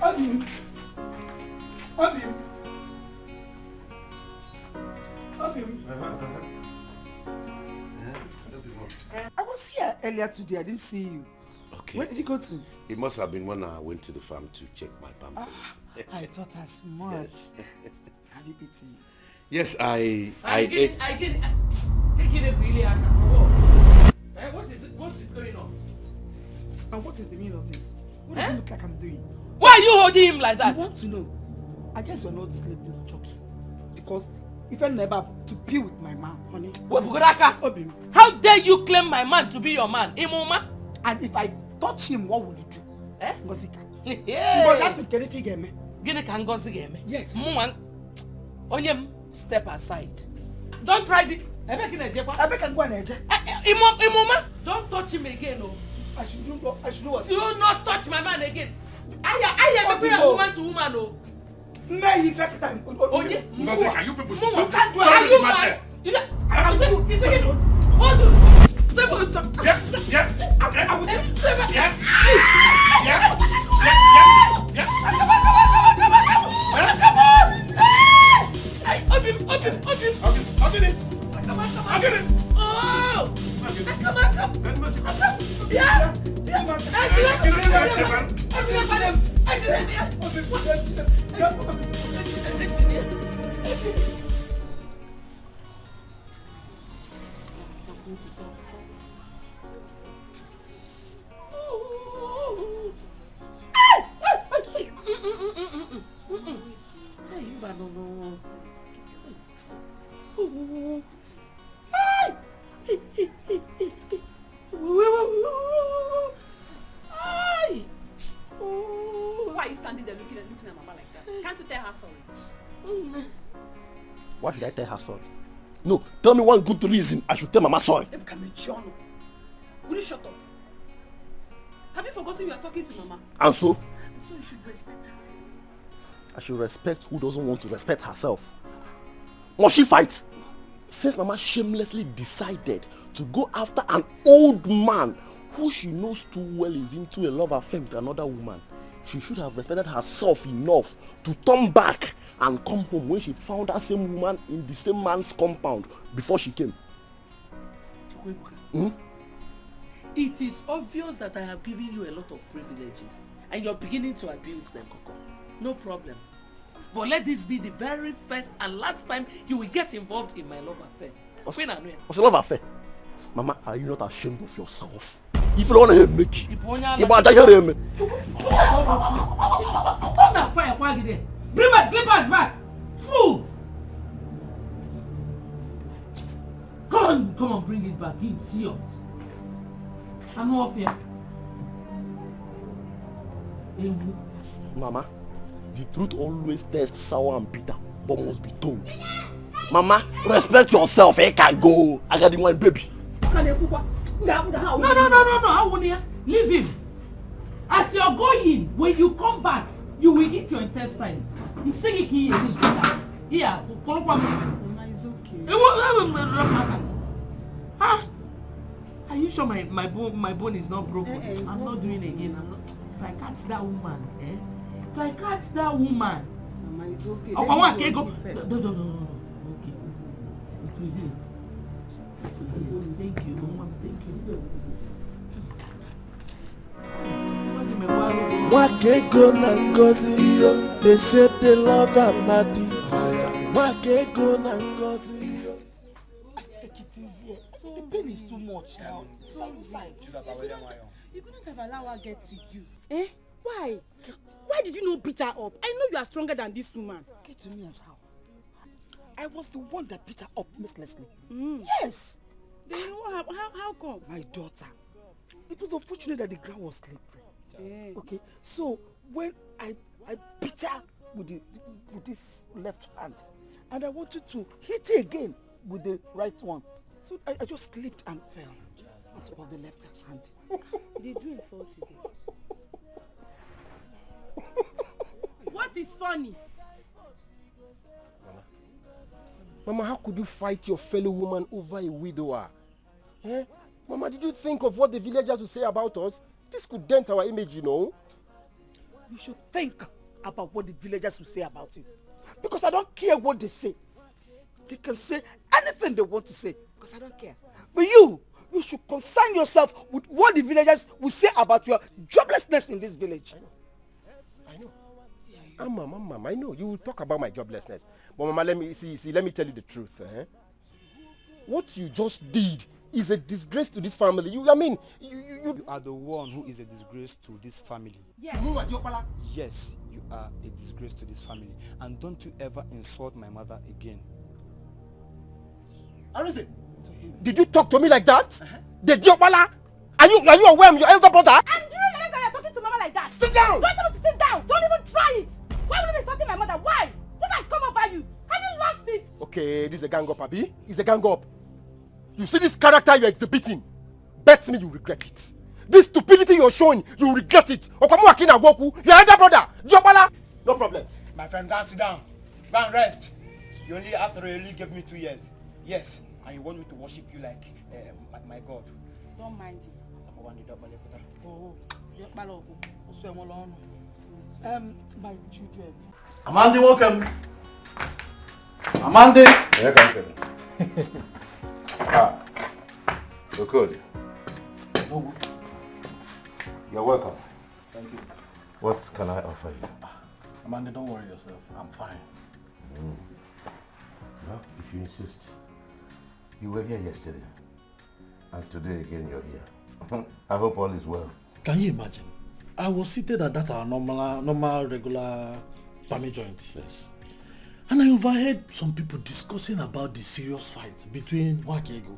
I was here earlier today. I didn't see you. Okay. Where did you go to? It must have been when I went to the farm to check my pampers. I thought as much. Yes. Have you eaten? Yes, I ate. I get it really hard. What is going on? And what is the meaning of this? What does it look like I'm doing? Why are you holding him like that? You want to know? I guess you're not sleeping or joking. Because if I never to be with my man, honey. Obim, how dare you claim my man to be your man? Imuma? And if I touch him, what will you do? Ngozi. But that's the terrific game. Gini ka Ngozi game. Yes. Onyem, step aside. Don't try this. I beg and go and edge. Imuma, don't touch him again. No. I should do what? Do not touch my man again. I am a woman to woman. No. May you take time. Ngozi, can you people you can't do it. Stop. Yeah. Why are you standing there looking at Mama like that? Can't you tell her sorry? Why should I tell her sorry? No, tell me one good reason I should tell Mama sorry. Will you shut up? Have you forgotten you are talking to Mama? And so? So you should respect her. I should respect who doesn't want to respect herself. Must she fight? Since Mama shamelessly decided to go after an old man who she knows too well is into a love affair with another woman, she should have respected herself enough to turn back and come home when she found that same woman in the same man's compound before she came. It is obvious that I have given you a lot of privileges and you're beginning to abuse them, Coco. No problem. But let this be the very first and last time you will get involved in my love affair. What's a love affair? Mama, are you not ashamed of yourself? If you don't want to hear me, bring my slippers back! Fool! Come on, bring it back. It's yours. I'm off here. Mama, the truth always tastes sour and bitter, but must be told. Mama, respect yourself. I can go. I got the one baby. No. How would you leave him? As you're going, when you come back, you will eat your intestine. He's singing here. Here, Mama, it's okay. Huh? Are you sure my bone is not broken? I'm not doing it again. If I catch that woman, If I catch that woman, Mama, it's okay. I want to go. No. Okay. It will heal. Thank you, Mama. Thank you. Wakego na Ngozi, they said they love her body. Wakego na Ngozi. Take it easy. The pain is too much now. You couldn't have allowed her get to you. Why? Why did you not beat her up? I know you are stronger than this woman. Get to me as how? I was the one that beat her up mercilessly. Yes. Then how come? My daughter. It was unfortunate that the ground was slippery. Okay, so when I beat her with this left hand, and I wanted to hit her again with the right one, so I just slipped and fell on top of the left hand. Did you fall today? What is funny? Mama, how could you fight your fellow woman over a widower? Mama, did you think of what the villagers would say about us? This could dent our image, you know. You should think about what the villagers will say about you. Because I don't care what they say. They can say anything they want to say because I don't care. But you should concern yourself with what the villagers will say about your joblessness in this village. I know. Mama, I know. You will talk about my joblessness. But Mama, let me tell you the truth. What you just did is a disgrace to this family. You are the one who is a disgrace to this family. Yes. Yes, you are a disgrace to this family. And don't you ever insult my mother again. Did you talk to me like that? The Diopala? Are you aware I'm your elder brother? And you realize that you're talking to Mama like that? Sit down! Don't tell me to sit down! Don't even try it! Why would you be insulting my mother? Why? What has come over you? Have you lost it? Okay, this is a gang up, Abi. It's a gang up. You see this character you're exhibiting? Bet me you regret it. This stupidity you're showing, you regret it. Okamu Akina Goku, your elder brother, Diopala. No problems. My friend, go and sit down. Go and rest. You only gave me 2 years. Yes, and you want me to worship you like my God. Don't mind him. My children. Amandi, welcome. Amandi. Here comes Okoli. You're welcome. Thank you. What can I offer you? Amandi, don't worry yourself. I'm fine. Well, if you insist. You were here yesterday. And today again you're here. I hope all is well. Can you imagine? I was seated at that our normal regular pami joint. Yes. And I overheard some people discussing about the serious fight between Wakego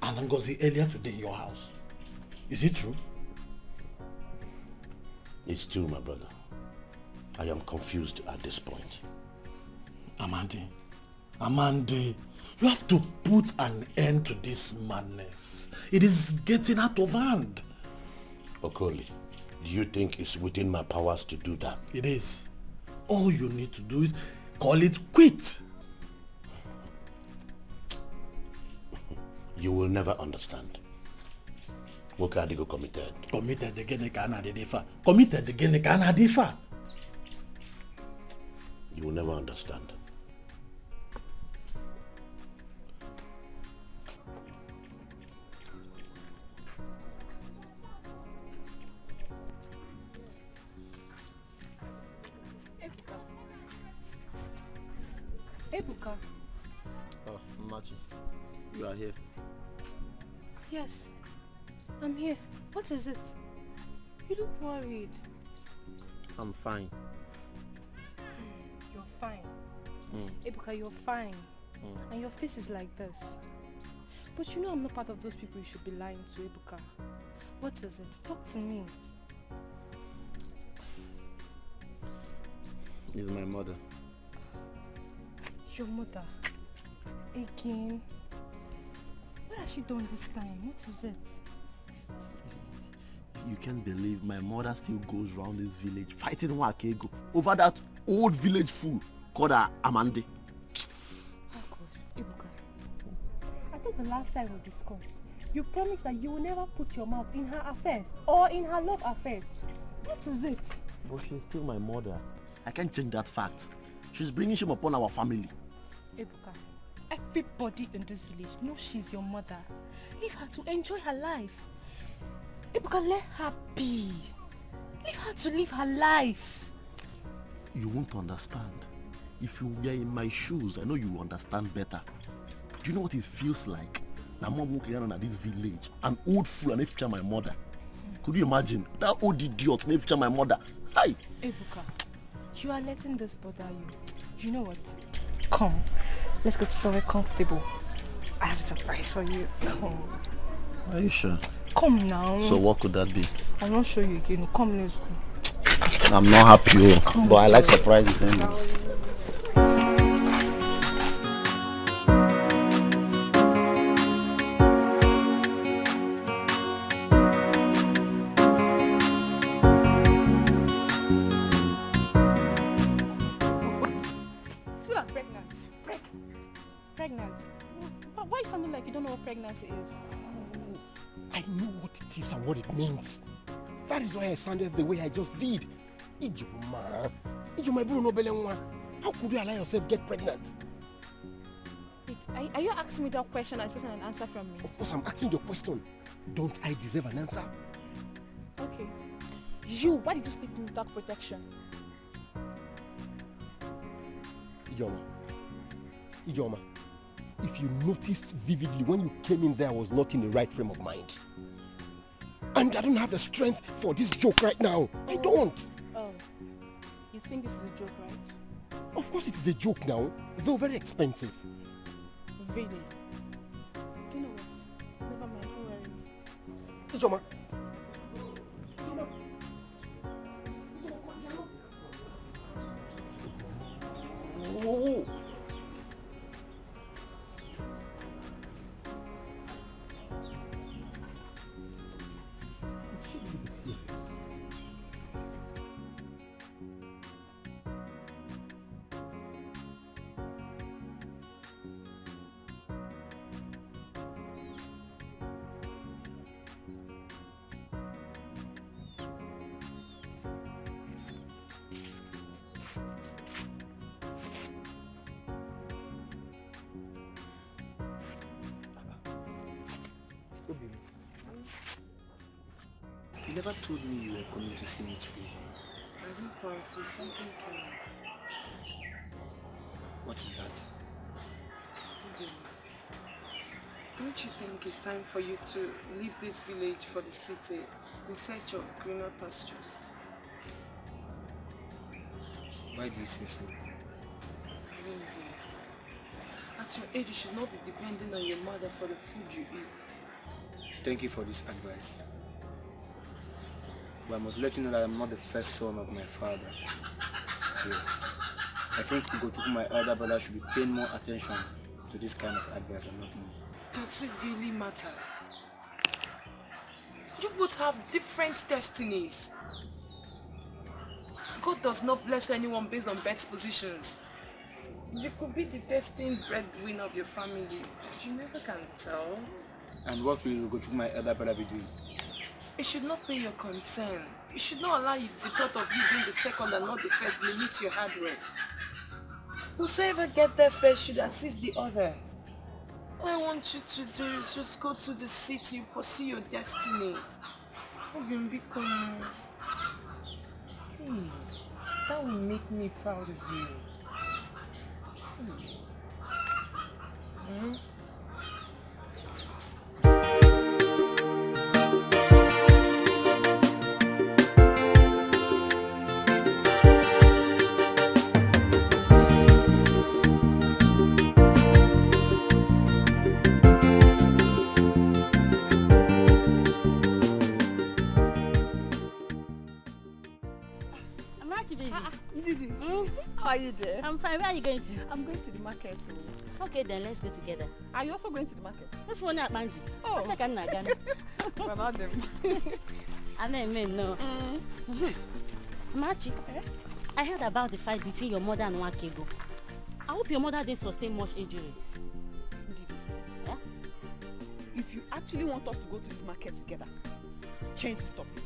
and Ngozi earlier today in your house. Is it true? It's true, my brother. I am confused at this point. Amandi, you have to put an end to this madness. It is getting out of hand. Okoli, do you think it's within my powers to do that? It is. All you need to do is call it quit. You will never understand. Wokadigo committed. Committed again, committed again, You will never understand. Ebuka. Oh, Machi, you are here. Yes, I'm here. What is it? You look worried. I'm fine. You're fine. Ebuka, you're fine. And your face is like this. But you know I'm not part of those people you should be lying to, Ebuka. What is it? Talk to me. It's my mother. Your mother? Again? What has she done this time? What is it? You can't believe my mother still goes around this village fighting Wakego over that old village fool called Amandi. Oh God, Ebuka. I thought the last time we discussed, you promised that you will never put your mouth in her affairs or in her love affairs. What is it? But she's still my mother. I can't change that fact. She's bringing shame upon our family. Ebuka, everybody in this village knows she's your mother. Leave her to enjoy her life. Ebuka, let her be. Leave her to live her life. You won't understand. If you were in my shoes, I know you will understand better. Do you know what it feels like? My mom walking around at this village, an old fool and feature my mother. Could you imagine? That old idiot and feature my mother. Hi! Ebuka, you are letting this bother you. You know what? Come, let's get somewhere comfortable. I have a surprise for you. Come. Are you sure? Come now. So what could that be? I'll not show you again. Come, let's go. I'm not happy, but I like surprises anyway. Pregnant? Why are you sounding like you don't know what pregnancy is? I know what it is and what it means. That is why I sounded the way I just did. Ijoma, How could you allow yourself get pregnant? Wait, are you asking me that question and expecting an answer from me? Of course, I'm asking the question. Don't I deserve an answer? Okay. Why did you sleep without protection? Ijoma, if you noticed vividly, when you came in there, I was not in the right frame of mind. And I don't have the strength for this joke right now. I don't. Oh, you think this is a joke, right? Of course it is a joke now, though very expensive. Really? Do you know what? Never mind, don't worry. Ijoma. Oh. You never told me you were coming to see me today. I didn't want to. Something came. What is that? Okay. Don't you think it's time for you to leave this village for the city in search of greener pastures? Why do you say so? I don't know. At your age, you should not be depending on your mother for the food you eat. Thank you for this advice. But I must let you know that I'm not the first son of my father. Yes. I think Ugochukwu, my elder brother, should be paying more attention to this kind of advice and not me. Does it really matter? You both have different destinies. God does not bless anyone based on birth positions. You could be the destined breadwinner of your family, but you never can tell. And what will Ugochukwu, my elder brother, be doing? It should not be your concern. You should not allow the thought of you being the second and not the first limit your hard work. Whosoever get there first should assist the other. All I want you to do is just go to the city, pursue your destiny. Please, that will make me proud of you. Please. How are you there? I'm fine. Where are you going to? I'm going to the market. Okay, then let's go together. Are you also going to the market? If you're not Banji. Oh. I can't Ghana. We're not them. I mean, no. Machi, I heard about the fight between your mother and Wakego. I hope your mother didn't sustain much injuries. Yeah? If you actually want us to go to this market together, change this topic.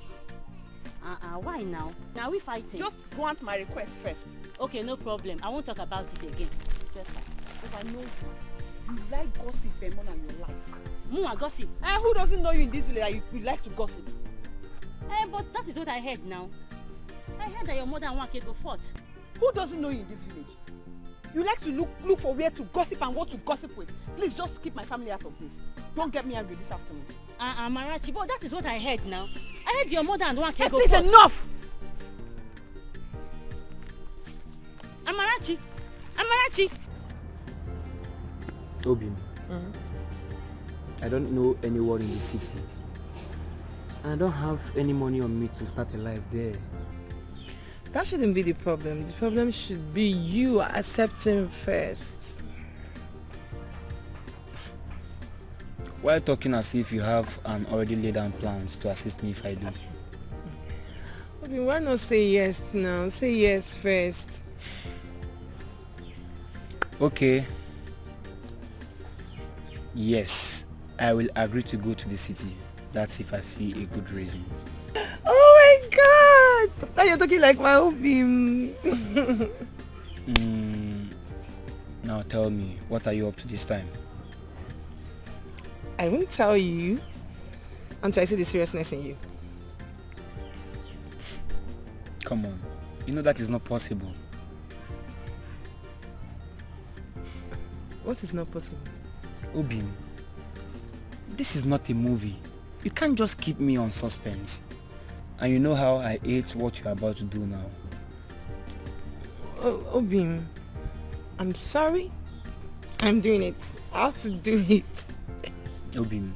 Why now? Now we fighting. Just grant my request first. Okay, no problem. I won't talk about it again. Just fine. Because I know you like gossip more than your life. Mua gossip. Who doesn't know you in this village that you like to gossip? But that is what I heard now. I heard that your mother and Wakego fought. Who doesn't know you in this village? You like to look for where to gossip and what to gossip with. Please just keep my family out of this. Don't get me angry this afternoon. Marachi, but that is what I heard now. I heard your mother and Wakego please, fought. Enough! Amarachi! Obi, I don't know anyone in the city. And I don't have any money on me to start a life there. That shouldn't be the problem. The problem should be you accepting first. Why talking as if you have an already laid down plans to assist me if I do? Obi, why not say yes now? Say yes first. Okay. Yes, I will agree to go to the city. That's if I see a good reason. Oh my God! Now you're talking like my Obim. Now tell me, what are you up to this time? I won't tell you until I see the seriousness in you. Come on. You know that is not possible. What is not possible? Obim, this is not a movie. You can't just keep me on suspense. And you know how I hate what you're about to do now. Oh, Obim, I'm sorry. I'm doing it. I have to do it. Obim,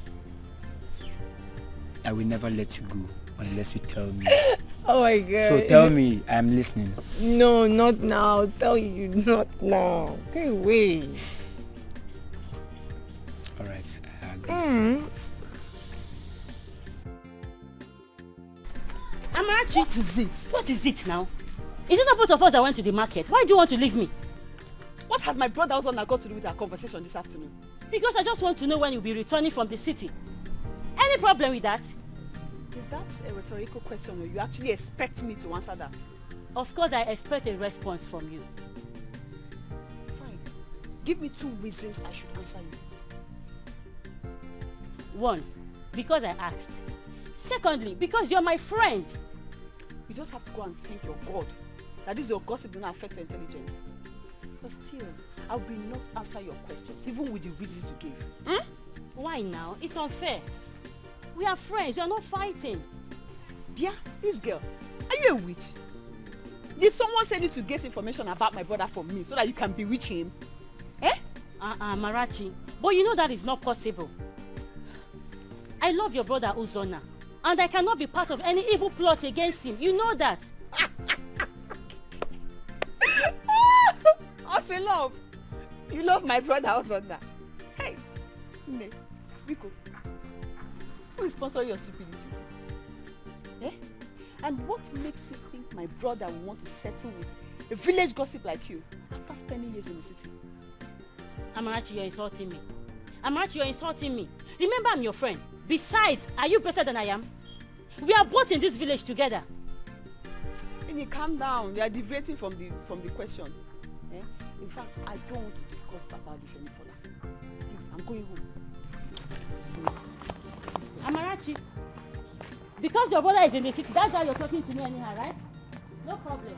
I will never let you go unless you tell me. Oh my God. So tell me, I'm listening. No, not now. I'll tell you, not now. Go away. Alright, I agree. Amarachi, what is it? What is it now? Is it not both of us that went to the market? Why do you want to leave me? What has my brother also got to do with our conversation this afternoon? Because I just want to know when you'll be returning from the city. Any problem with that? Is that a rhetorical question or you actually expect me to answer that? Of course I expect a response from you. Fine. Give me 2 reasons I should answer you. 1, because I asked. Secondly, because you're my friend. You just have to go and thank your God that this your gossip will not affect your intelligence. But still, I will not answer your questions, even with the reasons you gave. Why now? It's unfair. We are friends, we are not fighting. Dear, this girl, are you a witch? Did someone send you to get information about my brother from me so that you can bewitch him? Marachi, but you know that is not possible. I love your brother Uzonna, and I cannot be part of any evil plot against him. You know that. Also love. You love my brother Uzonna. Hey, Ne, Biko, who is sponsoring your stupidity? Eh? And what makes you think my brother will want to settle with a village gossip like you after spending years in the city? Amarachi, you're insulting me. Amarachi, you're insulting me. Remember, I'm your friend. Besides, are you better than I am? We are both in this village together. Ini, calm down. You are deviating from the question. Eh? In fact, I don't want to discuss about this any further. Please, I'm going home. Amarachi, because your brother is in the city, that's why you're talking to me anyhow, right? No problem.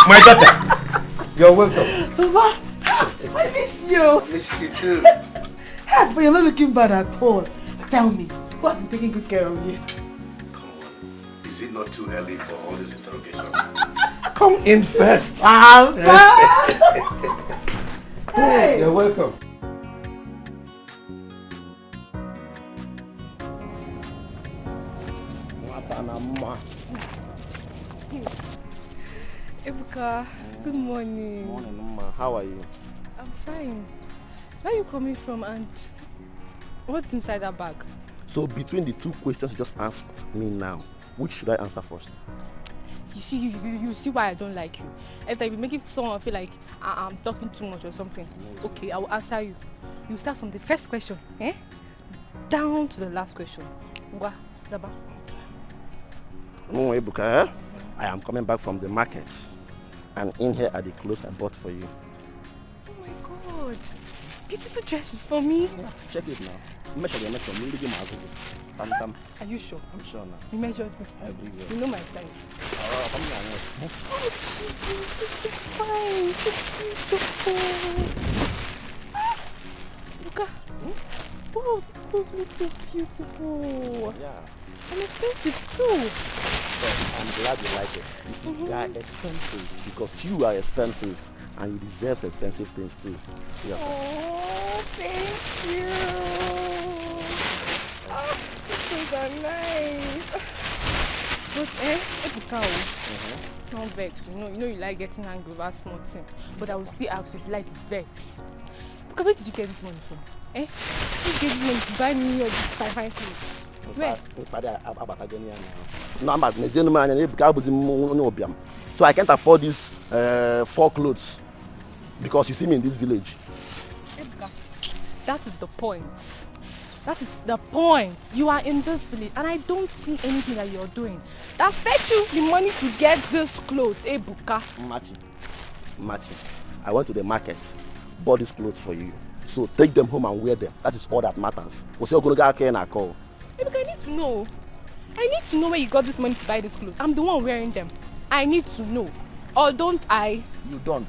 My daughter, you're welcome. Papa, I miss you. Miss you too. Hey, but you're not looking bad at all. Tell me, who has been taking good care of you? Come on. Is it not too early for all this interrogation? Come in first. Hey, you're welcome. Ebuka, good morning. Morning, Mama. How are you? I'm fine. Where are you coming from and what's inside that bag? So between the 2 questions you just asked me now, which should I answer first? You see, you see why I don't like you. If I be making someone feel like I'm talking too much or something. Okay, I will answer you. You start from the first question, down to the last question. Ngwa, Zaba. No, Ebuka, I am coming back from the market. And in here are the clothes I bought for you. Oh my God. Beautiful dresses for me. Yeah, check it now. Measure. Are you sure? I'm sure now. You measured me? Everywhere. You know my size. Oh, come here. Oh, this is fine. It's beautiful. Look at. Oh, this clothes look so beautiful. Yeah. And expensive too. But I'm glad you like it. You see, they are expensive because you are expensive and you deserve expensive things too. Yeah. Oh, thank you. Oh, these things are nice. But Etiko, don't vex. You know you like getting angry over small things. But I will still ask if you like vex. Because where did you get this money from? Who gave this money to buy me all these fine things? Where? So I can't afford these 4 clothes because you see me in this village. That is the point. That is the point. You are in this village and I don't see anything that you're doing that fetch you the money to get these clothes, Ebuka. Machi, I went to the market, bought these clothes for you. So take them home and wear them. That is all that matters. Ebuka, I need to know. I need to know where you got this money to buy these clothes. I'm the one wearing them. I need to know. Or don't I? You don't.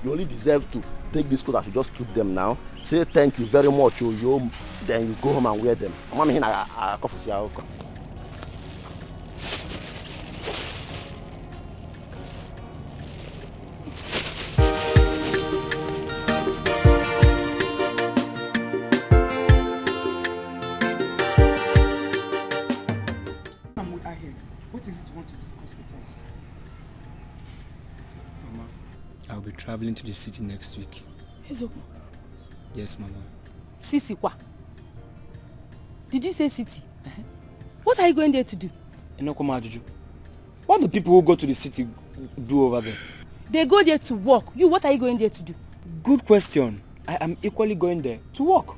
You only deserve to take these clothes as you just took them now. Say thank you very much, Oyo. Then you go home and wear them. What is it you want to discuss with us? Mama, I'll be traveling to the city next week. Yes, Mama. City kwa? Did you say city? What are you going there to do? What do people who go to the city do over there? They go there to work. You, what are you going there to do? Good question. I am equally going there to work.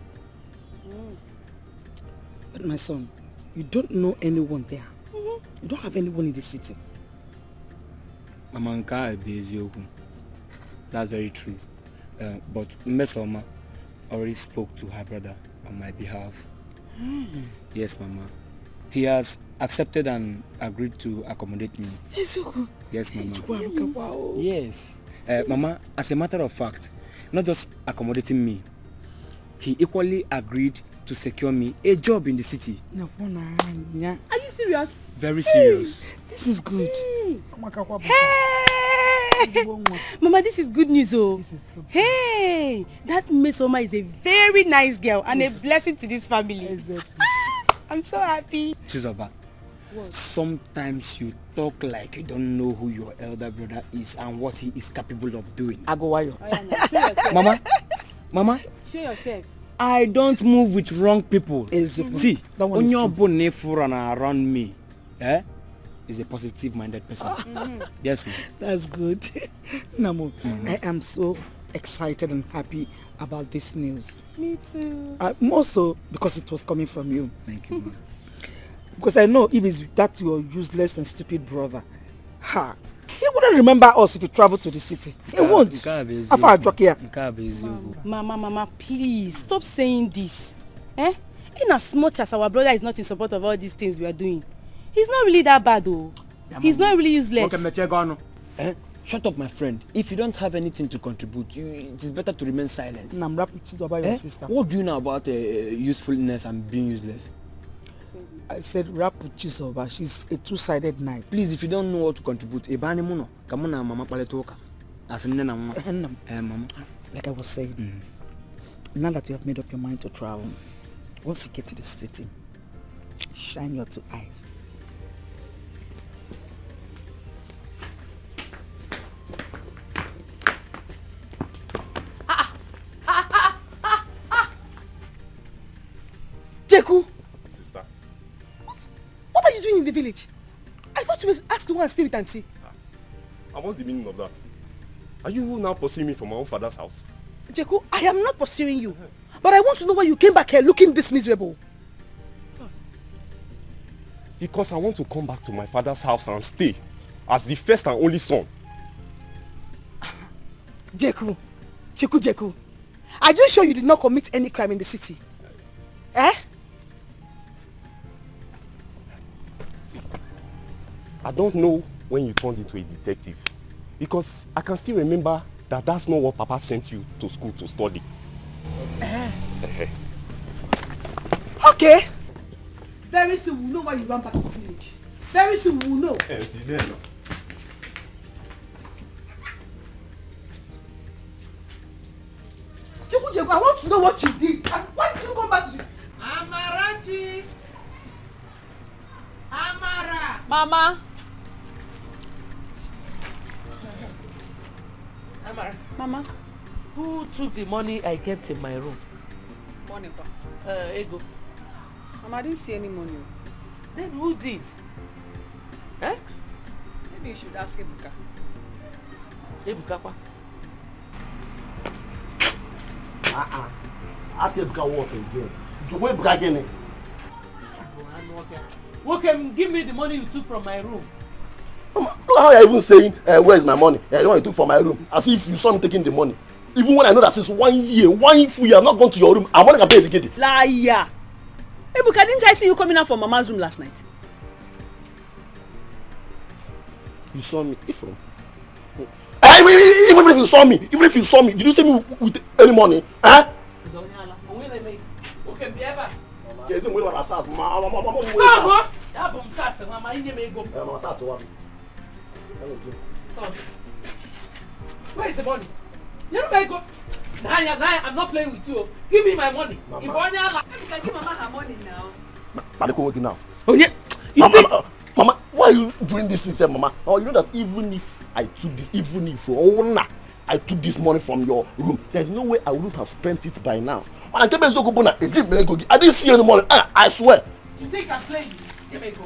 But my son, you don't know anyone there. You don't have anyone in the city. Mama, that's very true. But Mesoma already spoke to her brother on my behalf. Yes, Mama. He has accepted and agreed to accommodate me. Yes, Mama. Yes. Mama, as a matter of fact, not just accommodating me, he equally agreed to secure me a job in the city. Are you serious? Very serious. This is good. Hey! Mama, this is good news, oh. Hey! That Mesoma is a very nice girl and a blessing to this family. Exactly. I'm so happy. Chizoba, sometimes you talk like you don't know who your elder brother is and what he is capable of doing. Agowayo. Mama, show yourself. I don't move with wrong people. See, on your around me, is a positive-minded person. Yes, ma'am. That's good. Namo, I am so excited and happy about this news. Me too. More so because it was coming from you. Thank you, ma'am. Because I know if it's that your useless and stupid brother, he wouldn't remember us if he traveled to the city. He won't. Mama, please stop saying this. In as much as our brother is not in support of all these things we are doing, he's not really that bad though. He's not really useless. Shut up, my friend. If you don't have anything to contribute, it is better to remain silent. Your sister. What do you know about usefulness and being useless? I said rap with Chizoba. She's a two-sided knife. Please, if you don't know what to contribute, come on, Mama Paletoka. Like I was saying, now that you have made up your mind to travel, once you get to the city, shine your 2 eyes. Jeku! Sister. What are you doing in the village? I thought you were asked to go and stay with Auntie. And what's the meaning of that? Are you now pursuing me from my own father's house? Jeku, I am not pursuing you. But I want to know why you came back here looking this miserable. Because I want to come back to my father's house and stay as the first and only son. Jeku, are you sure you did not commit any crime in the city? Eh? I don't know when you turned into a detective. Because I can still remember that that's not what Papa sent you to school to study. Okay. Very soon we'll know why you ran back to the village. Very soon we'll know. Jeku, I want to know what you did. Why did you come back to this? Amarachi! Amara! Mama! Amara. Mama? Who took the money I kept in my room? Money, pa. Ego. Mama, I didn't see any money. Then who did? Eh? Maybe you should ask Ebuka. Ebuka, pa? Ask Ebuka what again. To go Ebuka again. Okay, give me the money you took from my room. Mama, how are you even saying, where's my money? The one you took from my room. As if you saw me taking the money. Even when I know that since 1 year, 1 full year, I've not gone to your room, I'm not going to pay the kid. Liar! Ebuka, didn't I see you coming out from Mama's room last night? You saw me? If from? Even if you saw me, did you see me with any money? Huh? Okay, be ever. Yes, I'm waiting for Asas. Mama. Where is the money? You know where go? I'm not playing with you. Give me my money. Mama. You can give Mama her money now. But working now. Oh yeah. Mama, why are you doing this thing, Mama? Oh, you know that even if I took this money from your room, there's no way I wouldn't have spent it by now. I didn't see any money. I swear. You think I'm playing? Give me go.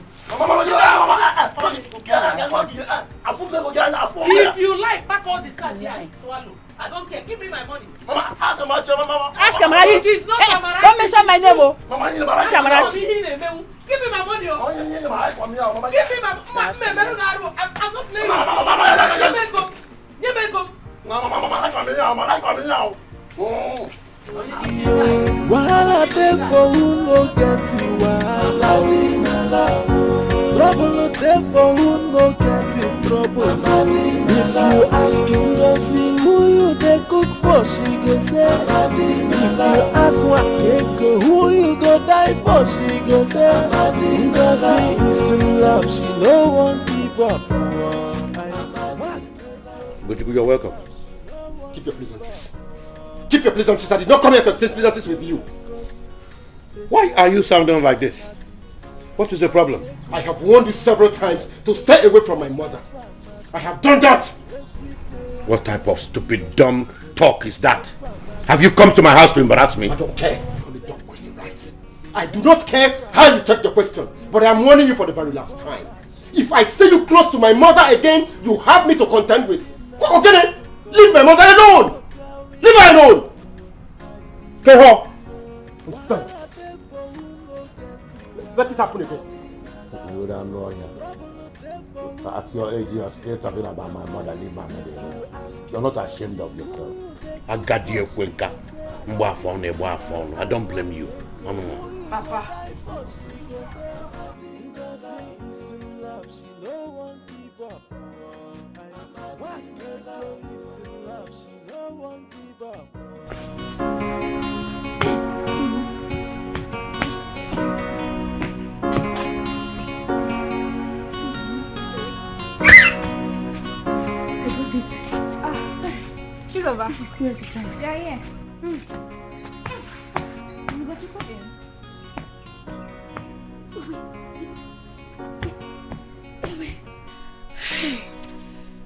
If you like, pack all the cards here and swallow. I don't care. Give me my money. Mama, ask Amarachi. Ask Amarachi. It is not Amarachi. Don't mention my name, oh. Mama, Amarachi. Give me my money, oh. Give me my money. I'm not playing. Give me go. Wahala dey for who no get it, wahala. Trouble no dey for who no get it, trouble. If you ask Ngozi who you dey cook for, she go say. If you ask Wakeko who you go die for, she go say. Ngozi is in love, she no wan give up. But you're welcome. Keep your pleasantries. Keep your pleasantries. I did not come here to take pleasantries with you. Why are you sounding like this? What is the problem? I have warned you several times to stay away from my mother. I have done that. What type of stupid, dumb talk is that? Have you come to my house to embarrass me? I don't care. Call it dumb question, right? I do not care how you take the question, but I am warning you for the very last time. If I see you close to my mother again, you have me to contend with. Okay then, leave my mother alone. Leave her alone. Okay, her. Thanks. Let it happen again. You don't know him. At your age, you are still talking about my mother. Leave my mother alone. You're not ashamed of yourself. I got you, Kwenka. I don't blame you. Papa. She's over. This is good exercise. Yeah. You got your coffee?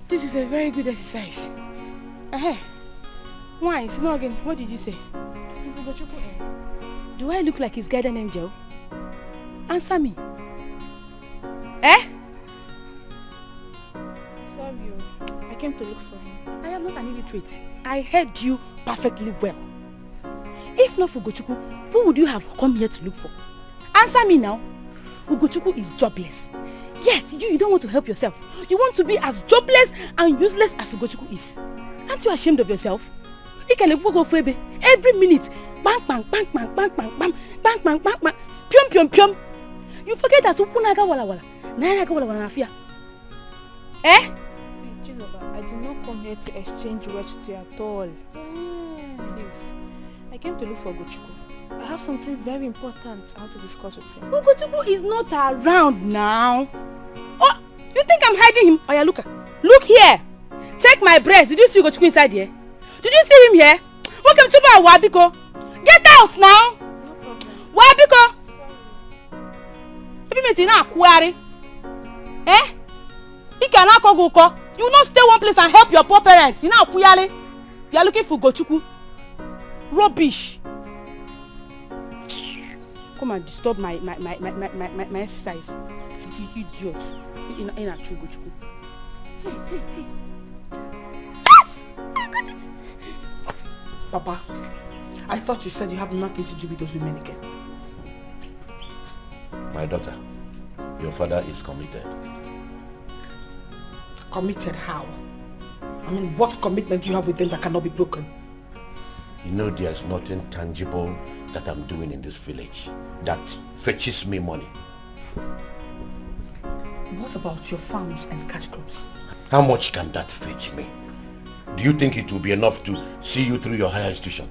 This is a very good exercise. Why? It's not again. What did you say? Do I look like his guardian angel? Answer me. Sorry, I came to look for him. I am not an illiterate. I heard you perfectly well. If not for Ugochukwu, who would you have come here to look for? Answer me now. Ugochukwu is jobless. Yet you don't want to help yourself. You want to be as jobless and useless as Ugochukwu is. Aren't you ashamed of yourself? Every minute, bang bang bang bang bang bang bang bang bang bang bang, pium pium pium. You forget that Upunaga wala wala, Nairaga wala wala nafia. Eh? See, Chizoba, I did not come here to exchange words with you at all. Please, I came to look for Ugochukwu. I have something very important I want to discuss with him. Ugochukwu is not around now. Oh, you think I'm hiding him? Oh yeah, look here. Check my breast. Did you see Ugochukwu inside here? Did you see him here? Welcome to my Wabiko. Get out now. No problem. Wabiko. Sorry. Eh? You will not stay one place and help your poor parents. You are looking for Ugochukwu. Rubbish. Come and disturb my exercise. You idiots. In a true Ugochukwu. Hey. Yes! I got it! Papa, I thought you said you have nothing to do with those women again. My daughter, your father is committed. Committed how? I mean, what commitment do you have with them that cannot be broken? You know there's nothing tangible that I'm doing in this village that fetches me money. What about your farms and cash crops? How much can that fetch me? Do you think it will be enough to see you through your higher institution?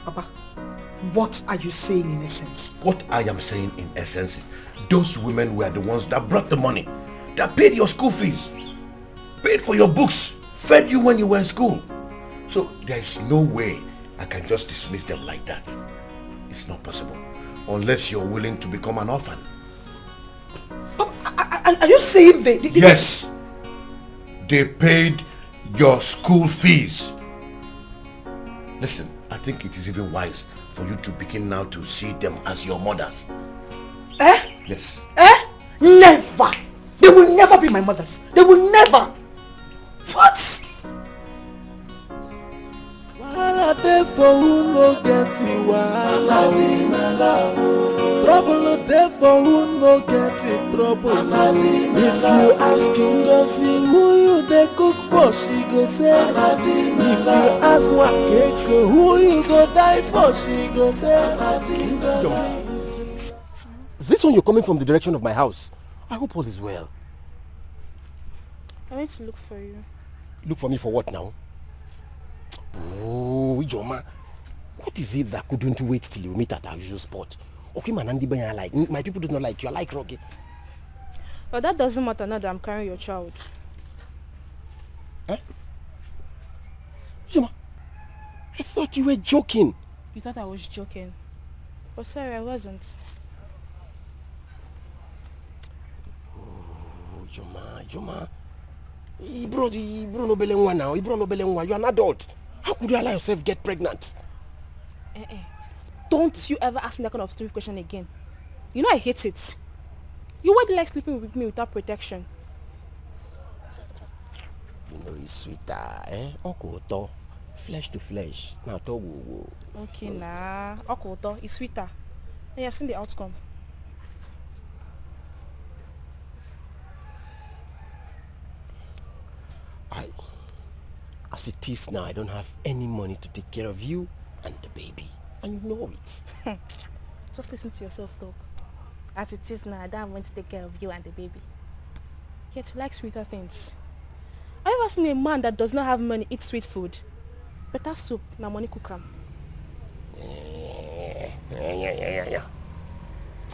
Papa, what are you saying in essence? What I am saying in essence is those women were the ones that brought the money, that paid your school fees, paid for your books, fed you when you were in school. So there is no way I can just dismiss them like that. It's not possible. Unless you're willing to become an orphan. Are you saying they... Yes! They paid your school fees. Listen, I think it is even wise for you to begin now to see them as your mothers. Eh? Yes. Eh? Never! They will never be my mothers. They will never! What? Wahala dey for who no get it, wahala be my love. Trouble no dey for who no get it, trouble. If you ask Ngozi who you dey cook for, she go say. If you ask Wakeko who you go die for, she go say. Is this one you're coming from the direction of my house? I hope all is well. I went to look for you. Look for me for what now? Oh, Ijoma. What is it that couldn't wait till you meet at our usual spot? Okay, man, like my people do not like you. I like Rocky. Well, that doesn't matter now that I'm carrying your child. Eh? Ijoma, I thought you were joking. You thought I was joking? Oh, sorry, I wasn't. Oh, Ijoma. Ibro no belenwa now. Ibro no belenwa. You're an adult. How could you allow yourself get pregnant? Don't you ever ask me that kind of stupid question again. You know I hate it. You wouldn't like sleeping with me without protection. You know it's sweeter, eh? Okoto. Flesh to flesh. Now to wo. Okay, nah. Okoto is sweeter. And you have seen the outcome. As it is now, I don't have any money to take care of you and the baby. And you know it. Just listen to yourself talk. As it is now, I don't want to take care of you and the baby. Yet you like sweeter things. Have you ever seen a man that does not have money eat sweet food? Better soup, now money cook am. Yeah.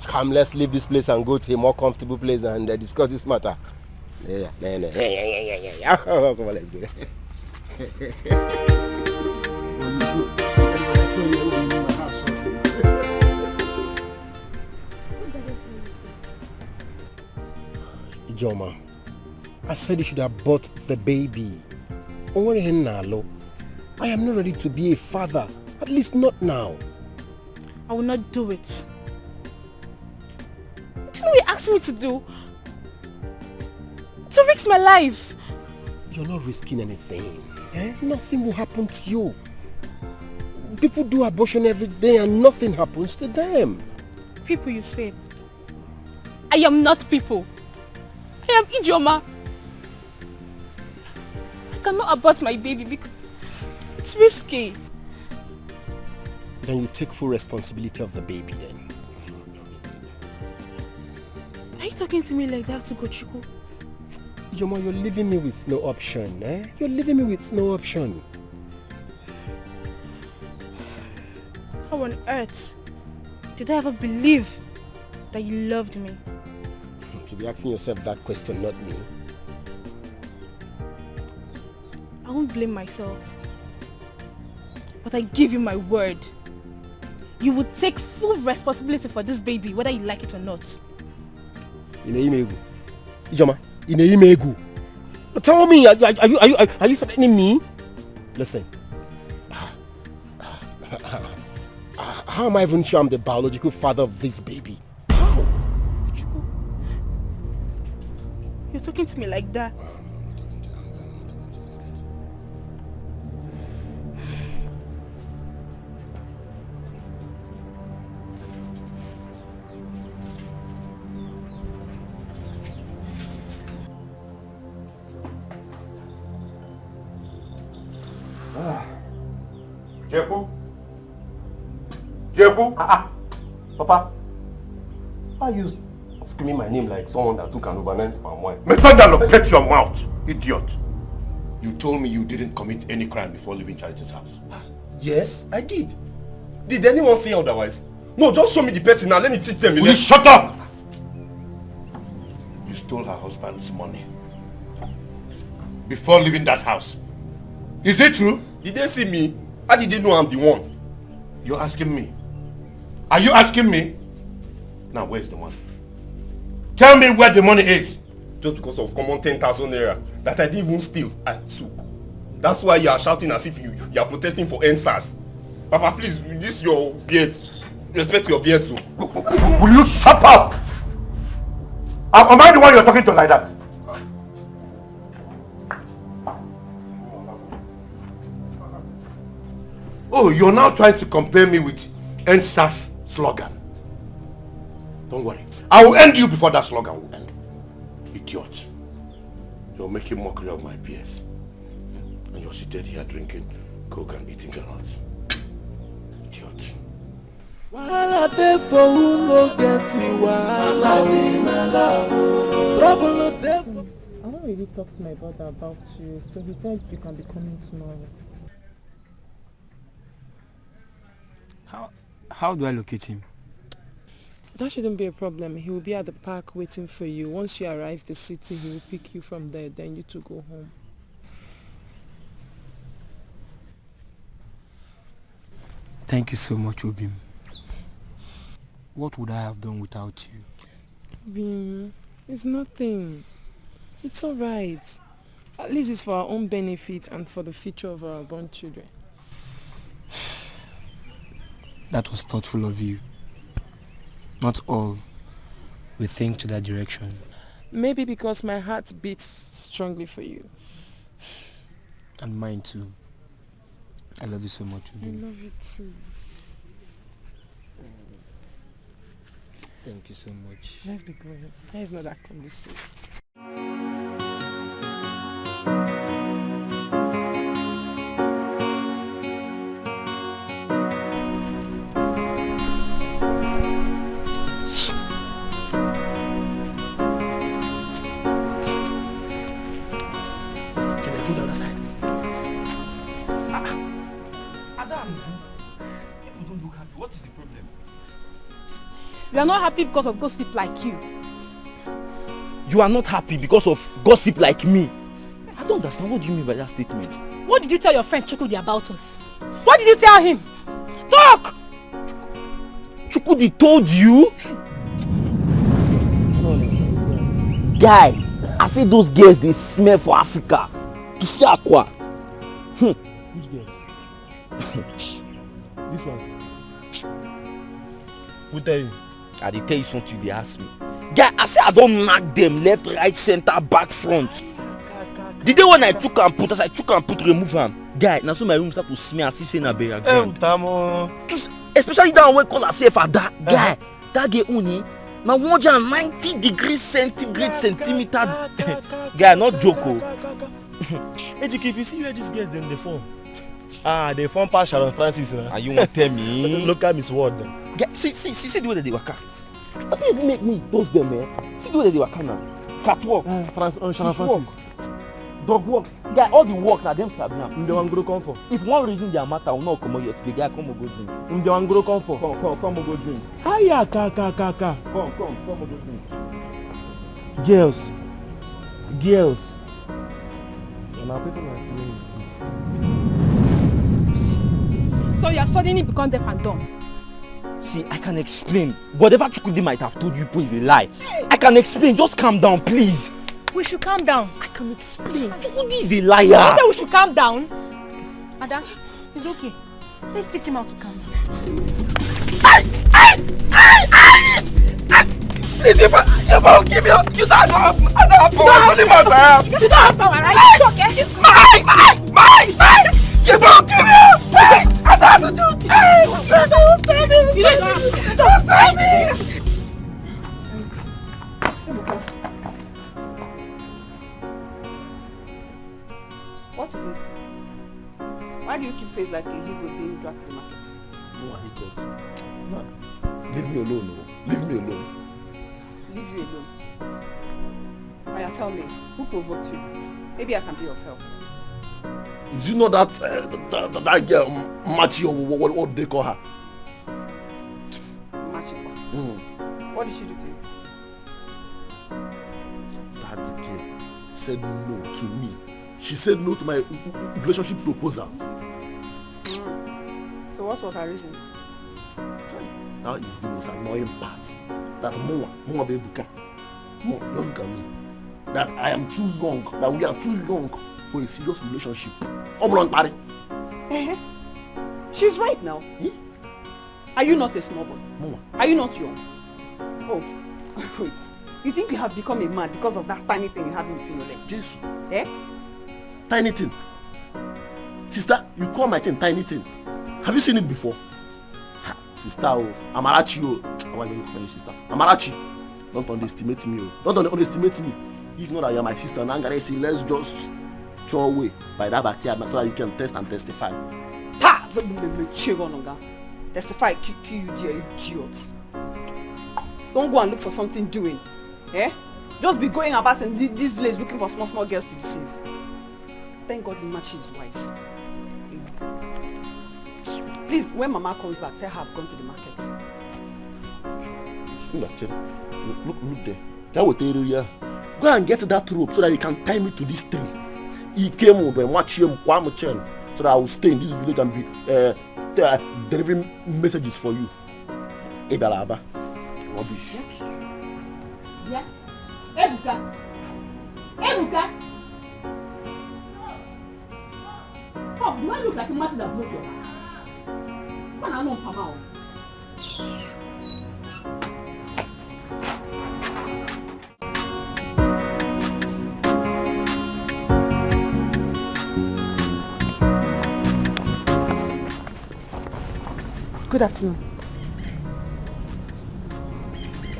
Come, let's leave this place and go to a more comfortable place and discuss this matter. Yeah. Come on, let's go. Ijoma, I said you should have bought the baby. I am not ready to be a father, at least not now. I will not do it. What do you know you're asking me to do? To risk my life. You're not risking anything. Eh? Nothing will happen to you. People do abortion every day and nothing happens to them. People, you say. I am not people. I am Ijeoma. I cannot abort my baby because it's risky. Then you take full responsibility of the baby then. Are you talking to me like that, Ugochukwu? Ijeoma, you're leaving me with no option, eh? You're leaving me with no option. How on earth did I ever believe that you loved me? To be asking yourself that question, not me. I won't blame myself. But I give you my word. You will take full responsibility for this baby, whether you like it or not. Ijeoma, tell me, are you threatening me? Listen. How am I even sure I'm the biological father of this baby? How? You're talking to me like that. Jebu? Papa, why are you screaming my name like someone that took an overnight palm wine? Methodalo, get your mouth, idiot. You told me you didn't commit any crime before leaving Charity's house. Yes, I did. Did anyone say otherwise? No, just show me the person now. Let me teach them. Will you shut up? You stole her husband's money before leaving that house. Is it true? Did they see me? How did they know I'm the one? You're asking me. Are you asking me? Now, where's the money? Tell me where the money is. Just because of common 10,000 naira that I didn't even steal, I took. That's why you are shouting as if you are protesting for NSAS. Papa, please, this is your beard. Respect your beard too. Will you shut up? Am I the one you're talking to like that? Oh, you're now trying to compare me with NSAS slogan. Don't worry. I will end you before that slogan will end. Idiot. You're making mockery of my peers. And you're seated here drinking Coke and eating granuts. Idiot. Wahala dey for who no get it, wahala dey my love. Trouble no dey. I don't really talk to my brother about you, so he said you can be coming tomorrow. How do I locate him? That shouldn't be a problem. He will be at the park waiting for you. Once you arrive the city, he will pick you from there, then you two go home. Thank you so much, Obim. What would I have done without you? Obim, it's nothing. It's alright. At least it's for our own benefit and for the future of our born children. That was thoughtful of you. Not all will think to that direction. Maybe because my heart beats strongly for you. And mine too. I love you so much. I love you too. Thank you so much. Let's be going. It's not that conducive. What is the problem? We are not happy because of gossip like you. You are not happy because of gossip like me. I don't understand. What do you mean by that statement? What did you tell your friend Chukudi about us? What did you tell him? Talk! Chukudi told you? Guy, I say those girls they smell for Africa. To see aqua. Which girl? This one. Who tell you? I dey tell you something they ask me. Guy, I say I don't knock them left, right, center, back, front. The day when I took and put, as I took and put, remove them. Guy, now so my room start to smell as if saying a burial ground. Especially that when call herself a that guy. That guy only now 190 degrees centigrade centimeter. Guy, not joko. Etiko, if you see where these girls then they form. They form past Sharon Francis. And you want tell me? Look at Miss Ward. See the way that they waka. That even make me those them, man. See the way that they waka now. Catwalk. Sharon Francis. Dog walk. Guy, all the work now them sabi now. They want to come for. If one reason their matter will not come out yet, the guy come and go drink. They want to come for. Come and go drink. Hiya, ka. Come and go drink. Girls. Now people like me. So you have suddenly become deaf and dumb. See, I can explain. Whatever Chukwudi might have told you people is a lie. I can explain. Just calm down, please. We should calm down. I can explain. Chukwudi is a liar. You say we should calm down? Ada, it's okay. Let's teach him how to calm down. Please, you won't give me up. You don't have power. You don't have power, right? It's okay. Mine. You won't give me up. Hey, I don't have to do it. Hey, don't save me. What is it? Why do you keep face like a hero being dragged to the market? No, I hate God. No, leave me alone. Leave me alone. Leave you alone. Aya, tell me, who provoked you? Maybe I can be of help. Is you know that that girl Machi or what they call her? Machi. What did she do to you? That girl said no to me. She said no to my relationship proposal. So what was her reason? Now is the most annoying part. That Mwa Bebuka, look at me. That I am too young, that we are too young for a serious relationship. Oblong party. She's right now. Are you not a small boy? Mwa. Are you not young? Oh, wait. You think you have become a man because of that tiny thing you have in between your legs? Yes. Eh? Tiny thing. Sister, you call my thing tiny thing. Have you seen it before? Sister of Amarachi. Why do you call you sister? Amarachi. Don't underestimate me. Don't underestimate me. If not that you are my sister, now I'm gonna say let's just throw away by that backyard so that you can test and testify. Ha! Testify, you dear idiots. Don't go and look for something doing. Eh? Just be going about in this village looking for small girls to deceive. Thank God Machi is wise. Please, when Mama comes back, tell her I've gone to the market. Look there. That will tell you. Go and get that rope so that you can tie me to this tree. He came over and watch him so that I will stay in this village and be delivering messages for you. Ebele Okaro. Rubbish. Yeah. Ebuka. Oh, do I look like a machine that broke your heart? When I know come out. Good afternoon.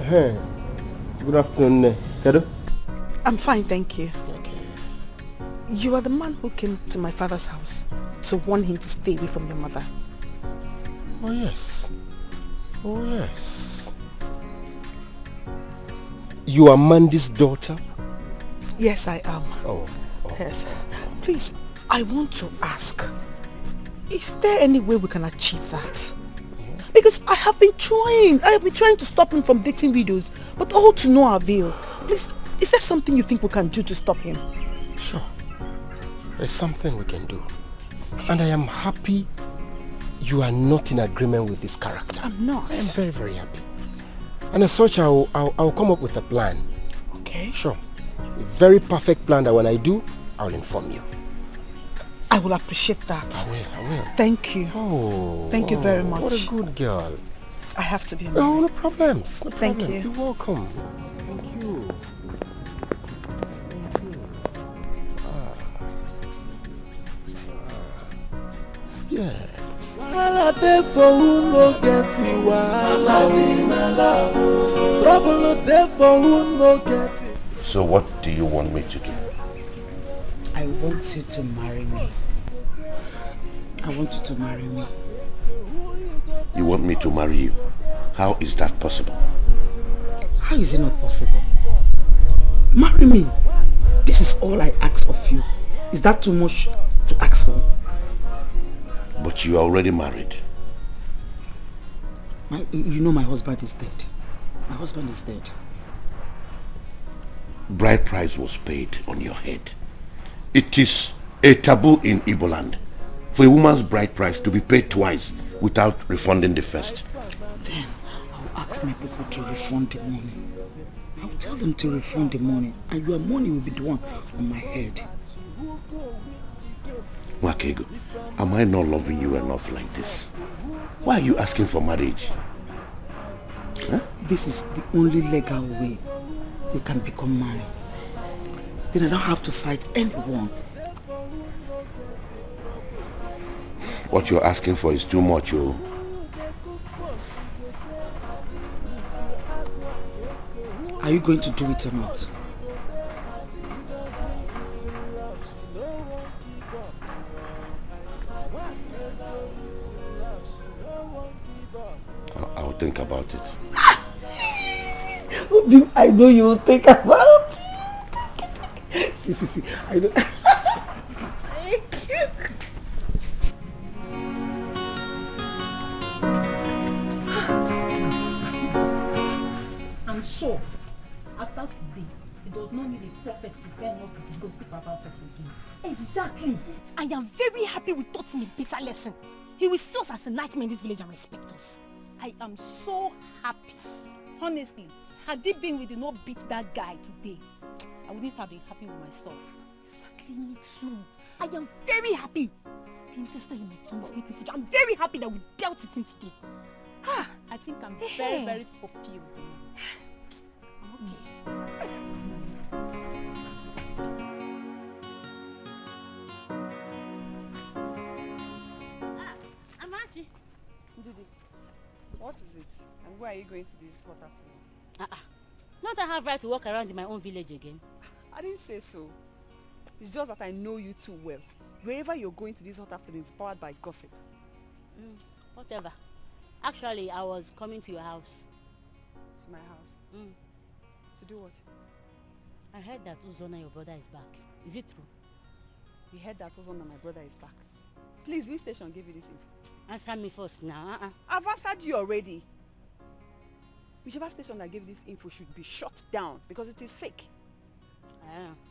Hey. Good afternoon. Kedo? I'm fine, thank you. Okay. You are the man who came to my father's house to warn him to stay away from your mother. Oh yes. You are Mandy's daughter? Yes, I am. Oh. Yes. Please, I want to ask, is there any way we can achieve that? Because I have been trying to stop him from dating widows, but all to no avail. Please, is there something you think we can do to stop him? Sure. There's something we can do. And I am happy you are not in agreement with this character. I'm not. I'm very, very happy. And as such, I'll come up with a plan. Okay. Sure. A very perfect plan that when I do, I'll inform you. I will appreciate that. I will. Thank you. Oh. Thank you very much. What a good girl. I have to be. No, no problems. No Thank problem. you. You're welcome. Thank you. Yes. Wahala dey for who no get it. Wahala trouble no dey for who no get it. So what do you want me to do? I want you to marry me. I want you to marry me. You want me to marry you? How is that possible? How is it not possible? Marry me. This is all I ask of you. Is that too much to ask for? But you are already married. You know my husband is dead. My husband is dead. Bride price was paid on your head. It is a taboo in Igbo land for a woman's bride price to be paid twice without refunding the first. Then I'll ask my people to refund the money. I'll tell them to refund the money, and your money will be the one on my head. Wakego, am I not loving you enough like this? Why are you asking for marriage? Huh? This is the only legal way you can become married. Then I don't have to fight anyone. What you're asking for is too much, oh. Are you going to do it or not? I'll think about it. I know you will think about it. See. I know. I'm sure after today, it does not need a prophet to tell not to gossip about us again. Exactly. I am very happy we taught him a better lesson. He will see us as a nightmare in this village and respect us. I am so happy. Honestly, had it been we did not beat that guy today, I wouldn't have been happy with myself. Exactly, me too. I am very happy. The intestine in my tongue is sleeping food. I'm very happy that we dealt with him today. I think I'm very, very fulfilled. I'm okay. Amachi. Ndudi, what is it? And where are you going to this hot afternoon? Don't I have right to walk around in my own village again? I didn't say so. It's just that I know you too well. Wherever you're going to this hot afternoon is powered by gossip. Whatever. Actually, I was coming to your house. To my house? To do what? I heard that Uzona, your brother, is back. Is it true? We heard that Uzona, my brother, is back. Please, which station gave you this info? Answer me first now. I've answered you already. Whichever station that gave this info should be shut down because it is fake.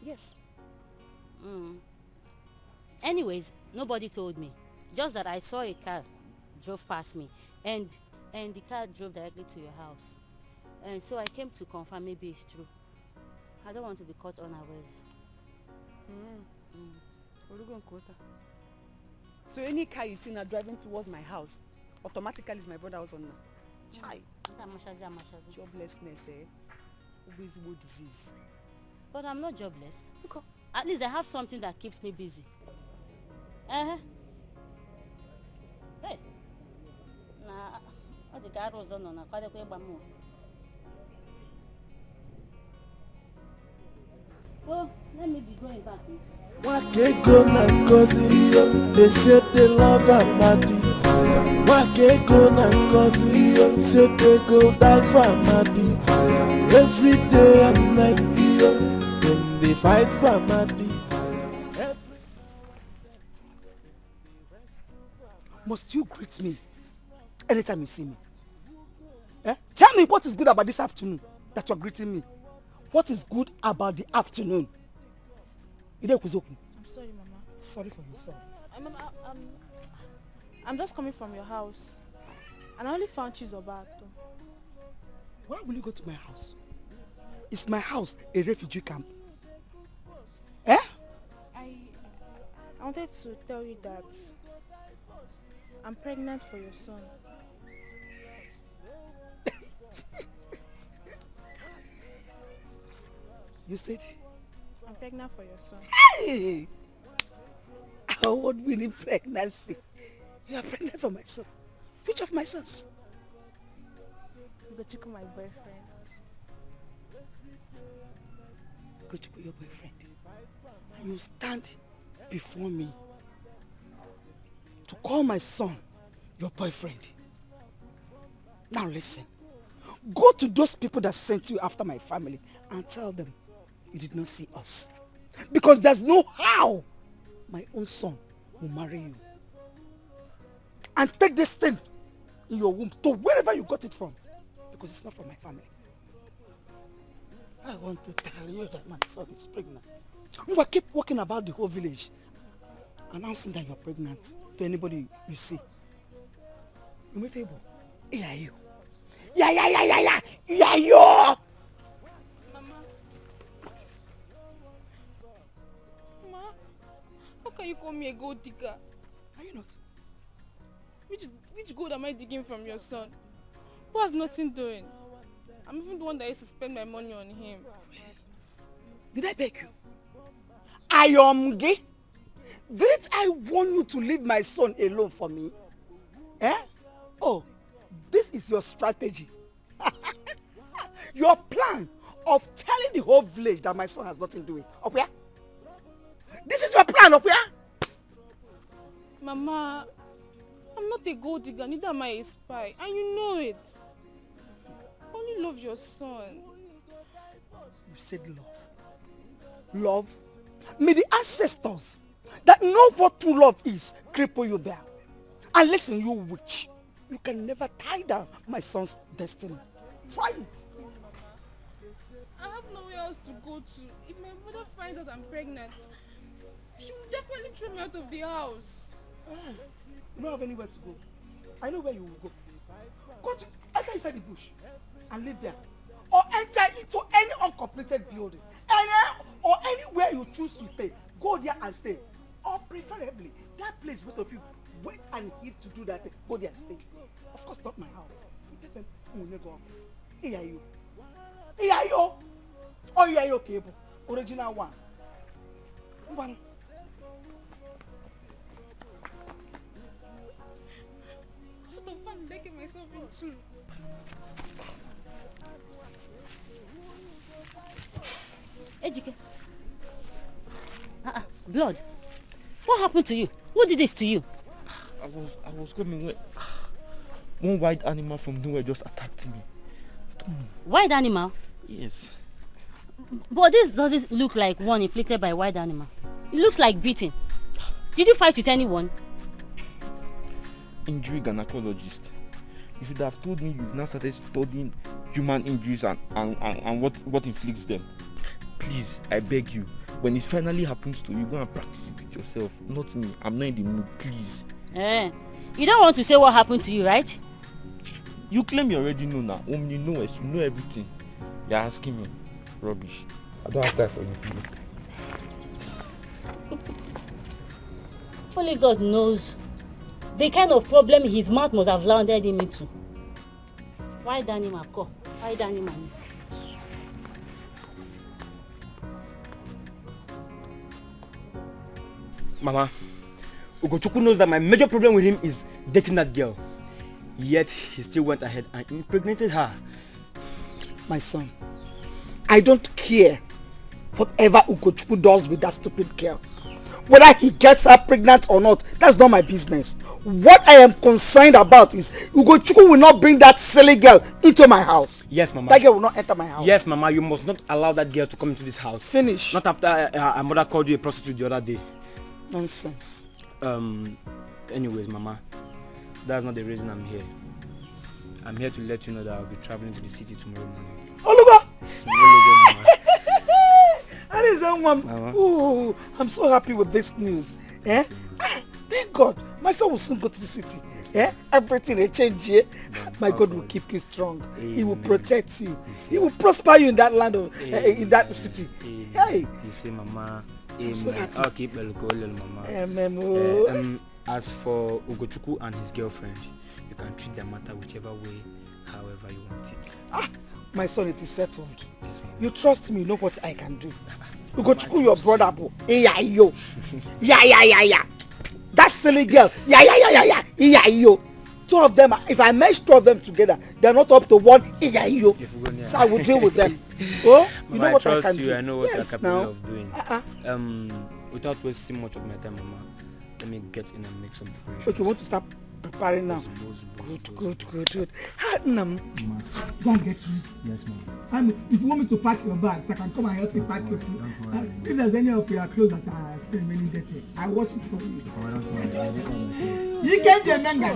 Yes. Anyways, nobody told me. Just that I saw a car drove past me and the car drove directly to your house. And so I came to confirm maybe it's true. I don't want to be caught unawares. So any car you see now driving towards my house, automatically is my brother was on now. Chai. Joblessness, Obesity disease. But I'm not jobless. Okay. At least I have something that keeps me busy. Hey. Nah, what the guy was on a well, let me be going back. Wakego na Ngozi, they said they love Amadi. Wakego na Ngozi, said they go die for Amadi. Every day and night, then they fight for Amadi. Must you greet me anytime you see me? Tell me what is good about this afternoon that you're greeting me. What is good about the afternoon? I'm sorry, Mama. Sorry for yourself. I'm just coming from your house. And I only found Chizoba. Why will you go to my house? Is my house a refugee camp? I wanted to tell you that I'm pregnant for your son. You said? I'm pregnant for your son. Hey! Award-winning pregnancy. You are pregnant for my son. Which of my sons? Ugochukwu, my boyfriend. Ugochukwu, your boyfriend. And you stand before me to call my son your boyfriend. Now listen. Go to those people that sent you after my family and tell them you did not see us. Because there's no how my own son will marry you. And take this thing in your womb to wherever you got it from. Because it's not from my family. I want to tell you that my son is pregnant. We keep walking about the whole village, announcing that you're pregnant to anybody you see. You may fable. Yeah, you. Yeah, you. Mama. Ma, how can you call me a gold digger? Are you not? Which gold am I digging from your son? Who has nothing doing? I'm even the one that used to spend my money on him. Did I beg you? I am gay. Didn't I warn you to leave my son alone for me? Eh? Oh, this is your strategy. Your plan of telling the whole village that my son has nothing doing. Okay? This is your plan, okay? Mama, I'm not a gold digger, neither am I a spy. And you know it. I only love your son. You said love. Love? May the ancestors that know what true love is cripple you there. And listen, you witch. You can never tie down my son's destiny. Try it. I have nowhere else to go to. If my mother finds out I'm pregnant, she will definitely throw me out of the house. You don't have anywhere to go. I know where you will go. Go to enter inside the bush and live there. Or enter into any uncompleted building. Or anywhere you choose to stay. Go there and stay. Or preferably, that place both of you wait and eat to do that thing. Go there and stay. Of course, not my house. Here you. Oh, yeah, you cable. Original one. One. What sort of fun did I get myself into? Ejike. Blood. What happened to you? Who did this to you? I was coming when one wild animal from nowhere just attacked me. Wild animal? Yes. But this doesn't look like one inflicted by a wild animal. It looks like beating. Did you fight with anyone? Injury gynecologist. You should have told me you've now started studying human injuries and what inflicts them. Please, I beg you. When it finally happens to you, go and practice it with yourself. Not me. I'm not in the mood, please. You don't want to say what happened to you, right? You claim you already know now. You know us. You know everything. You're asking me. Rubbish. I don't have time for you, please. Only God knows the kind of problem his mouth must have landed him into. Wild animal, go. Wild animal. Mama, Ugochukwu knows that my major problem with him is dating that girl. Yet, he still went ahead and impregnated her. My son, I don't care whatever Ugochukwu does with that stupid girl. Whether he gets her pregnant or not, that's not my business. What I am concerned about is Ugochukwu will not bring that silly girl into my house. Yes, Mama. That girl will not enter my house. Yes, Mama, you must not allow that girl to come into this house. Finish. Not after her mother called you a prostitute the other day. Nonsense. Anyways, Mama, that's not the reason I'm here. I'm here to let you know that I'll be traveling to the city tomorrow morning. Olugo! That is one. Ooh, I'm so happy with this news. Thank God. My son will soon go to the city. Everything will change here. My God will keep you strong. Amen. He will protect you. He will prosper you in that land of in that city. Hey. You see, Mama. I'm so happy. I'll keep Mama. Amen. As for Ugochukwu and his girlfriend, you can treat their matter whichever way however you want it. Ah, my son, it is settled. You trust me, know what I can do. You go to your brother, bro. Yeah, yo. Yeah. That silly girl. Yeah, yo. Two of them, if I match two of them together, they're not up to one. Yeah, yo. So I will deal with them. Oh, you know what I can do. I know what you're capable now. of doing. Without wasting much of my time, Mama, let me get in and make some preparation. Okay, you want to start preparing now? Good. Go and get me. Yes, ma'am. If you want me to pack your bags, I can come and help you pack your food. If there's any of your clothes that are still remaining dirty, I wash it for you. You can't remember.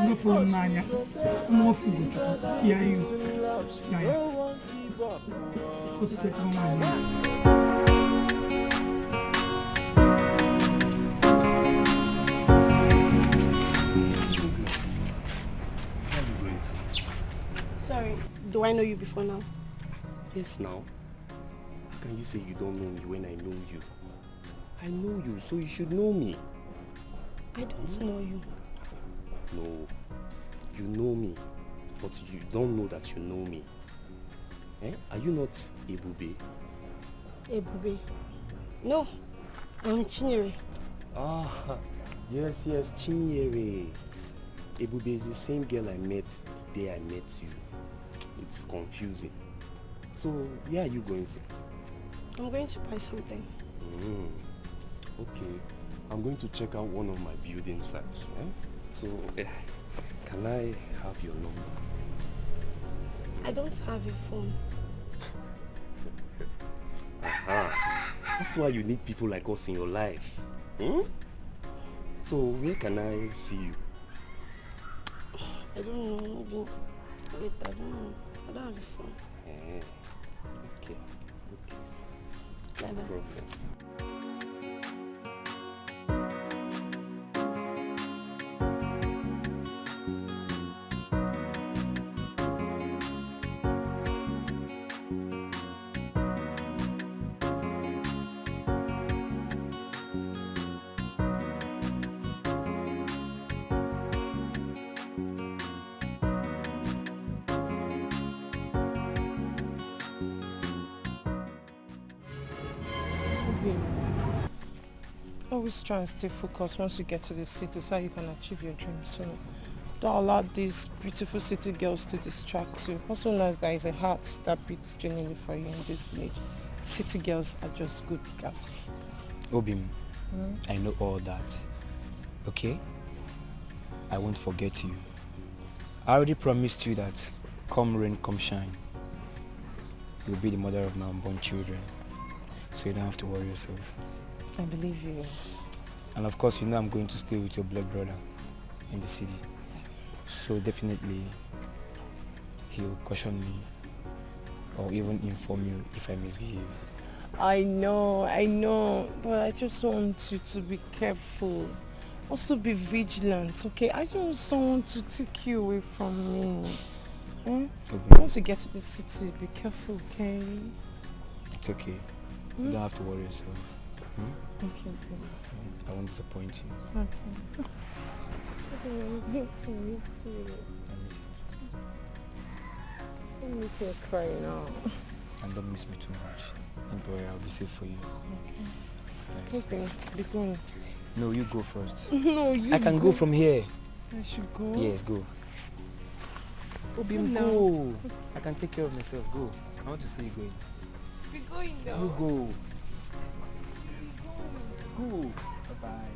No phone, man. No food. Yeah, you. Yeah. What's it take, man? Sorry, do I know you before now? Yes, now. How can you say you don't know me when I know you? I know you, so you should know me. I don't know you. No, you know me, but you don't know that you know me. Are you not Ebube? Ebube? No, I'm Chinyere. Ah, yes, Chinyere. Ebube is the same girl I met the day I met you. It's confusing. So, where are you going to? I'm going to buy something. Okay, I'm going to check out one of my building sites. So, can I have your number? I don't have a phone. That's why you need people like us in your life. So, where can I see you? I don't know, maybe later, I don't know. I don't have a phone. Okay. Bye-bye. No problem. Always try and stay focused once you get to the city so you can achieve your dreams. So don't allow these beautiful city girls to distract you. Also know there is a heart that beats genuinely for you in this village. City girls are just good girls. Obim, I know all that. Okay? I won't forget you. I already promised you that come rain, come shine, you'll be the mother of my unborn children. So you don't have to worry yourself. I believe you. And of course, you know I'm going to stay with your blood brother in the city. So definitely, he'll caution me or even inform you if I misbehave. I know, but I just want you to be careful. Also be vigilant, okay? I don't want someone to take you away from me. Okay. Once you get to the city, be careful, okay? It's okay. You don't have to worry yourself. Okay. I won't disappoint you. Okay. I miss you. Don't make me cry now. And don't miss me too much. Don't worry, I'll be safe for you. Okay, be going. No, you go first. No, you I can go from here. I should go? Yes, go. Obim, go. I can take care of myself. Go. I want to see you going. Be going now. You go. Go. Bye-bye.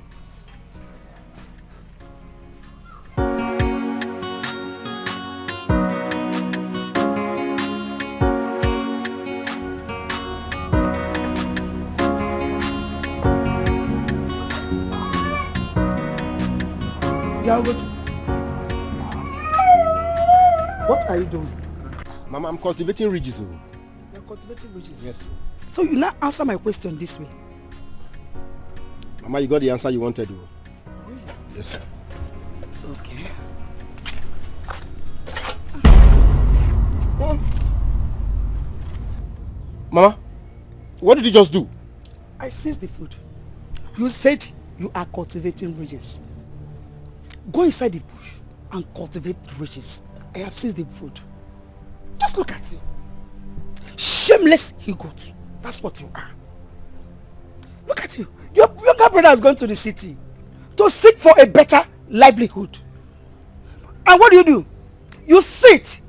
What are you doing? Mama, I'm cultivating ridges. You're cultivating ridges? Yes. So you now answer my question this way. Mama, you got the answer you wanted. Really? Yes, sir. Okay. Mama, what did you just do? I seized the food. You said you are cultivating ridges. Go inside the bush and cultivate riches. I have seized the food. Just look at you. Shameless he-goat. That's what you are. Look at you. Your younger brother has gone to the city to seek for a better livelihood. And what do? You sit,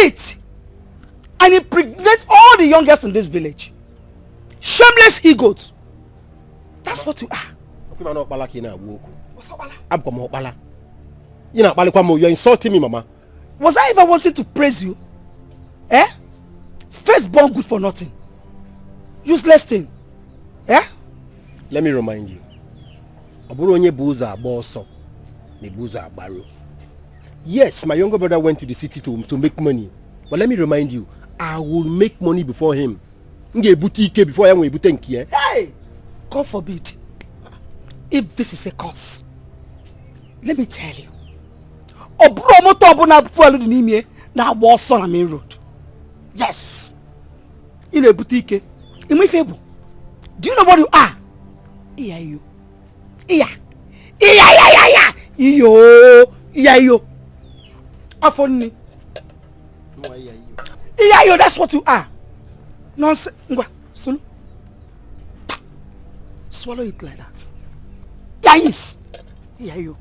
eat, and impregnate all the youngest in this village. Shameless he-goat. That's what you are. You're insulting me, Mama. Was I ever wanting to praise you? Eh? Firstborn good for nothing. Useless thing. Eh? Let me remind you. Yes, my younger brother went to the city to make money. But let me remind you, I will make money before him. Before I will Hey! God forbid. If this is a curse, let me tell you. Main road. Yes. In a boutique. In my favor. Do you know what you are? You. Afoni. Yo, that's what you are. Nonsense. Solo. Swallow it like that. Yes. You.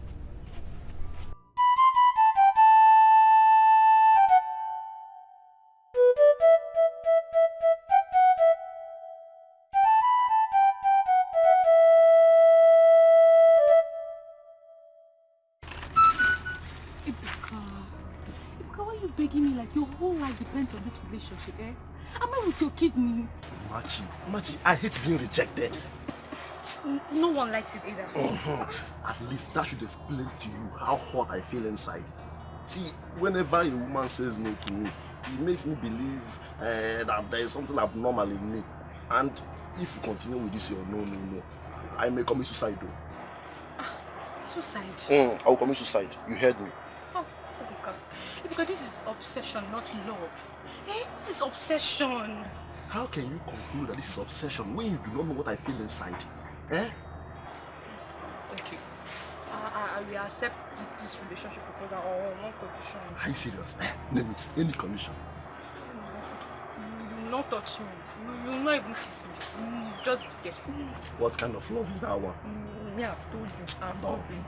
Begging me like your whole life depends on this relationship, eh? Am I with your kidney? Machi, I hate being rejected. No one likes it either. At least that should explain to you how hot I feel inside. See, whenever a woman says no to me, it makes me believe that there is something abnormal in me. And if you continue with this, no, I may commit suicide though. Suicide? I will commit suicide. You heard me. Because this is obsession, not love. Eh? This is obsession. How can you conclude that this is obsession when you do not know what I feel inside? Eh? Okay. I will accept this relationship proposal on one condition. Are you serious? Name it. Any condition. You will not touch me. You will not even kiss me. Just be there. What kind of love is that one? I've told you.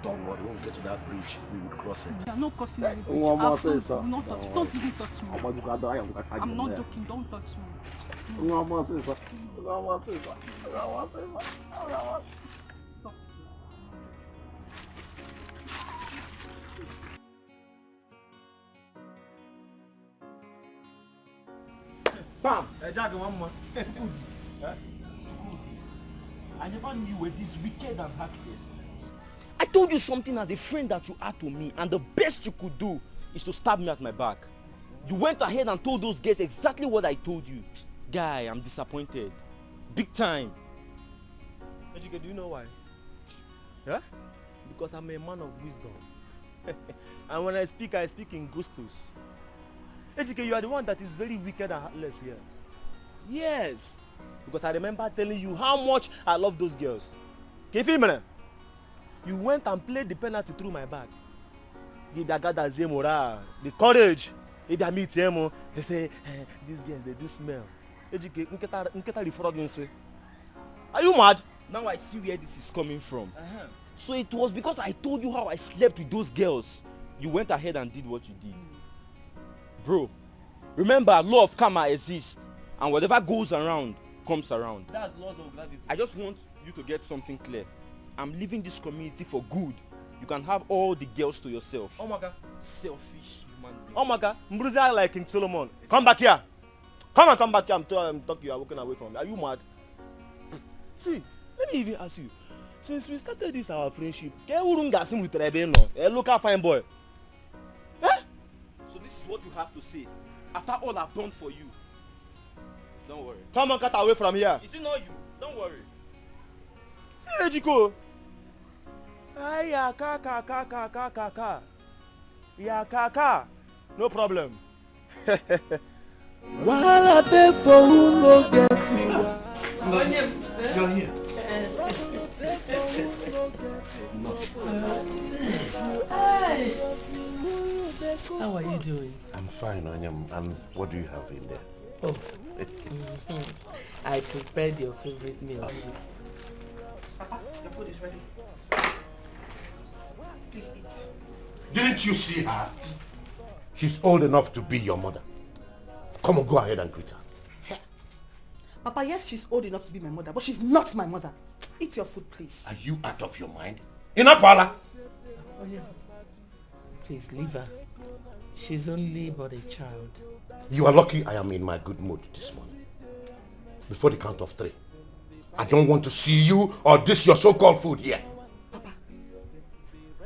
Don't worry, when we get to that bridge, we will cross it. I'm not crossing any bridge. Don't even touch me. I'm not joking, don't touch me. Bam! I never knew you were this wicked and heartless. I told you something as a friend that you are to me, and the best you could do is to stab me at my back. You went ahead and told those guys exactly what I told you. Guy, I'm disappointed. Big time. Etiko, do you know why? Huh? Because I'm a man of wisdom. And when I speak in gustos. Etiko, you are the one that is very wicked and heartless here. Yes. Because I remember telling you how much I love those girls. You went and played the penalty through my back. The courage. They say, these girls, they do smell. Are you mad? Now I see where this is coming from. So it was because I told you how I slept with those girls. You went ahead and did what you did. Bro, remember, law of karma exists. And whatever goes around, comes around. That's laws of gravity. I just want you to get something clear. I'm leaving this community for good. You can have all the girls to yourself. Oh my God. Selfish human being. Oh my God. Mbruzi like King Solomon. Come back here. Come back here. I'm talking. You are walking away from me. Are you mad? See, let me even ask you. Since we started this our friendship, look at fine boy. Eh? So this is what you have to say. After all I've done for you. Don't worry. Come on, cut away from here. Is it not you? Don't worry. See, Etiko. Yeah, kaka. No problem. While I there for who no get it. You're here. Hey. How are you doing? I'm fine, Onyam. And what do you have in there? Oh. I prepared your favorite meal. Papa, the food is ready. Please eat. Didn't you see her? She's old enough to be your mother. Come on, go ahead and greet her. Papa, yes, she's old enough to be my mother, but she's not my mother. Eat your food, please. Are you out of your mind? In a parlor? Oh, yeah. Please leave her. She's only but a child. You are lucky I am in my good mood this morning. Before the count of 3. I don't want to see you or this your so-called food here. Papa,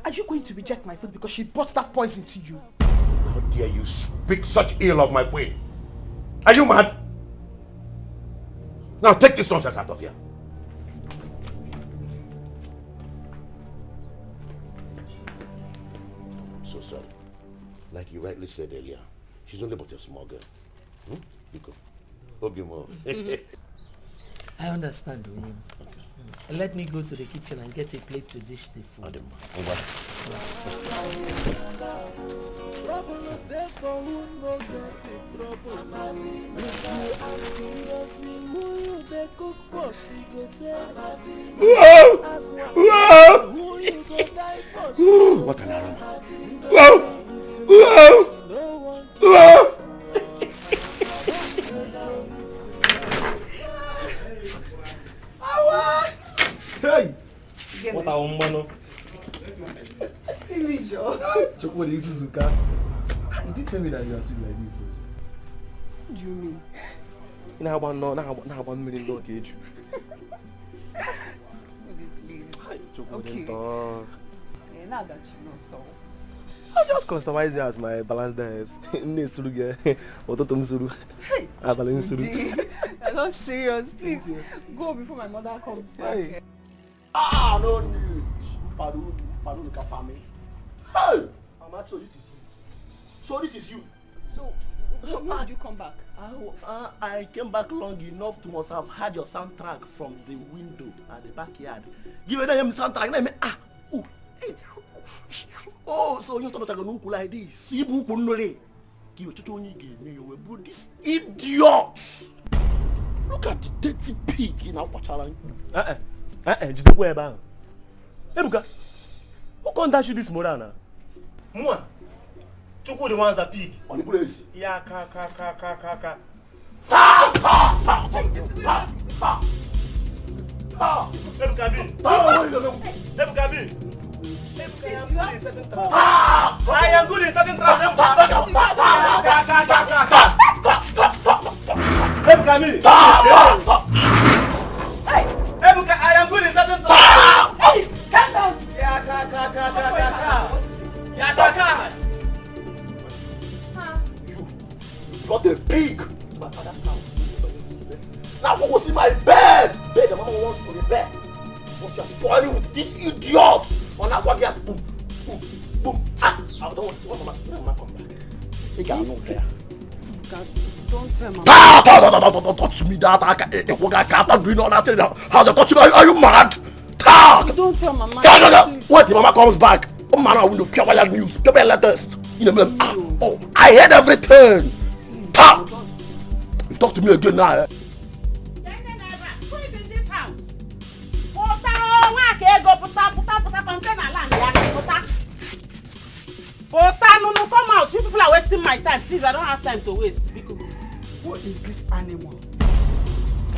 are you going to reject my food because she brought that poison to you? How dare you speak such ill of my queen? Are you mad? Now take this nonsense out of here. I'm so sorry. Like you rightly said earlier, she's only but a small girl. Etiko, hope you more. I understand, William. Okay. Let me go to the kitchen and get a plate to dish the food. What an aroma. Hey! What a woman! Chocolate is Suzuka. You did tell me that you are sweet like this. What do you mean? Now $1 million cage. Please. Okay. Yeah, now that you know so. I'll just customize it as my balance diet. Hey! I'm not serious. Please go before my mother comes back. Hey. Ah, no need. Pardon, hey! I'm actually this is you. So this is you. So when did you come back? I came back long enough to must have had your soundtrack from the window at the backyard. Give it them soundtrack. And I hey. Oh, so you thought I was going to like this? See, book on the this idiot. Look at the dirty pig in our challenge. Did you wear bang? Hey, Buka, who can't dash you this morana? Mua, Chuku the ones that pig on the place. Yeah, ka. I am good in certain traffic. I am good in certain traffic. Hey, calm down. You got a pig. My father's house. Now who was in my bed? Bed, the mama wants for the bed. But you're spoiling with this idiot. On that one, boom. I don't want mama come back. He got no there. Don't tell mama. Don't touch me that. After doing all that thing, how's it touching me? Are you mad? Don't tell mama. Wait till mama comes back. Oh man, I will pure wire news. Pure wire latest. Oh, I heard everything. Talk. If you talk to me again now. Who is in this house? No, come out. You people are wasting my time. Please, I don't have time to waste. What is this animal?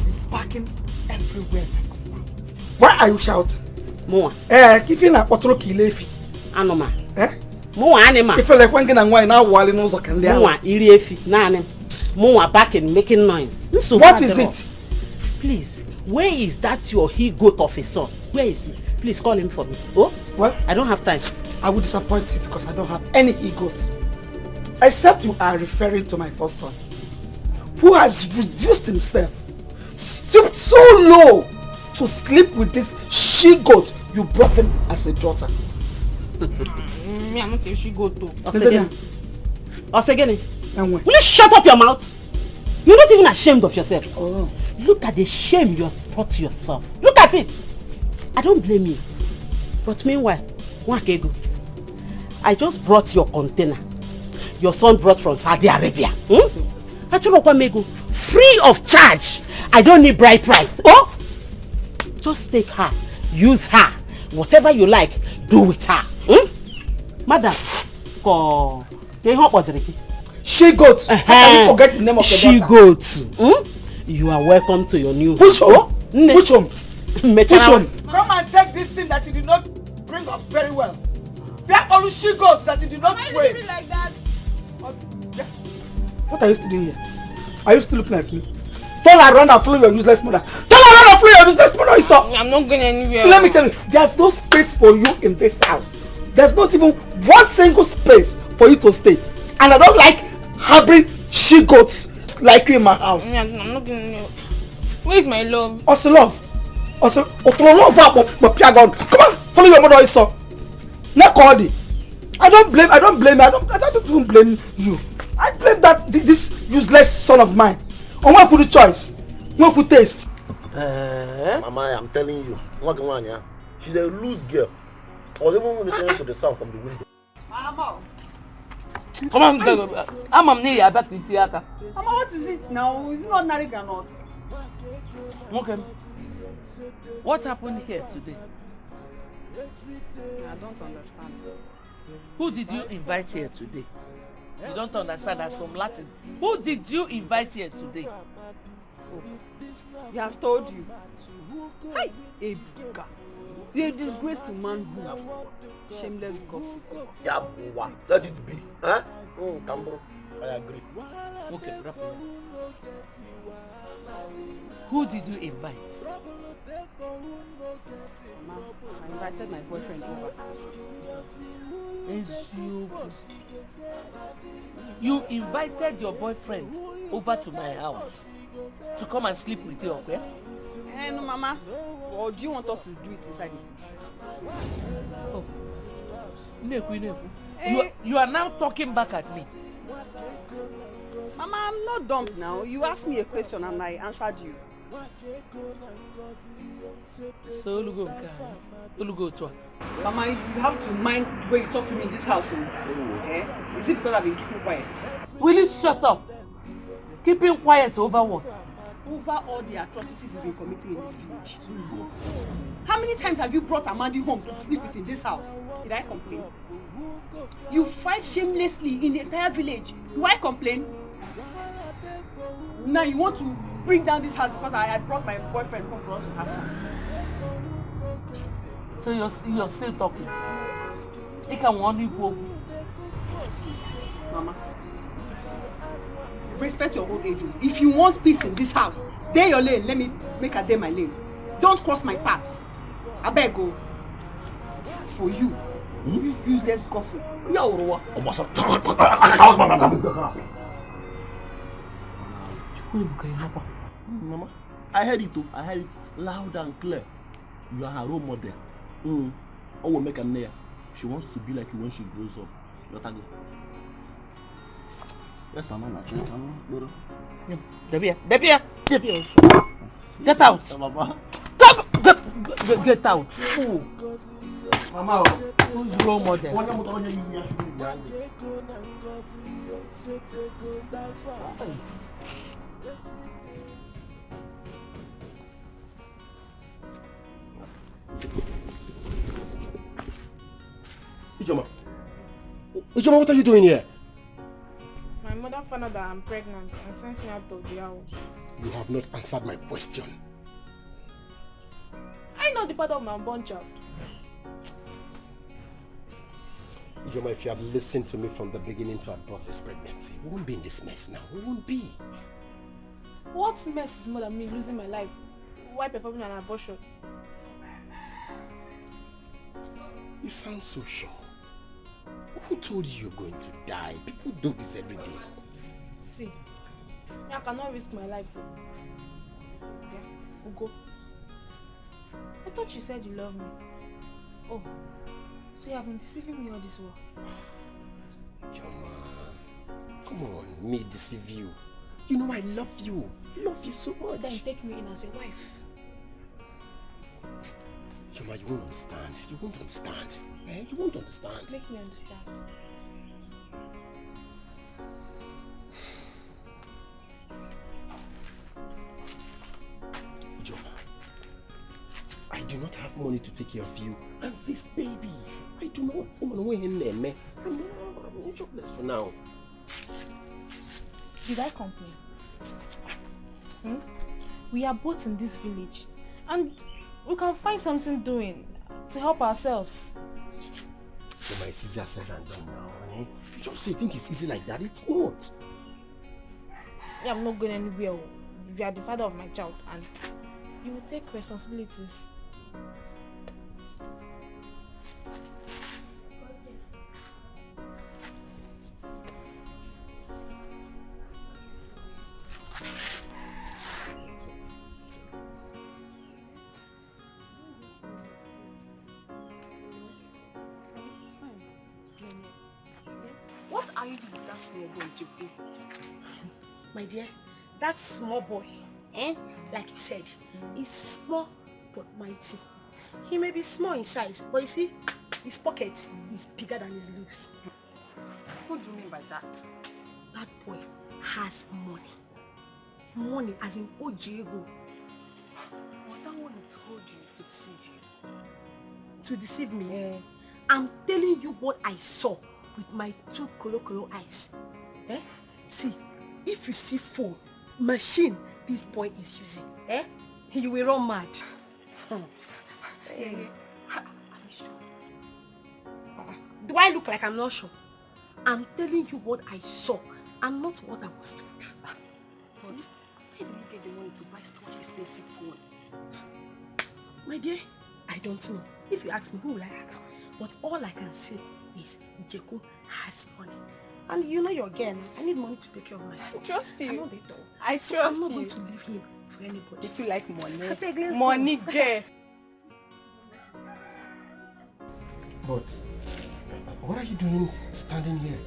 It's barking everywhere. Why are you shouting? Moa. Kifina potro kilefi. Anoma. Moa anima. If you like one and why now wali no so can there. Moa iriefi. Nanem. Moa barking, making noise. What is it? Please, where is that your he-goat of a son? Where is he? Please call him for me. Oh? What? I don't have time. I will disappoint you because I don't have any he-goat. Except you are referring to my first son, who has reduced himself, stooped so low to sleep with this she-goat you brought him as a daughter. Me, I'm not a she-goat too. Osegene. Will you shut up your mouth? You're not even ashamed of yourself. Oh. Look at the shame you have brought to yourself. Look at it. I don't blame you. But meanwhile, Wakego, I just brought your container. Your son brought from Saudi Arabia. Free of charge. I don't need bride price. Oh, just take her, use her, whatever you like, do with her. Madam, she goat. How can you forget the name of your she daughter? Goat. You are welcome to your new Which home? Which home? Which home? Come and take this thing that you did not bring up very well. There are only she goats that you did not pray. Why like that? What are you still doing here? Are you still looking at me? Tell her run and follow your useless mother. Tell her run and follow your useless mother, Isa. I'm not going anywhere. So let me tell you, there's no space for you in this house. There's not even one single space for you to stay. And I don't like harboring she goats like you in my house. I'm not going anywhere. Where is my love? Also love. Also love. Come on, follow your mother, Isa. I don't blame I don't even blame you. I blame that this useless son of mine. On what put the choice? What put taste? Mama, I'm telling you, she's a loose girl. I was even listening to the sound from the window. Come on, I'm near back to theater. Mama, what is it now? Is it not ordinary granite? Okay. What happened here today? I don't understand. Who did you invite here today? You don't understand that some Latin. Who did you invite here today? Oh, he has told you. Hi, Ebuka. You're a disgrace to manhood. Shameless gossip. Yeah, let it be. Huh? Tambro, I agree. Okay, wrap it. Who did you invite? Mama, I invited my boyfriend over. You invited your boyfriend over to my house to come and sleep with you, okay? No, Mama. Or do you want us to do it inside the bush? Oh. Neku. You are now talking back at me. Mama, I'm not dumb now. You asked me a question and I answered you. So Ulugo to Mama, you have to mind the way you talk to me in this house. Eh? Is it because I've been keeping quiet? Will you shut up? Keeping quiet over what? Over all the atrocities you've been committing in this village. How many times have you brought Amandi home to sleep with in this house? Did I complain? You fight shamelessly in the entire village. Do I complain? Now you want to bring down this house because I had brought my boyfriend home for us to have fun. So you're still talking? You can warn you, Mama. Respect your old age. If you want peace in this house, day your lane. Let me make her day my lane. Don't cross my path. I beg go. It's for you. Useless gossip. Mama, I heard it too. I heard it loud and clear. You are her role model. I will make a mayor. She wants to be like you when she grows up. Let her go. Yes, Mama. Debia. Get out. Mama. Get out. Who? Mama. Who's role model? Ijoma, what are you doing here? My mother found out that I'm pregnant and sent me out of the house. You have not answered my question. I'm not the father of my unborn child. Ijoma, if you had listened to me from the beginning to abort this pregnancy, we won't be in this mess now. We won't be. What mess is more than me losing my life while performing an abortion? You sound so sure. Who told you you're going to die? People do this every day. See, I cannot risk my life. Okay, we'll go. I thought you said you love me. Oh, so you have been deceiving me all this while? Joma, come on, me deceive you. You know I love you. I love you so much. Then take me in as your wife. Choma, you won't understand. You won't understand. Eh? You won't understand. Make me understand. Choma, I do not have money to take care of you and this baby. I do not. I'm jobless for now. Did I complain? We are both in this village and we can find something doing to help ourselves. Choma, it's easier said than done now. Eh? You just say you think it's easy like that. It's not. Yeah, I'm not going anywhere. You are the father of my child and you will take responsibilities. What are you doing with that small boy, Joko? My dear, that small boy, like you said, is small but mighty. He may be small in size, but you see, his pocket is bigger than his looks. What do you mean by that? That boy has money. Money as in Ojego. Was that one who told you to deceive you? To deceive me? I'm telling you what I saw with my 2 kolo eyes. See, if you see phone, machine this boy is using, you will run mad. Are you sure? Do I look like I'm not sure? I'm telling you what I saw and not what I was told. But where do you get the money to buy such expensive phone? My dear, I don't know. If you ask me, who will I ask? But all I can say is Jeko has money. And you know your girl, I need money to take care of myself. I trust you. I know they don't. I So trust I'm not you. going to leave him for anybody. You like money. I beg, let's Money, go. girl. But what are you doing standing here?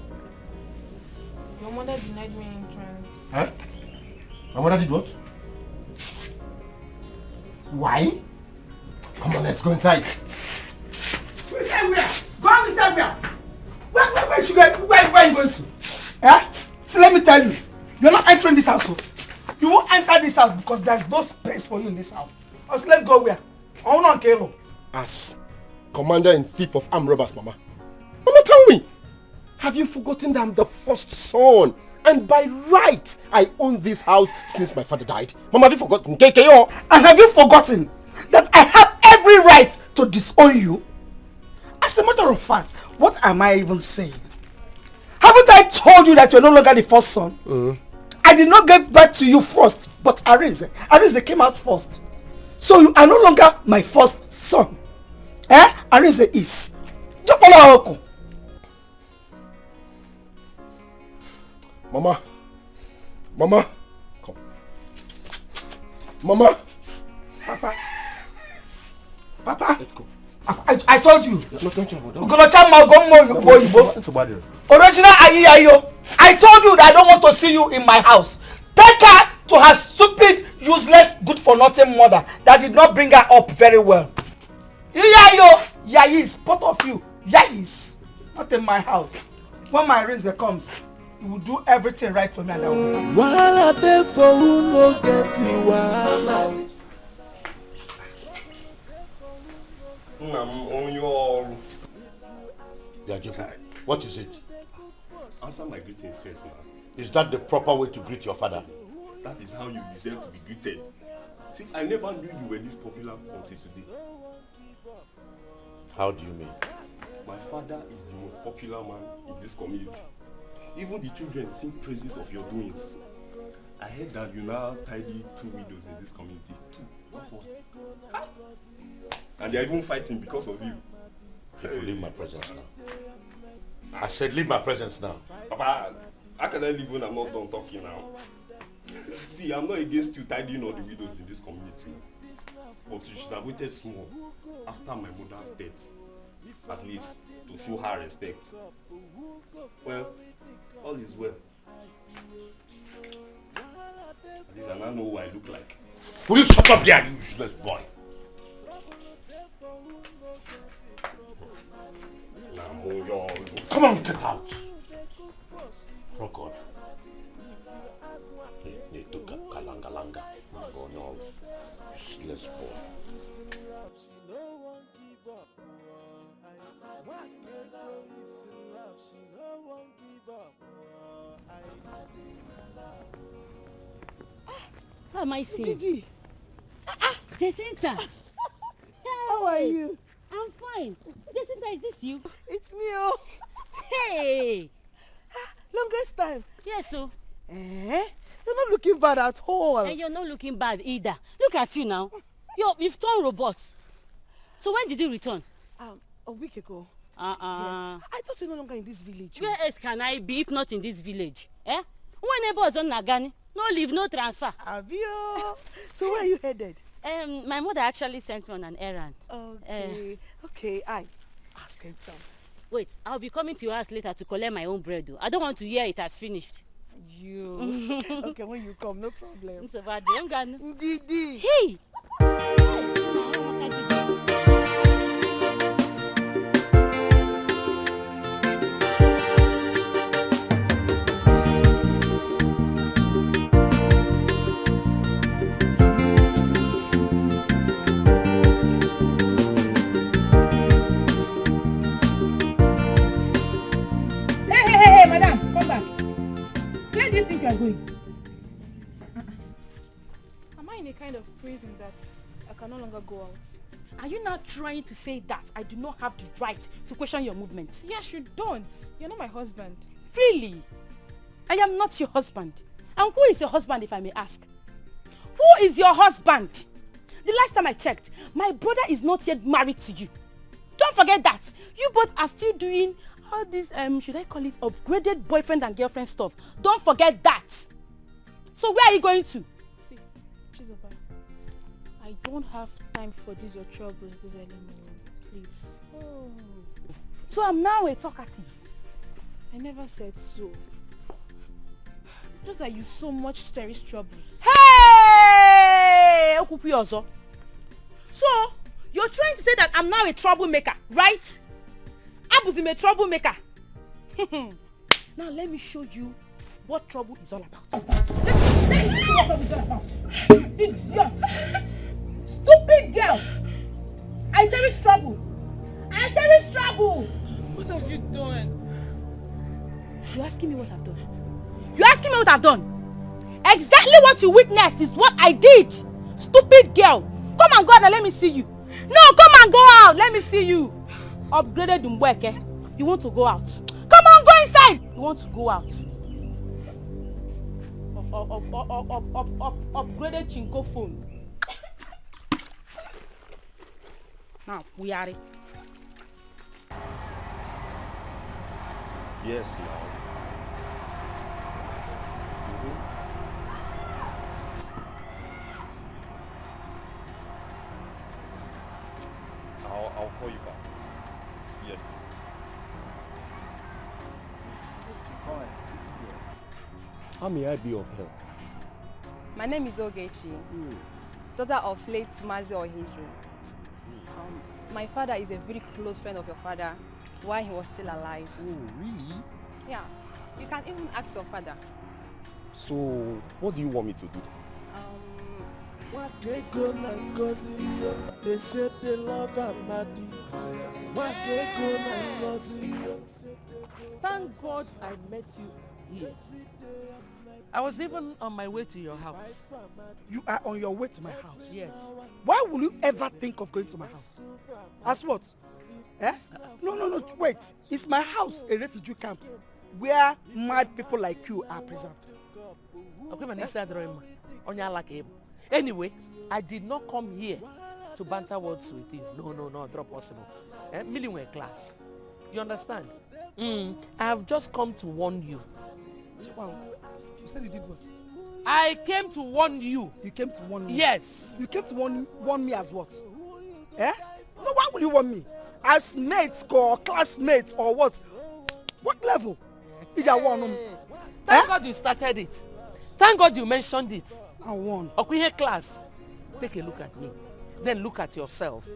Your mother denied me entrance. Huh? My mother did what? Why? Come on, let's go inside. Where? Go inside where? Where should I, where are you going to? So let me tell you, you're not entering this house. You won't enter this house because there's no space for you in this house. So let's go where? On Kelo. As commander and thief of armed robbers, Mama. Mama, tell me, have you forgotten that I'm the first son? And by right, I own this house since my father died. Mama, have you forgotten? KKO. And have you forgotten that I have every right to disown you? As a matter of fact, what am I even saying? Haven't I told you that you're no longer the first son? I did not give birth to you first, but Arinze came out first. So you are no longer my first son. Arinze is. Mama, come. Mama. Papa. Let's go. I told you. No, don't you Original Ayiyayo. I told you that I don't want to see you in my house. Take her to her stupid, useless, good for nothing mother that did not bring her up very well. Iyayo, Yayis, both of you, Yayis, not in my house. When my razor comes, you will do everything right for me and I will be happy. Wahala dey for who no get it, wahala. What is it? Answer my greetings first now. Is that the proper way to greet your father? That is how you deserve to be greeted. See, I never knew you were this popular until today. How do you mean? My father is the most popular man in this community. Even the children sing praises of your doings. I heard that you now tidy 2 widows in this community. 2, not 1. Ah. And they are even fighting because of you. People, leave my presence now. I said leave my presence now. Papa, how can I leave when I'm not done talking now? See, I'm not against you tidying all the widows in this community. But you should have waited small after my mother's death. At least to show her respect. Well, all is well. At least I now know who I look like. Will you shut up there, you useless boy? Come on, get out. Oh God. They took a kalanga. Oh no. Useless boy. How am I seeing? Didi. Jacinta. How are you? I'm fine. Jacinta, is this you? It's me, oh. Hey! Longest time. Yes, so. You're not looking bad at all. And you're not looking bad either. Look at you now. You've turned robot. So when did you return? A week ago. Yes. I thought you're no longer in this village. Where else can I be if not in this village? Eh? When neighbor was on Nagani, no leave, no transfer. Avio. So where are you headed? My mother actually sent me on an errand. Okay. Okay, I ask him some. Wait, I'll be coming to your house later to collect my own bread though. I don't want to hear it has finished. You. Okay, when you come, no problem. It's about them. Didi. Hey! Hey, madam, come back. Where do you think you are going? Am I in a kind of prison that I can no longer go out? Are you now trying to say that I do not have the right to question your movements? Yes, you don't. You're not my husband. Really? I am not your husband. And who is your husband, if I may ask? Who is your husband? The last time I checked, my brother is not yet married to you. Don't forget that. You both are still doing all this, should I call it upgraded boyfriend and girlfriend stuff. Don't forget that. So where are you going to? See, Chizoba, I don't have time for these your troubles this early morning. Please. Oh. So I'm now a talkative. I never said so. Just that you so much cherish troubles. Hey! So, you're trying to say that I'm now a troublemaker, right? I'm a troublemaker. Now let me show you what trouble is all about. Let me see what trouble is all about. Idiot! Stupid girl! I cherish trouble. I cherish trouble. What have you done? You're asking me what I've done? You're asking me what I've done? Exactly what you witnessed is what I did. Stupid girl. Come and go out and let me see you. No, come and go out. Let me see you. Upgraded Dumbweke. You want to go out? Come on, go inside. You want to go out? Upgraded Chinko phone. Now, we are it. Yes, now. I'll call you back. Yes. Hi, it's here. How may I be of help? My name is Ogechi, daughter of late Mazi Ohizu. My father is a very close friend of your father while he was still alive. Oh, really? Yeah, you can even ask your father. So, what do you want me to do? They said they love Amadi. Thank God I met you here. I was even on my way to your house. You are on your way to my house? Yes. Why will you ever think of going to my house? As what? Eh? No, wait. Is my house a refugee camp where mad people like you are preserved? Anyway, I did not come here to banter words with you. No, not possible. Million class. You understand? I have just come to warn you. Wow. You said you did what? I came to warn you. You came to warn me? Yes. You came to warn me as what? Eh? No, why would you warn me? As mates or classmates or what? What level? Is that one? Thank God you started it. Thank God you mentioned it. I won. Okay, class. Take a look at me. Then look at yourself.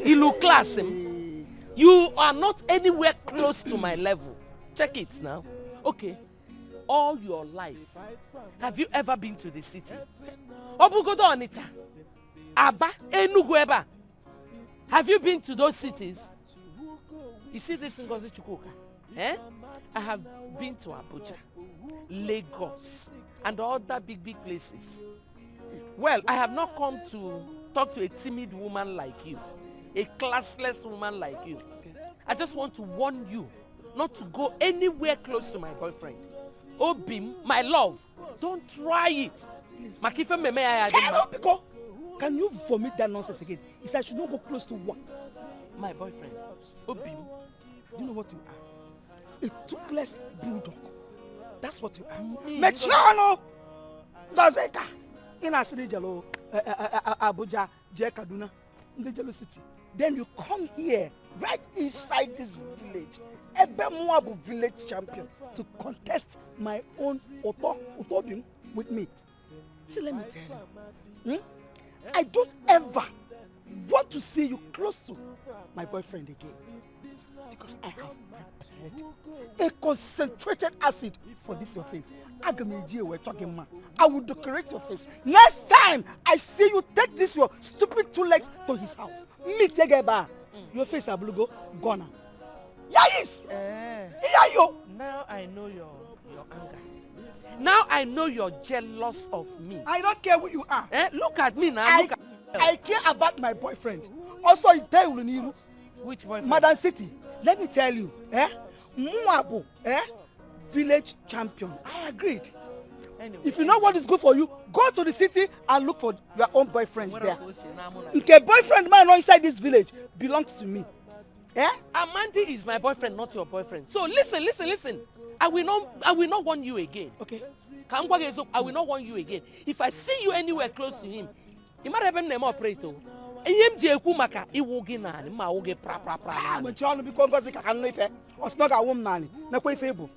Ilu class him. You are not anywhere close to my level. Check it now. Okay. All your life, have you ever been to the city? Obugodo Onitsha, Aba, Enugu Eba. Have you been to those cities? You see this Ngozi Chukwuka? Eh? I have been to Abuja, Lagos, and other big places. Well, I have not come to talk to a timid woman like you, a classless woman like you. I just want to warn you not to go anywhere close to my boyfriend. Obim, my love, don't try it. Makife meme Because can you vomit that nonsense again? He said I should not go close to what? My boyfriend, Obim. Do you know what you are? A toothless bulldog. That's what you are. Mechiano! Gazeka! In Asiri Abuja, Kaduna, in the Jalo City. Then you come here, right inside this village, Ebele village champion, to contest my own Otobim with me. See, let me tell you, I don't ever want to see you close to my boyfriend again, because I have prepared a concentrated acid for this your face. I will decorate your face. Next time I see you take this your stupid 2 legs to his house, meet Tegeba. Your face ablugo gonna. Yes. Now I know your anger. Now I know you're jealous of me. I don't care who you are. Look at me now. I care about my boyfriend. Also, which boyfriend? Madam City. Let me tell you, Muabu, village champion. I agreed. Anyway, if you know what is good for you, go to the city and look for your own boyfriends there. Okay, boyfriend man inside this village belongs to me. Amandi is my boyfriend, not your boyfriend. So listen. I will not want you again. Okay. I will not want you again. If I see you anywhere close to him, you might have been name operator. Maka iwogi nani ma woge pra. Machano because Ngozi kakano ife. Osnoga wom nani. Na kwa ifebu.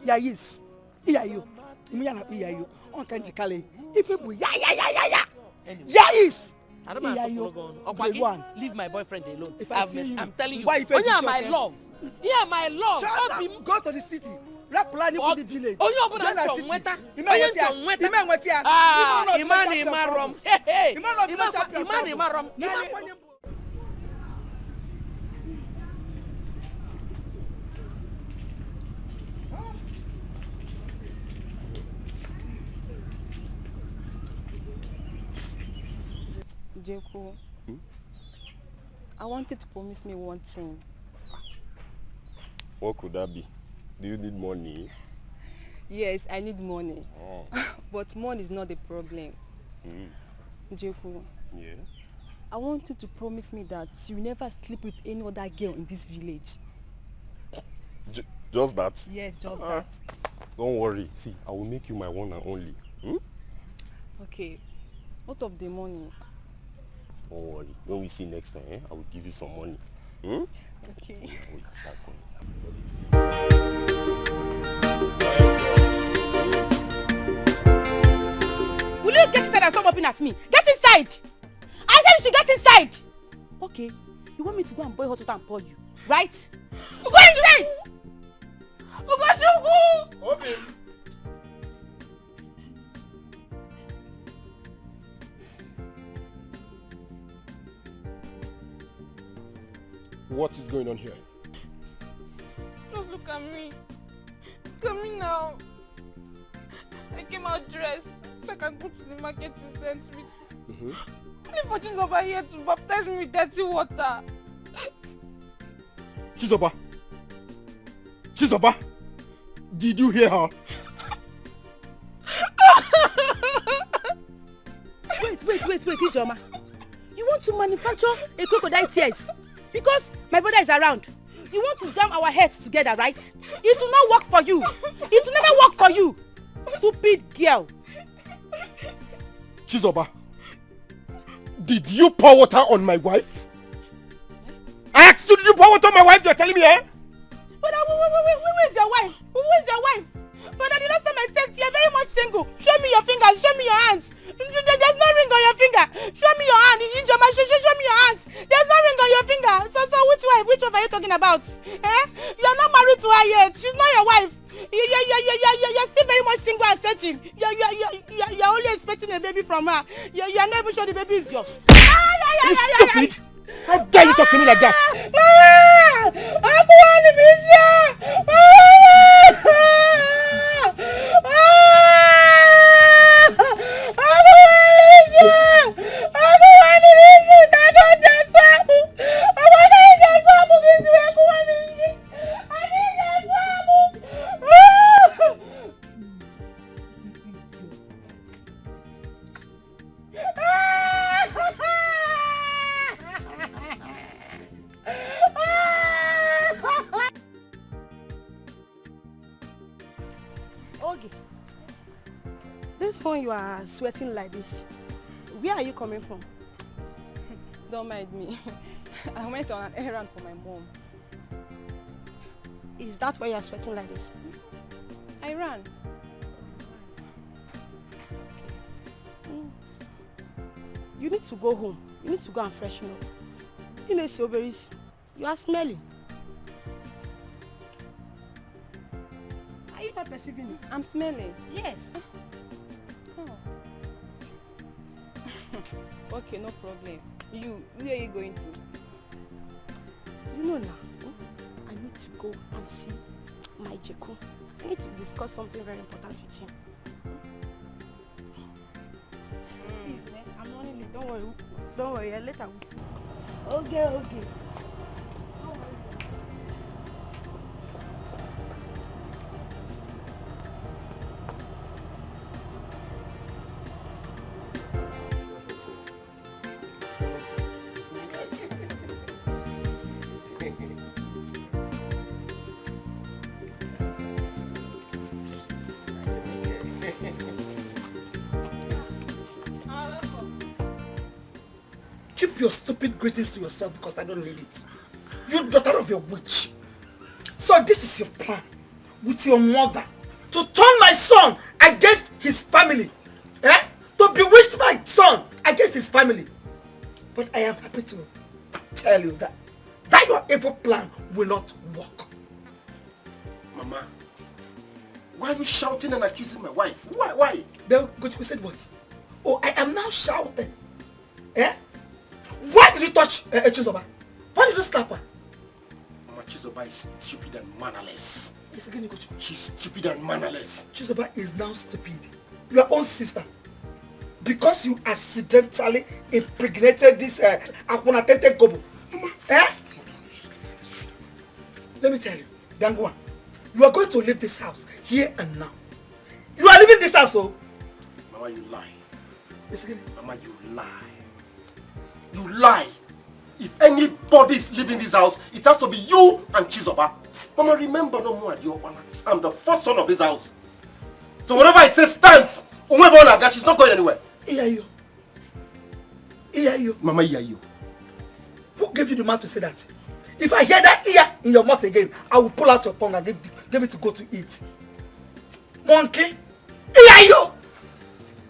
Ya yes. Iya you. Imiyana iya you. On kanji kale. Ifebu ya. Ya yes. I don't mind. Leave my boyfriend alone. If I see you, I'm telling you. Why Onya my love. Yeah, my love. Shut up. Go to the city. Rap planning for the village. Onya obuna chonweta. Imani marom. Hey. Imani marom. Jeko, I want you to promise me one thing. What could that be? Do you need money? Yes, I need money. Oh. But money is not the problem. Jeko, yeah? I want you to promise me that you will never sleep with any other girl in this village. Just that? Yes, just that. Don't worry. See, I will make you my one and only. Okay. What of the money? Don't worry. When we see next time, I will give you some money. Okay. We can start going. Will you get inside and stop mopping at me? Get inside! I said you should get inside! Okay. You want me to go and boil hot water and pour you, right? Go inside! Okay. What is going on here? Just look at me. Look at me now. I came out dressed so I can go to the market to send me. Only for Chizoba here to baptize me with dirty water. Chizoba, did you hear her? Wait, Ijoma. You want to manufacture a crocodile tears? Because my brother is around. You want to jam our heads together, right? It will not work for you. It will never work for you. Stupid girl. Chizoba, did you pour water on my wife? I asked you, did you pour water on my wife? You're telling me, eh? But who is your wife? Who is your wife? But the last time I checked, you're very much single. Show me your fingers. Show me your hands. There's no ring on your finger. Show me your hand. Show me your hands. There's no ring on your finger. Which wife are you talking about? Eh? You are not married to her yet. She's not your wife. You're still very much single and searching. You're only expecting a baby from her. You're never sure the baby is yours. You stupid! How dare you talk to me like that? Okay. This one you are sweating like this. Where are you coming from? Don't mind me. I went on an errand for my mom. Is that why you are sweating like this? I ran. You need to go home. You need to go and freshen up. You know, strawberries. You are smelling. Are you not perceiving it? I'm smelling. Yes. Oh. Okay, no problem. Where are you going to? You know now, I need to go and see my Jeku. I need to discuss something very important with him. Please, man, I'm running late. Don't worry, later we'll see. Okay. Keep your stupid greetings to yourself because I don't need it. You daughter of your witch. So this is your plan with your mother to turn my son against his family. Eh? To bewitch my son against his family. But I am happy to tell you that your evil plan will not work. Mama, why are you shouting and accusing my wife? Why? Bell, we said what? Oh, I am now shouting. Eh? Why did you touch Chizoba? Why did you slap her? Mama, Chizoba is stupid and mannerless. Yes, again, she's stupid and mannerless. Chizoba is now stupid. Your own sister. Because you accidentally impregnated this Akunatete Gobo. Eh? Let me tell you, Gangua, you are going to leave this house here and now. You are leaving this house, oh? Mama, you lie. Yes, again. Mama, you lie. You lie. If anybody is leaving this house, it has to be you and Chizoba. Mama, remember no more Adiokwala. I'm the first son of this house. So whatever I say stands. She's not going anywhere. Iyayo. Mama, Iyayo. Who gave you the mouth to say that? If I hear that ear in your mouth again, I will pull out your tongue and give it to go to eat. Monkey. Iyayo.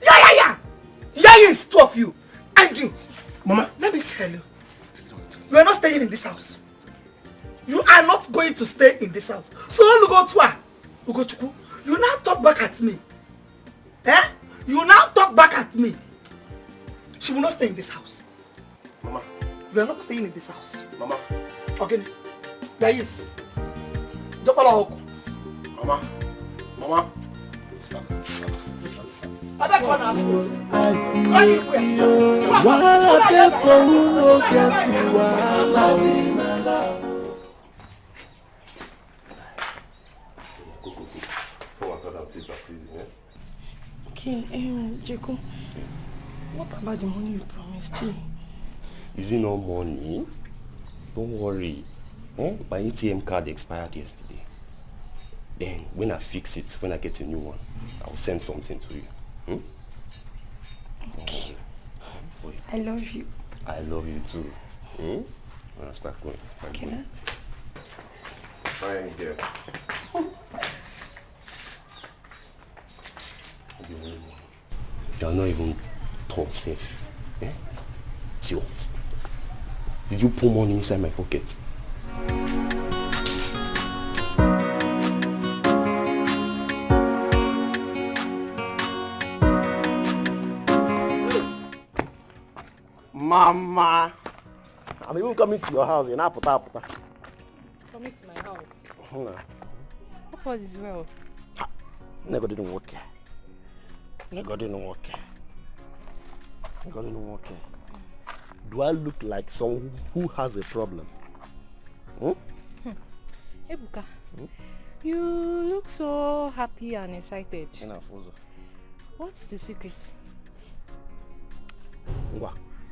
Yeah. Yayi is two of you. And you. Mama, let me tell you. You are not staying in this house. You are not going to stay in this house. So Ugochukwu, you now talk back at me. Eh? You now talk back at me. She will not stay in this house. Mama. You are not staying in this house. Mama. Okay. There is. Mama. Stop. While I there for who no get it, Okay, Jacob, what about the money you promised me? Is it no money? Don't worry. My ATM card expired yesterday. Then when I fix it, when I get a new one, I'll send something to you. Okay. I love you. I love you too. I'll start going. Okay. Fine here. You're not even taught safe. See what? Did you put money inside my pocket? Mama, I'm even coming to your house in Aputa. Coming to my house. No. What was as well? Nego didn't work here. Do I look like someone who has a problem? Ebuka, you look so happy and excited. What's the secret?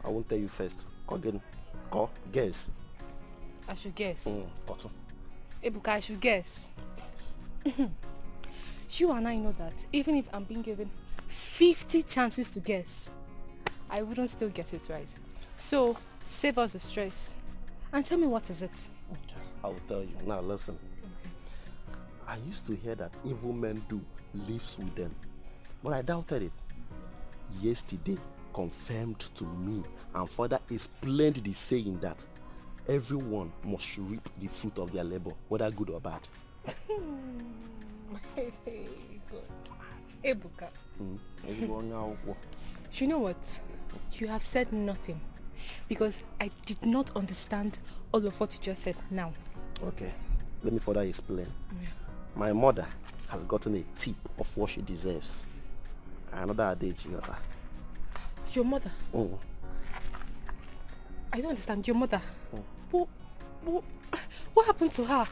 I won't tell you first. Guess. I should guess. Kotu. Ebuka, I should guess. You and I know that even if I'm being given 50 chances to guess, I wouldn't still get it right. So, save us the stress and tell me what is it. Okay, I will tell you. Now listen. I used to hear that evil men do lives with them, but I doubted it. Yesterday confirmed to me and further explained the saying that everyone must reap the fruit of their labor, whether good or bad. Good. Ebuka. You know what? You have said nothing because I did not understand all of what you just said now. Okay, let me further explain. Yeah. My mother has gotten a tip of what she deserves. Another day she got her. Your mother? I don't understand. Your mother? What happened to her?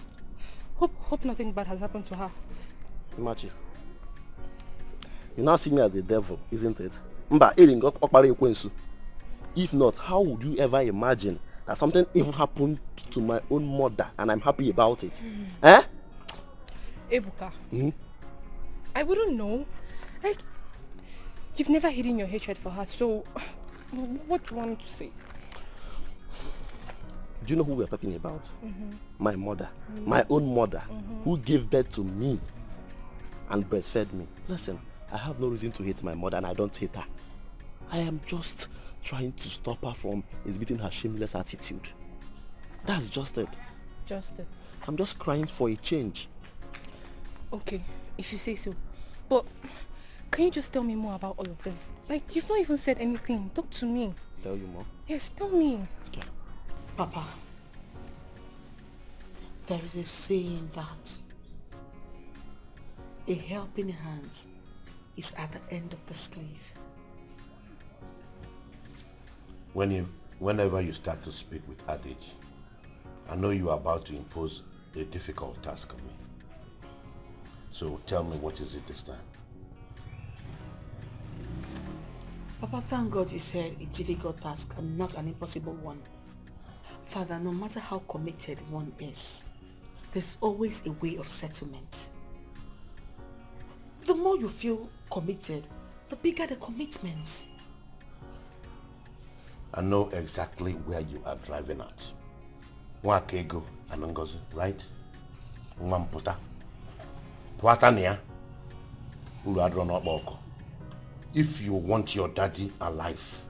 Hope nothing bad has happened to her. Machi, you now see me as the devil, isn't it? If not, how would you ever imagine that something even happened to my own mother and I'm happy about it? Ebuka, I wouldn't know. Like, you've never hidden your hatred for her, so what do you want me to say? Do you know who we're talking about? My mother, my own mother, who gave birth to me and breastfed me. Listen, I have no reason to hate my mother and I don't hate her. I am just trying to stop her from exhibiting her shameless attitude. That's just it. Just it. I'm just crying for a change. Okay, if you say so. But can you just tell me more about all of this? Like, you've not even said anything. Talk to me. Tell you more? Yes, tell me. Okay. Papa, there is a saying that a helping hand is at the end of the sleeve. Whenever you start to speak with adage, I know you are about to impose a difficult task on me. So tell me, what is it this time? Papa, thank God you said a difficult task and not an impossible one. Father, no matter how committed one is, there's always a way of settlement. The more you feel committed, the bigger the commitments. I know exactly where you are driving at. Wakego and Ngozi, right? Mwamputa. Puatania. If you want your daddy alive,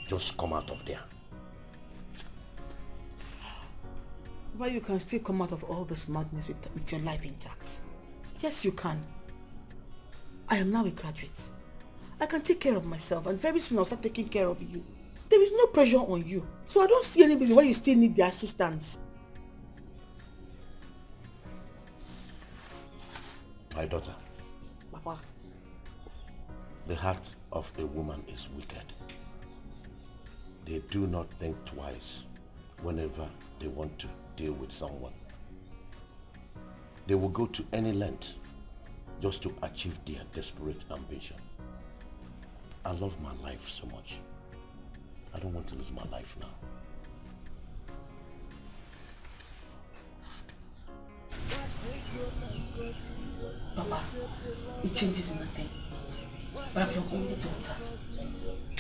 just come out of there. But you can still come out of all this madness with your life intact. Yes, you can. I am now a graduate. I can take care of myself and very soon I'll start taking care of you. There is no pressure on you. So I don't see any reason why you still need the assistance. My daughter. Papa. The heart of a woman is wicked. They do not think twice whenever they want to deal with someone. They will go to any length just to achieve their desperate ambition. I love my life so much. I don't want to lose my life now. Papa, it changes nothing. But I'm your only daughter.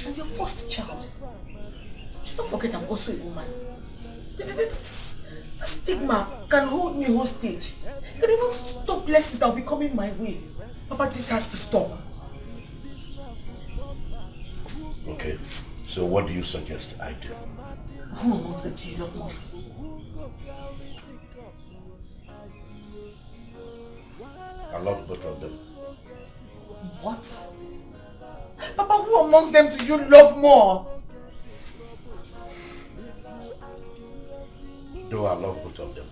And your first child. Do not forget I'm also a woman. This stigma can hold me hostage. It can even stop blessings that will be coming my way. Papa, this has to stop. Okay, so what do you suggest I do? Who amongst them do you love most? I love both of them. What? Papa, who amongst them do you love more? Though I love both of them,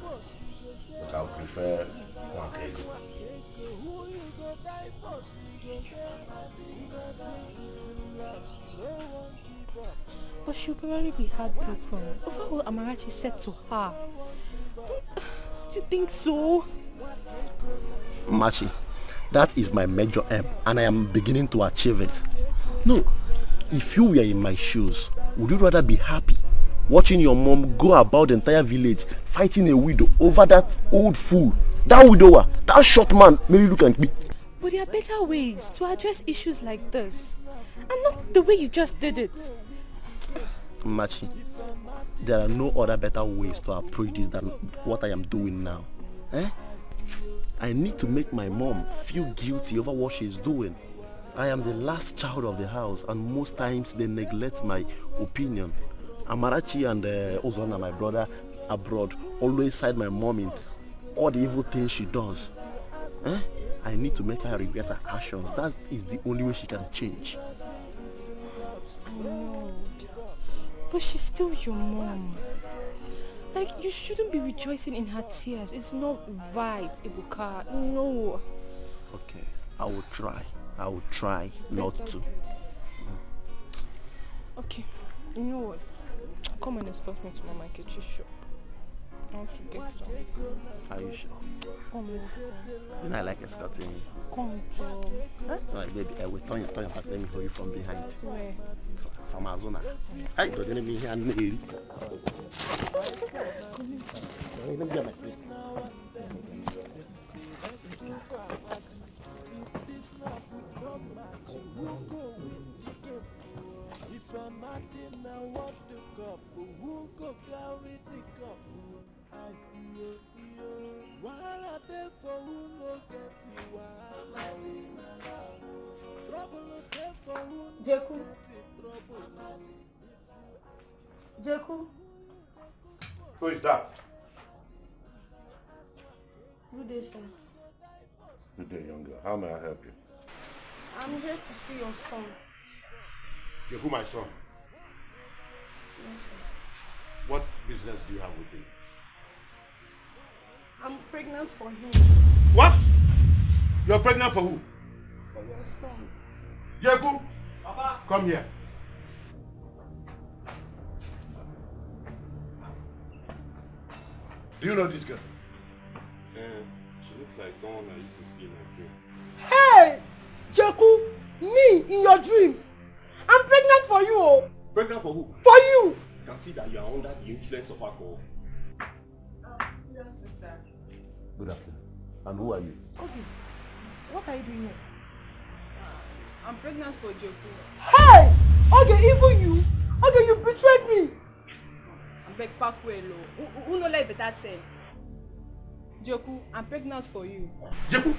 but I prefer Nwakego. But she'll probably be heartbroken over what Amarachi said to her. Do you think so? Machi, that is my major aim and I am beginning to achieve it. No, if you were in my shoes, would you rather be happy watching your mom go about the entire village fighting a widow over that old fool, that widower, that short man, maybe look at me? But there are better ways to address issues like this. And not the way you just did it. Machi, there are no other better ways to approach this than what I am doing now. I need to make my mom feel guilty over what she's doing. I am the last child of the house and most times they neglect my opinion. Amarachi and Ozona, my brother abroad, always side my mom in all the evil things she does. I need to make her regret her actions. That is the only way she can change. No. But she's still your mom. Like, you shouldn't be rejoicing in her tears. It's not right, Ibuka. No. Okay, I will try. I will try not to. Okay, you know what? Come and escort me to Mama Nkechi's shop. I want to get some. Are you sure? Come on. You know I like escorting you. Come, Joe. Huh? Alright, baby, I will turn your back. Let me hold you from behind. Where? From Azona. I don't let me hear me. Let me get my feet. Jeku. Jeku. Who is that? Good day, sir. Good day, young girl. How may I help you? I'm here to see your son. You who, my son? Yes, sir. What business do you have with him? I'm pregnant for him. What? You're pregnant for who? For your son. Yeku, Papa, come here. Do you know this girl? She looks like someone I used to see in my dream. Hey! Jeku, me in your dreams. I'm pregnant for you. Oh. Pregnant for who? For you. I can see that you are under the influence of alcohol. Good afternoon, sir. Good afternoon. And who are you? Okay. What are you doing here? I'm pregnant for Jeku. Hey! Okay, even you. Okay, you betrayed me. I'm back Pakwelo. Who no like better say? Jeku, I'm pregnant for you. Jeku,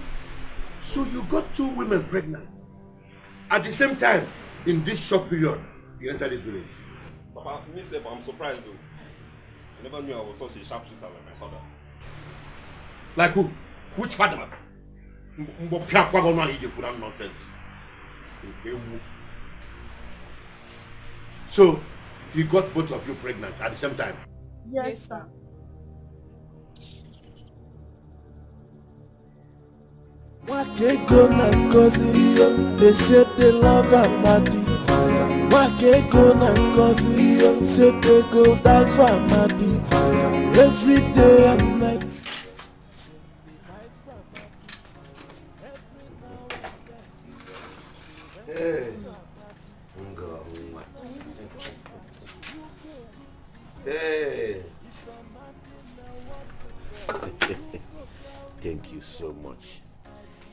so you got 2 women pregnant at the same time in this short period you entered this village? Papa, myself, I'm surprised though. I never knew I was such a sharpshooter like my father. Like who? Which father? Nonsense. So you got both of you pregnant at the same time? Yes, sir. Wakego na Ngozi, they said they love her Madi. Wakego na Ngozi, said they go die for Madi. Every day and night. Hey. Hey. Thank you so much.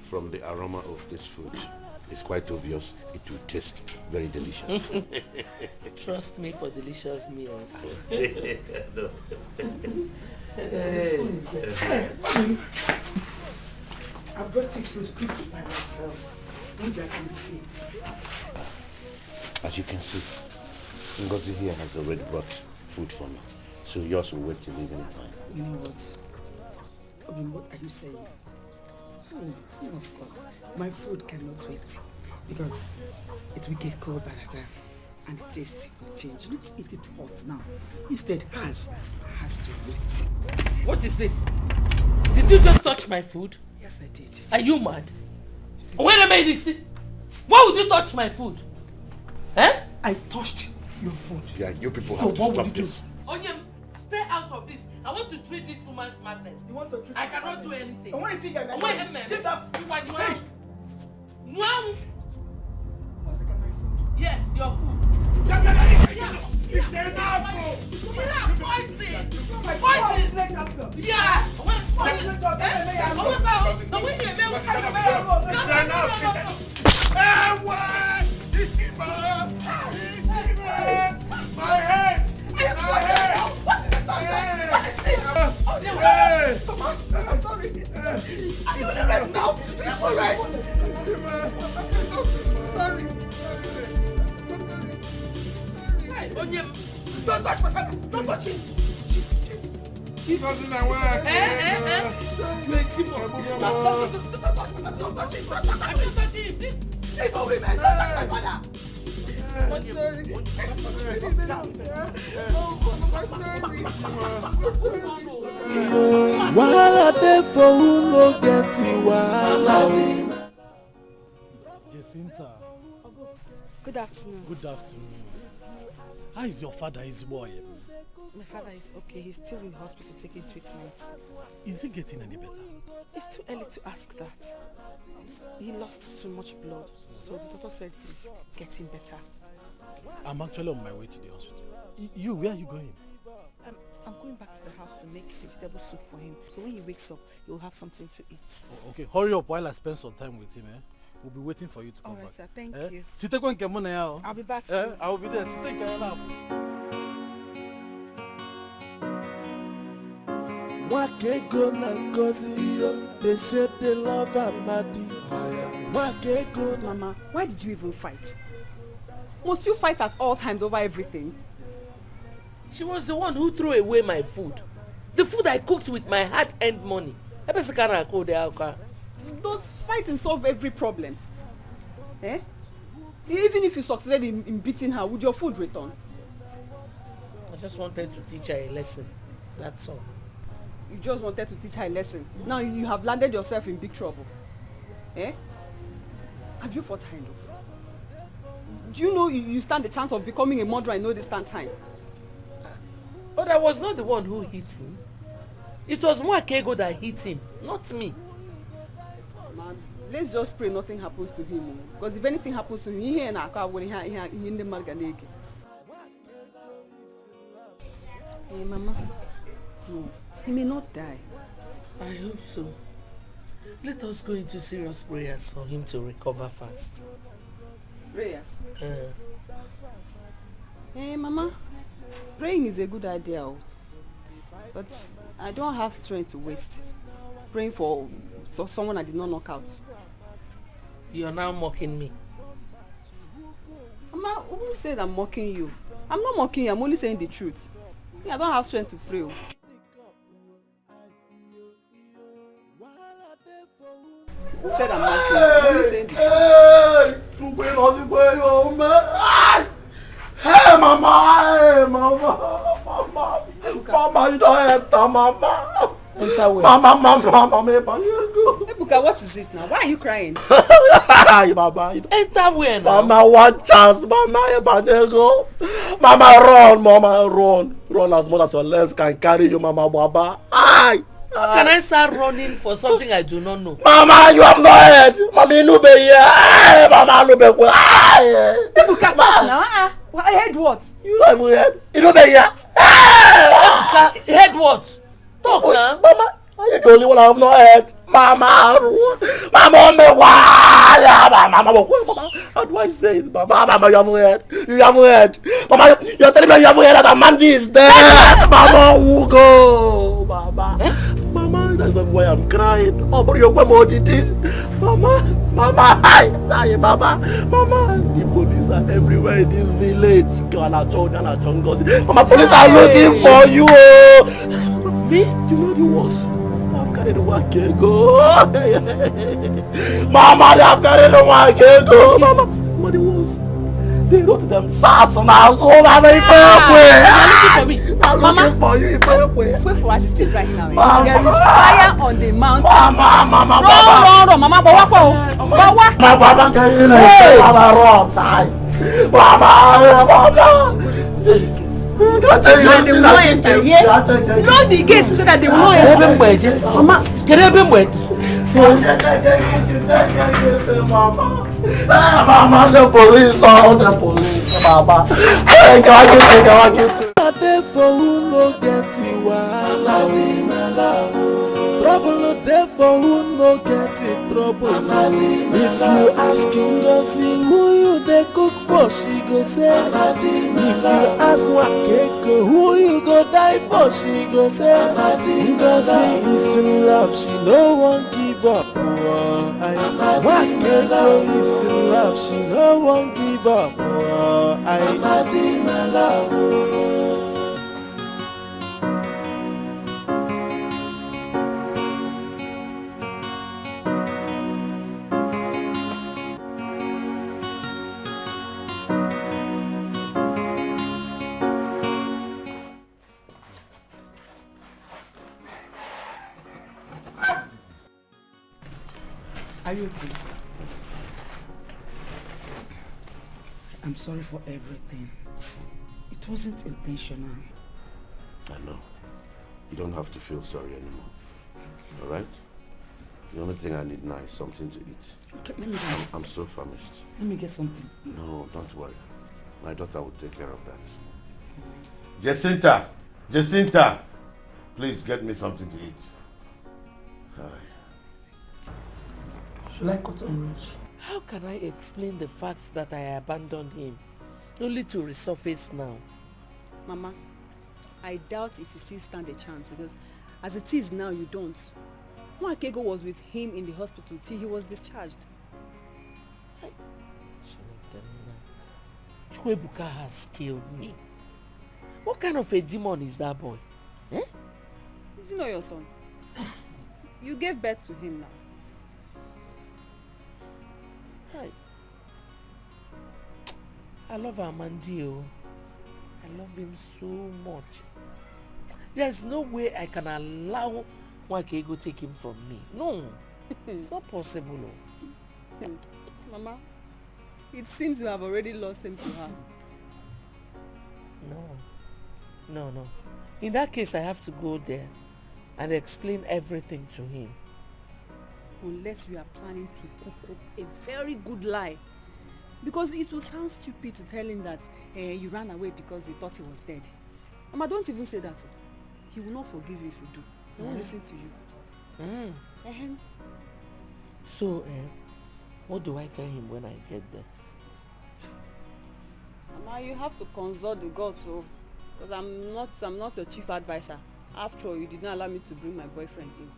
From the aroma of this food, it's quite obvious it will taste very delicious. Trust me for delicious meals. No. Hey. I brought you food quickly by myself. Which I can see. As you can see, Ngozi here has already brought food for me. So yours will wait till evening time. You know what? Obi, what are you saying? No, of course. My food cannot wait because it will get cold by the time and the taste will change. You need to eat it hot now. Instead, has to wait. What is this? Did you just touch my food? Yes, I did. Are you mad? Wait a minute. Why would you touch my food? Eh? I touched your food. Yeah, you people So have to what stop would you this. Onyem, stay out of this. I want to treat this woman's madness. You want to treat I cannot do anything. I want to figure that out. Give that. Hey. Yes, your food. It's enough. Poison. Poison. Yeah. My head! I'm sorry. Are you gonna rest now? Please for rest. Sorry. Don't touch my father. Don't touch him. He doesn't know where. Don't touch him. Please don't be man. Don't touch my father. Wahala dey for who no get it, wahala. Jacinta. Good afternoon. Good afternoon. How is your father, his boy? My father is okay. He's still in hospital taking treatment. Is he getting any better? It's too early to ask that. He lost too much blood, so the doctor said he's getting better. I'm actually on my way to the hospital. You, where are you going? I'm going back to the house to make vegetable soup for him. So when he wakes up, he'll have something to eat. Oh, okay, hurry up while I spend some time with him. We'll be waiting for you to come back. Alright, sir. Thank you. I'll be back soon. I will be there. Wakego na Ngozi yo, they said they love Amadi. Wakego. Mama, why did you even fight? Must you fight at all times over everything? She was the one who threw away my food. The food I cooked with my hard-earned money. Those fighting solve every problem. Eh? Even if you succeeded in beating her, would your food return? I just wanted to teach her a lesson. That's all. You just wanted to teach her a lesson. Now you have landed yourself in big trouble. Eh? Have you fought her enough? Do you know you stand the chance of becoming a murderer in no distant time? But I was not the one who hit him. It was Mwakego that hit him, not me. Man, let's just pray nothing happens to him. Because if anything happens to him, he and Aka will hear in the Marganege. Hey, Mama. No, he may not die. I hope so. Let us go into serious prayers for him to recover fast. Prayers? Hey, Mama. Praying is a good idea, but I don't have strength to waste. Praying for someone I did not knock out. You're now mocking me. Mama, who said I'm mocking you? I'm not mocking you, I'm only saying the truth. I don't have strength to pray. Who said I'm mocking you? I'm only saying the truth. Hey, Mama, Mama, you don't enter, Mama. Mama, Ebuka, what is it now? Why are you crying? Mama, enter where now? Mama, one chance, Mama, Mama, run as much as your legs can carry you, Mama, Baba. How can I start running for something I do not know? Mama, you have no head. Mama, you be here. Mama, you be here. Ebuka, now, I heard what? You don't even head. You don't be here. Head what? Talk now. Mama, you're the only one I have no head. Mama, how do I say it? Mama, you have no head. You have no head. Mama, you're telling me you have no head that Amandi is dead. Mama, who go? Mama, Mama, that's not why I'm crying. Oh, but you're going to Mama, hi, Mama, the police are everywhere in this village. Mama, police are looking for you. Me? You know the worst. I've carried one go. Mama, they have carried one go. Mama, what the worst? They wrote them sass on our home. I'm looking for me. I'm looking for you. Wait for us, it is right now. Mama. There is fire on the mountain. Mama. Run, Mama. Bawa. Mama, can you let Mama run? Mama. Lock the gates so that they will not enter. Mama, can I be wet? Mama, the police, all the police, Mama. I get you. For who no get it, trouble no there for who no get it, trouble. If you ask Ngozi who you dey cook for, she go say. If you ask Wakeko who you go die for, she go say. Ngozi is in love, she no one give up. Wakeko is in love, she no one give up. Are you okay? I'm sorry for everything. It wasn't intentional. I know. You don't have to feel sorry anymore. Alright? The only thing I need now is something to eat. Okay, let me get I'm so famished. Let me get something. No, don't worry. My daughter will take care of that. Jacinta! Please get me something to eat. Hi. Should I cut orange? How can I explain the fact that I abandoned him, only to resurface now? Mama, I doubt if you still stand a chance because as it is now, you don't. Wakeko was with him in the hospital till he was discharged. Chuebuka has killed me. What kind of a demon is that boy? Eh? Is he not your son? You gave birth to him now. I love Amandio. I love him so much. There's no way I can allow Wakego take him from me. No, it's not possible. Mama, it seems you have already lost him to her. No. In that case, I have to go there and explain everything to him. Unless you are planning to cook up a very good lie. Because it will sound stupid to tell him that you ran away because you thought he was dead. Mama, don't even say that. He will not forgive you if you do. He won't listen to you. So, what do I tell him when I get there? Mama, you have to consult the gods, so because I'm not your chief advisor. After all, you did not allow me to bring my boyfriend in.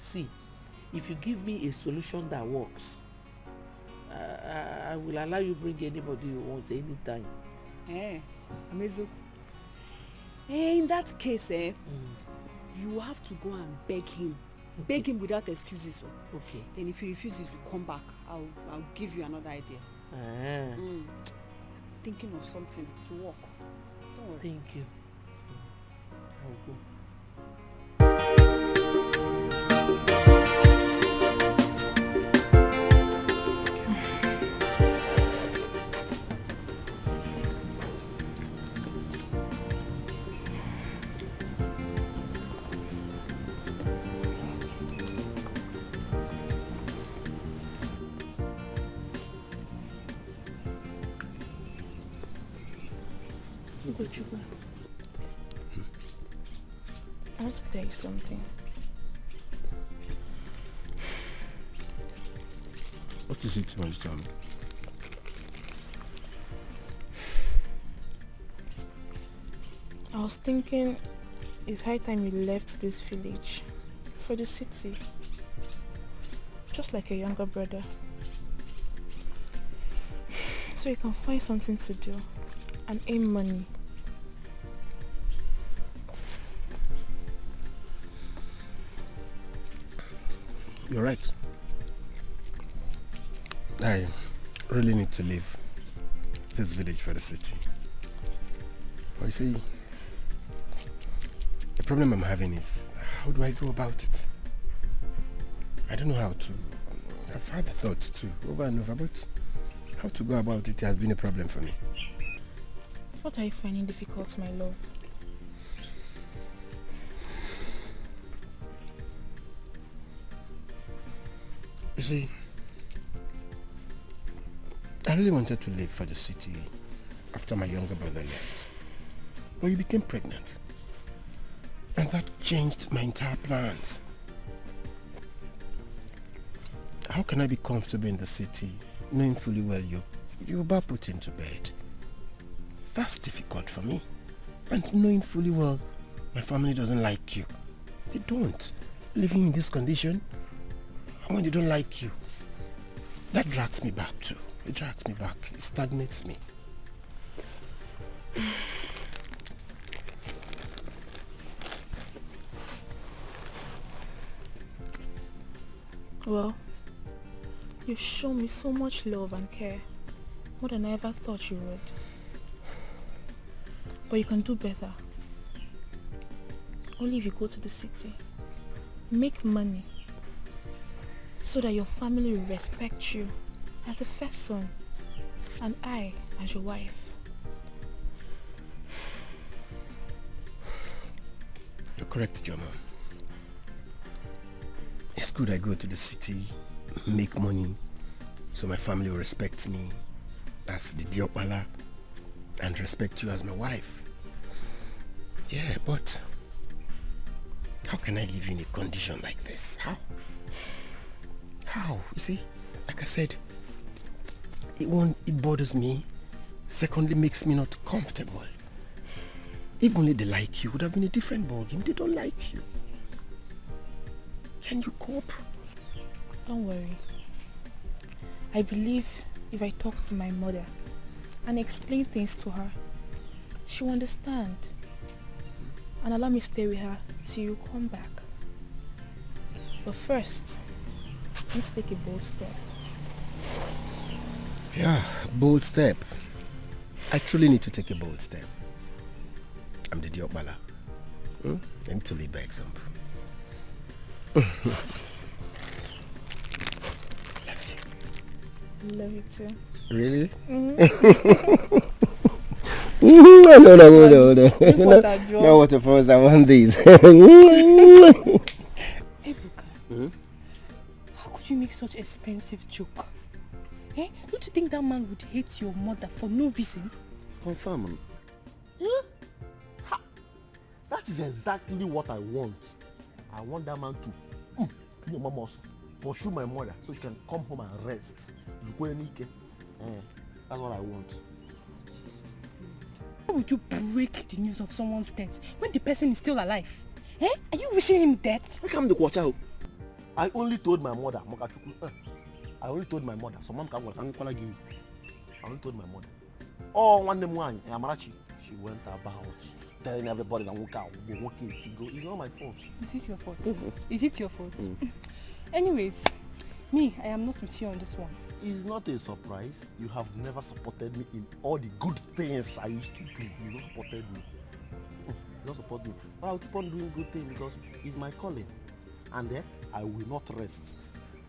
See, if you give me a solution that works, I will allow you bring anybody you want anytime. Amazing. In that case, you have to go and beg him. Okay. Beg him without excuses. Okay. Then if he refuses to come back, I'll give you another idea. Thinking of something to work. Don't worry. Thank you. I'll go. I want to tell you something. What is it you want to tell me? I was thinking It's high time you left this village for the city. Just like a younger brother. So you can find something to do and earn money. You're right. I really need to leave this village for the city. But you see, the problem I'm having is, how do I go about it? I don't know how to. I've had thoughts too, over and over, but how to go about it has been a problem for me. What are you finding difficult, my love? You see, I really wanted to leave for the city after my younger brother left. But you became pregnant. And that changed my entire plans. How can I be comfortable in the city knowing fully well you're about put into bed? That's difficult for me. And knowing fully well my family doesn't like you. They don't. Living in this condition, and when they don't like you, that drags me back too. It drags me back. It stagnates me. Well, you've shown me so much love and care, more than I ever thought you would. But you can do better. Only if you go to the city, make money, so that your family will respect you as the first son, and I as your wife. You're correct, Joma. It's good I go to the city, make money, so my family will respect me as the Diopala and respect you as my wife. Yeah, but how can I live in a condition like this? How? How? You see, like I said, it bothers me. Secondly, makes me not comfortable. If only they like you, would have been a different ballgame. They don't like you. Can you cope? Don't worry. I believe if I talk to my mother and explain things to her, she'll understand and allow me to stay with her till you come back. But first, I need to take a bold step. Yeah, bold step. I truly need to take a bold step. I'm the Diopala. I need to lead by example. Love you too. Really? Mm-hmm. No. Now what of us? I want these. Ebuka, how could you make such expensive joke? Eh? Don't you think that man would hate your mother for no reason? Confirm. That is exactly what I want. I want that man to pursue my mother so she can come home and rest. That's what I want. Why would you break the news of someone's death when the person is still alive? Eh? Are you wishing him death? I come to watch out. I only told my mother. I only told my mother. Someone can work. I only told my mother. Oh, one day morning, Amarachi, she went about telling everybody that walk out, go walk in, go. It's not my fault. Is it your fault? Is it your fault? Anyways, me, I am not with you on this one. It's not a surprise. You have never supported me in all the good things I used to do. You don't supported me. You don't support me. But I'll keep on doing good things because it's my calling. And then I will not rest.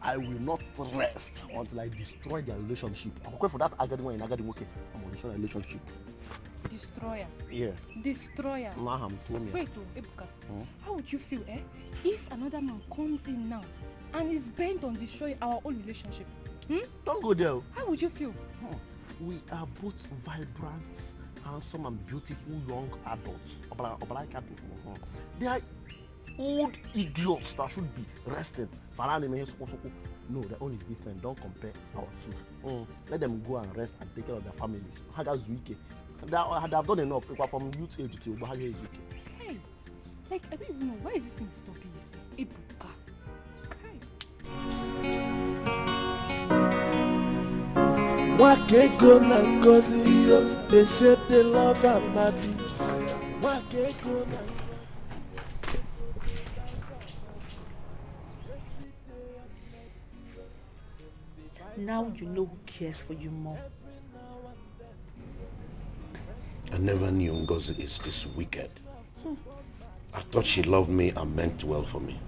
I will not rest until I destroy their relationship. I'm going for that Agadi in Agadi. Okay, I'm going to destroy their relationship. Destroyer? Yeah. Destroyer? Nah, I'm told me. Wait, Ebuka, how would you feel, if another man comes in now and is bent on destroying our own relationship? Don't go there. How would you feel? We are both vibrant, handsome and beautiful young adults. They are old idiots that should be resting. No, their own is different. Don't compare our two. Let them go and rest and take care of their families. They have done enough from youth age to Hey, Like, I don't even know. Why is this thing stopping you? Ebuka. Wakeko na Ngozi yo, they say they love Amadi. Wakeko na. Now you know who cares for you more. I never knew Ngozi is this wicked. I thought she loved me and meant well for me.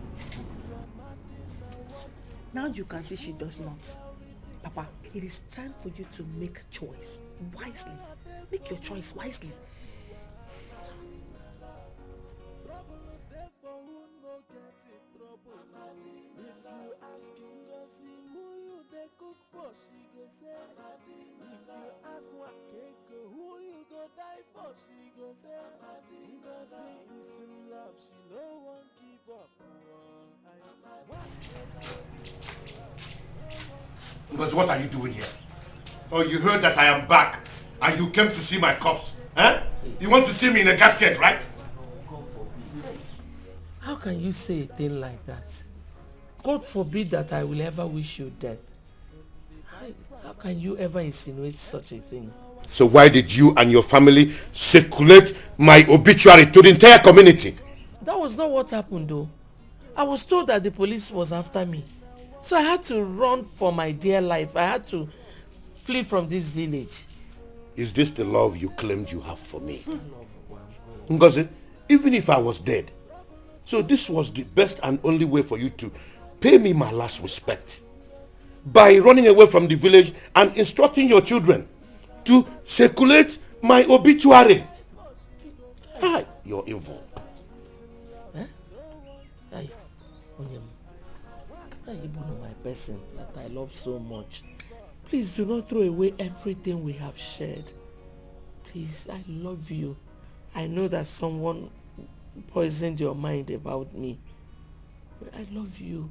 Now you can see she does not. Papa, it is time for you to make choice wisely. Make your choice wisely. Ngozi, what are you doing here? Oh, you heard that I am back and you came to see my corpse. Huh? You want to see me in a casket, right? How can you say a thing like that? God forbid that I will ever wish you death. How can you ever insinuate such a thing? So why did you and your family circulate my obituary to the entire community? That was not what happened though. I was told that the police was after me. So I had to run for my dear life. I had to flee from this village. Is this the love you claimed you have for me? Ngozi, even if I was dead, so this was the best and only way for you to pay me my last respect. By running away from the village and instructing your children to circulate my obituary. Hi, you're evil. My person that I love so much. Please do not throw away everything we have shared. Please, I love you. I know that someone poisoned your mind about me. I love you.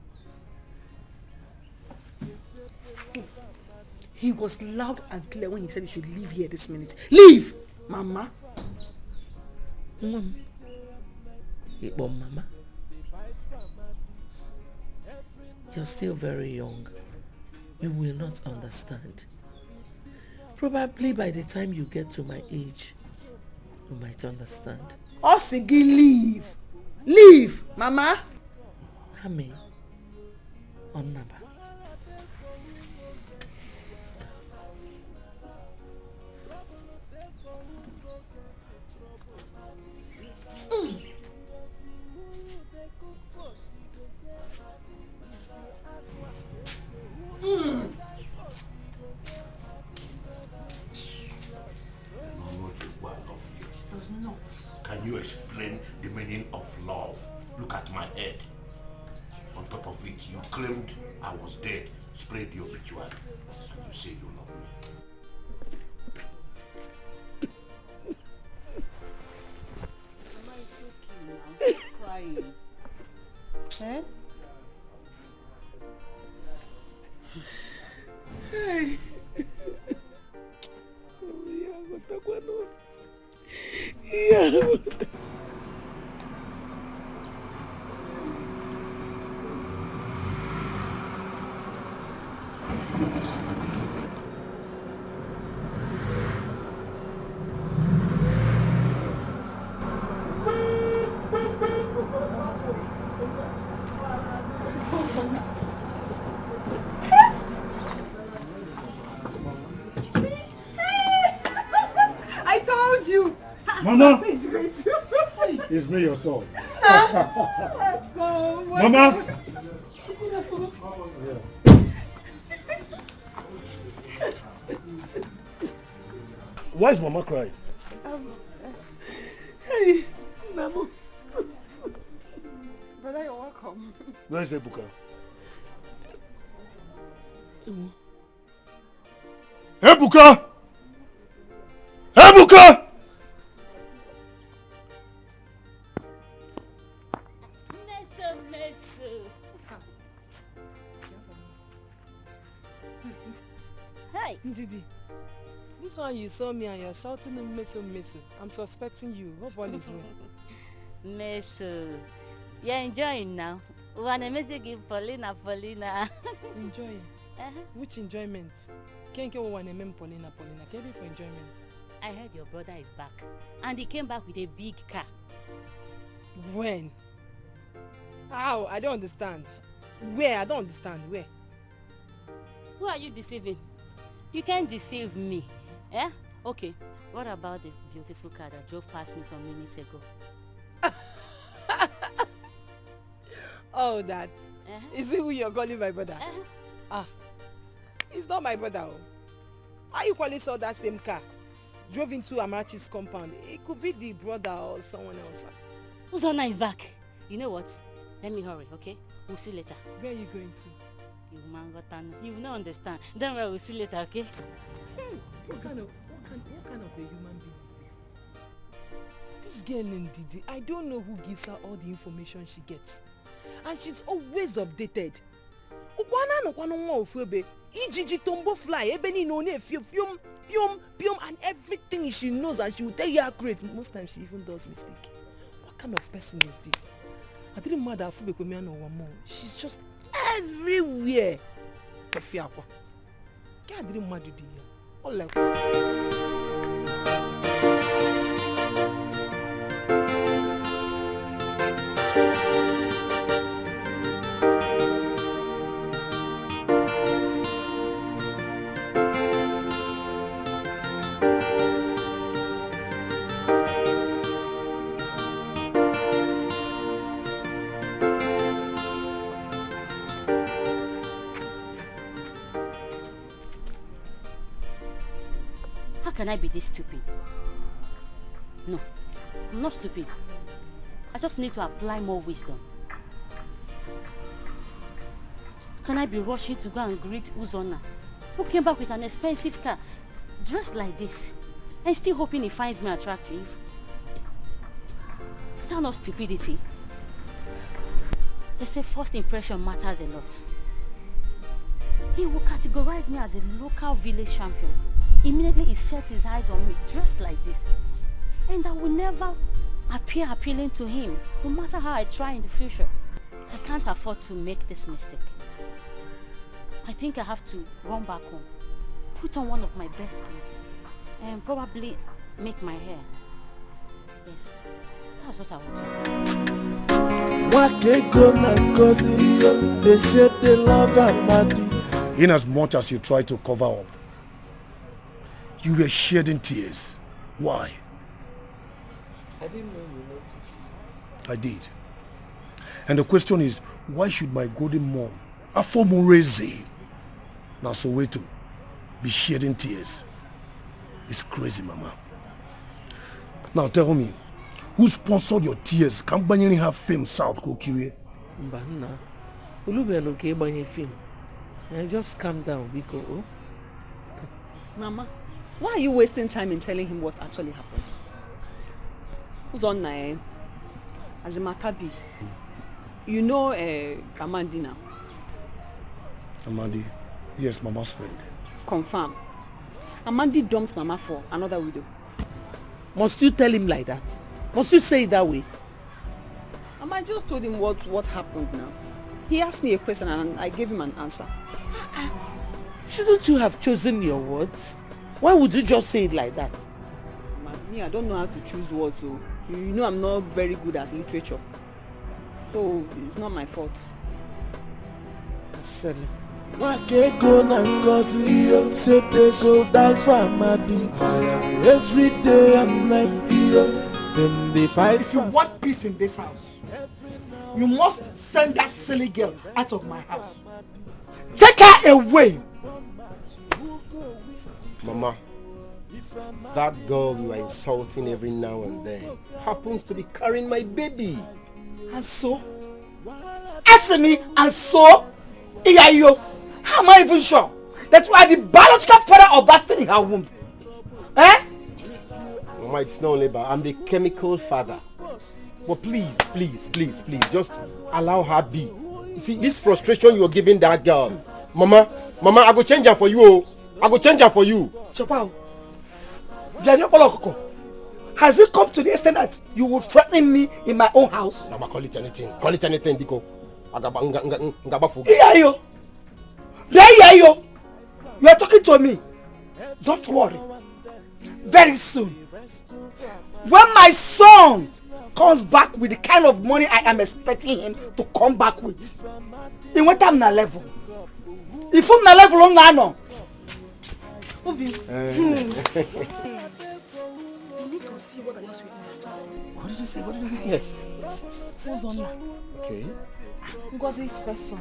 He was loud and clear when he said you should leave here this minute. Leave! Mama. Mama. You're still very young. You will not understand. Probably by the time you get to my age, you might understand. Osigi, leave! Leave! Mama! Hame. Onnaba. Can you explain the meaning of love? Look at my head. On top of it, you claimed I was dead, sprayed the obituary, and you say you love me. Mama, it's okay now. Stop crying. Eh? Hey. I told you. Mama, It's it's me, your son. Oh, Mama. Why is Mama crying? Hey, Namu. Brother, you're welcome. Where is Ebuka? Ebuka! Ebuka! Hey, Ndidi. This one you saw me and you're shouting meso meso. I'm suspecting you. Hope all is well. Meso, you're enjoying now. Wanna make give Paulina. Enjoying? Which enjoyment? Can't go one name Paulina. Can be for enjoyment. I heard your brother is back. And he came back with a big car. When? How? I don't understand. Where? I don't understand. Where? Who are you deceiving? You can't deceive me. Eh? Okay. What about the beautiful car that drove past me some minutes ago? Oh, that. Is it who you're calling my brother? It's not my brother. How you calling saw that same car? Drove into Amarachi's compound. It could be the brother or someone else. Uzonna is back. You know what? Let me hurry, okay? We'll see later. Where are you going to? You mangotan. You will not understand. Don't worry, we'll see later, okay? What kind of a human being is this? This girl Ndidi, I don't know who gives her all the information she gets. And she's always updated. Ijiji tombo fly, ebeni no ne fium, and everything she knows and she will tell you accurate. Most times she even does mistake. What kind of person is this? I didn't matter if she's just everywhere. I didn't matter all like Can I be this stupid? No, I'm not stupid. I just need to apply more wisdom. Can I be rushing to go and greet Uzonna, who came back with an expensive car, dressed like this, and still hoping he finds me attractive? Is that not stupidity? They say first impression matters a lot. He will categorize me as a local village champion. Immediately he sets his eyes on me, dressed like this. And I will never appear appealing to him, no matter how I try in the future. I can't afford to make this mistake. I think I have to run back home, put on one of my best clothes, and probably make my hair. Yes, that's what I want to do. They said they love Amadi. In as much as you try to cover up, you were shedding tears. Why? I didn't know you noticed. I did. And the question is, why should my golden mom, Afomureze, now Soweto, be shedding tears? It's crazy, Mama. Now tell me, who sponsored your tears? Can't Banyere have fame South Kokiri? Mbana, Ulube no ke banye film. Just calm down, Biko. Mama, why are you wasting time in telling him what actually happened? Who's on nine? As a matter be, you know Amandi now. Amandi, yes, Mama's friend. Confirm. Amandi dumps Mama for another widow. Must you tell him like that? Must you say it that way? I just told him what happened now. He asked me a question and I gave him an answer. Shouldn't you have chosen your words? Why would you just say it like that? Me, I don't know how to choose words, so you know I'm not very good at literature. So it's not my fault. Silly. Wakego na Ngozi said they go die for Amadi. Every day and night, then they fight. If you want peace in this house, you must send that silly girl out of my house. Take her away. Mama, that girl you are insulting every now and then happens to be carrying my baby. And so? Answer me, and so? Iyayo, how am I even sure that you are the biological father of that thing in her womb? Eh? Mama, it's not only about, I'm the chemical father. But please, just allow her be. You see, this frustration you're giving that girl. Mama, I go change her for you. I go change her for you. Chopao, you are not Polokoko. Has it come to the extent that you would threaten me in my own house? Mama, call it anything. Call it anything, Diko. Iyayo! Iyayo! You are talking to me. Don't worry. Very soon, when my son comes back with the kind of money I am expecting him to come back with, in what time na level? If I'm na level on nano. You need to see what I just witnessed. What did you say? What did you witness? Who's on now? Okay. Ngozi's first son.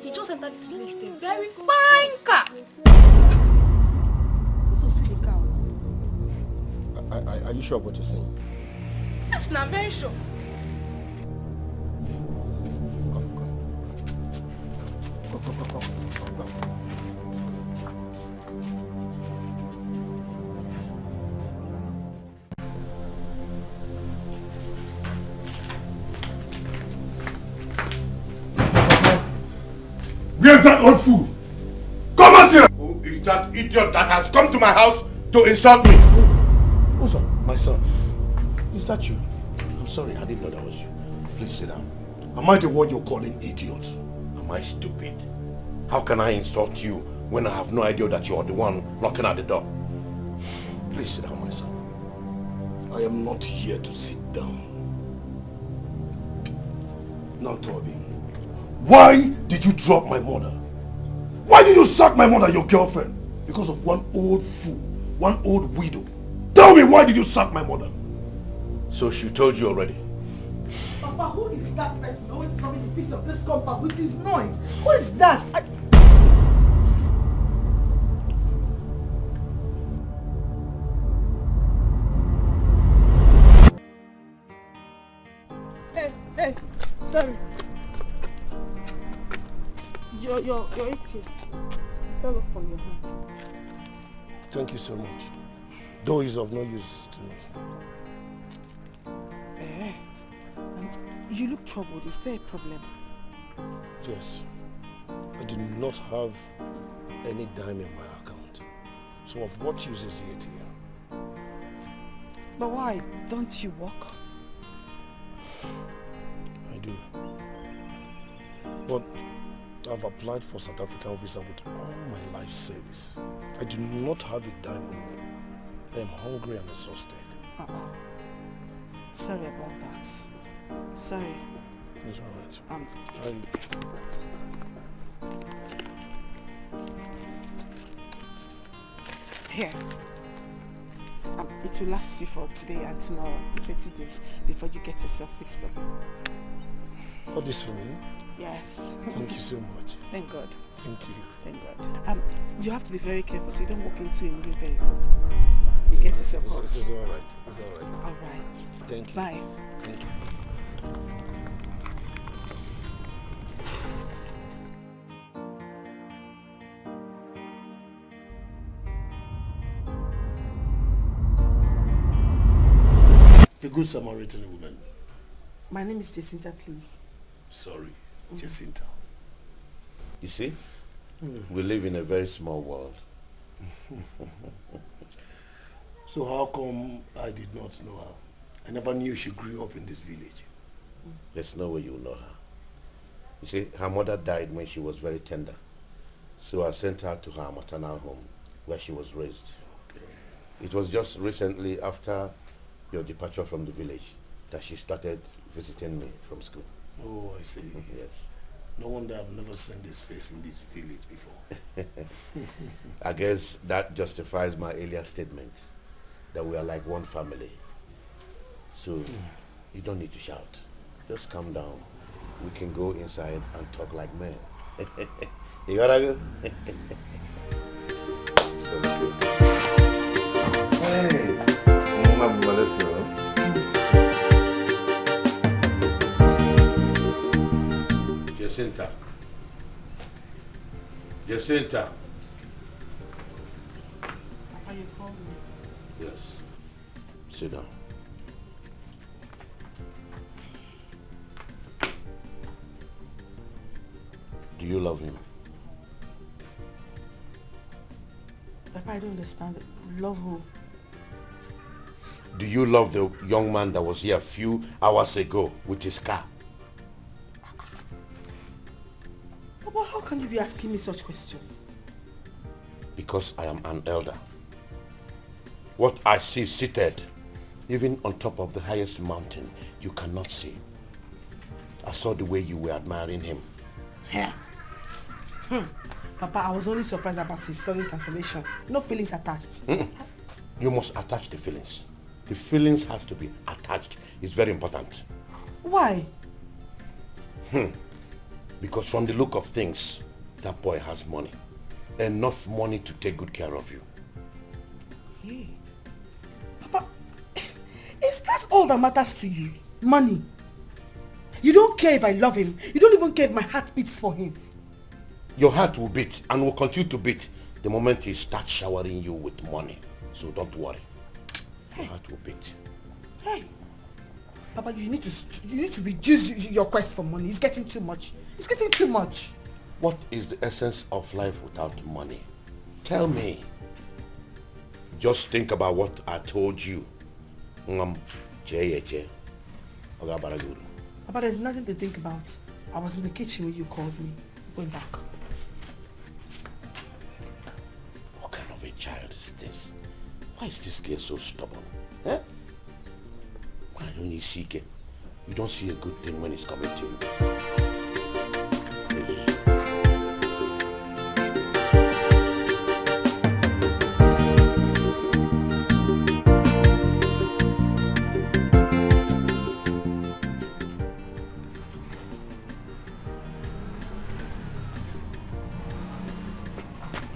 He just entered this village with a very fine car. To see the car. Are you sure of what you're saying? Yes, now very sure. Go. Where's that old fool? Come out here! Who is that idiot that has come to my house to insult me? Oh, sir, my son. Is that you? I'm sorry, I didn't know that was you. Please sit down. Am I the one you're calling idiot? Am I stupid? How can I insult you when I have no idea that you are the one knocking at the door? Please sit down, my son. I am not here to sit down. Now tell me, why did you drop my mother? Why did you sack my mother, your girlfriend? Because of one old fool, one old widow. Tell me, why did you sack my mother? So she told you already? Papa, who is that person always coming a piece of this compound with his noise? Who is that? Hey, sorry. Your ATM fell off from your hand. Thank you so much. Though it's of no use to me. You look troubled. Is there a problem? Yes. I do not have any dime in my account. So of what use is the ATM? But why? Don't you work? I do. But I've applied for South African visa with all my life savings. I do not have a dime on me. I am hungry and exhausted. Sorry about that. Sorry. It's alright. Here. It will last you for today and tomorrow. Say 2 days before you get yourself fixed up. All this for me? Yes. Thank you so much. Thank God. Thank you. Thank God. You have to be very careful so you don't walk into a moving vehicle. You get yourself hurt. It's alright. It's alright. Alright. Thank you. Bye. Thank you. The Good Samaritan woman. My name is Jacinta, please. Sorry, Jacinta. You see, we live in a very small world. So how come I did not know her? I never knew she grew up in this village. There's no way you'll know her. You see, her mother died when she was very tender. So I sent her to her maternal home where she was raised. Okay. It was just recently after your departure from the village that she started visiting me from school. Oh, I see. Yes. No wonder I've never seen this face in this village before. I guess that justifies my earlier statement that we are like one family. So you don't need to shout. Just calm down. We can go inside and talk like men. You gotta go? Hey, let's go. Jacinta. Jacinta. Are you calling me? Yes. Sit down. Do you love him? Papa, I don't understand it. Love who? Do you love the young man that was here a few hours ago with his car? Papa, how can you be asking me such question? Because I am an elder. What I see seated, even on top of the highest mountain, you cannot see. I saw the way you were admiring him. Yeah. Papa, I was only surprised about his sudden transformation. No feelings attached. You must attach the feelings. The feelings has to be attached. It's very important. Why? Because from the look of things, that boy has money. Enough money to take good care of you. Hey. Papa, is that all that matters to you? Money? You don't care if I love him. You don't even care if my heart beats for him. Your heart will beat and will continue to beat the moment he starts showering you with money. So don't worry. Your heart will beat. Hey. Papa, you need to reduce your quest for money. It's getting too much. It's getting too much. What is the essence of life without money? Tell me. Just think about what I told you. Papa, there's nothing to think about. I was in the kitchen when you called me. Going back. What kind of a child is this? Why is this girl so stubborn? Eh? Why don't you seek it? You don't see a good thing when it's coming to you.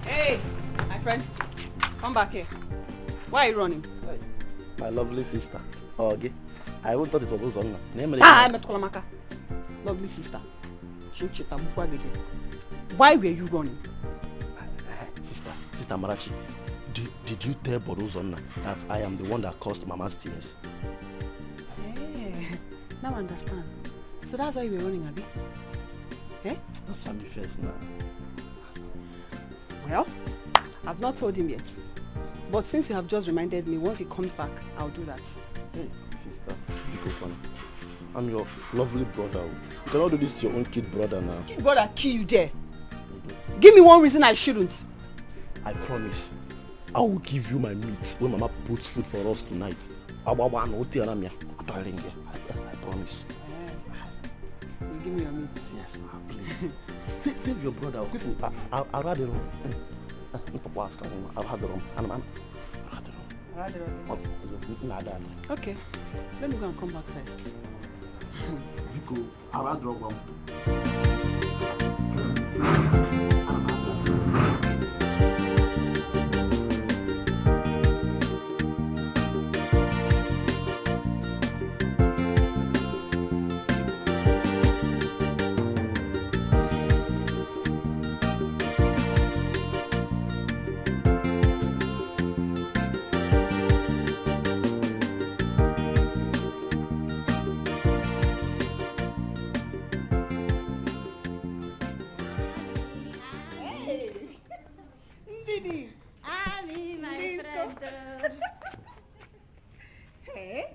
Hey, my friend, come back here. Why are you running? My lovely sister. Okay. I even thought it was Uzonna. I'm at Kolamaka. Lovely sister. Why were you running? Sister Marachi, did you tell Boruzonna that I am the one that caused Mama's tears? Hey, now I understand. So that's why you were running, Abi? Eh? Answer me first now. Well, I've not told him yet. But since you have just reminded me, once he comes back, I'll do that. Hey, sister, I'm your lovely brother. You cannot do this to your own kid brother now. Kid brother kill you there. Give me one reason I shouldn't. I promise. I will give you my meat when Mama puts food for us tonight. I promise. You give me your meat. Yes, ma, please. Save your brother. I'll rather Okay, let me go and come back first. Hey?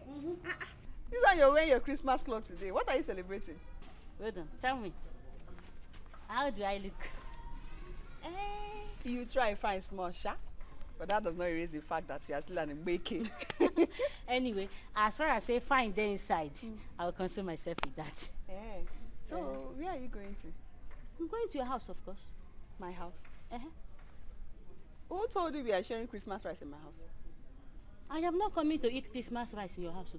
This one you're wearing your Christmas clothes today. What are you celebrating? Well done. Tell me. How do I look? You try and find small sha, but that does not erase the fact that you are still an baking. Anyway, as far as say fine there inside, I will console myself with that. Hey. So where are you going to? I'm going to your house, of course. My house? Uh-huh. Who told you we are sharing Christmas rice in my house? I am not coming to eat Christmas rice in your house.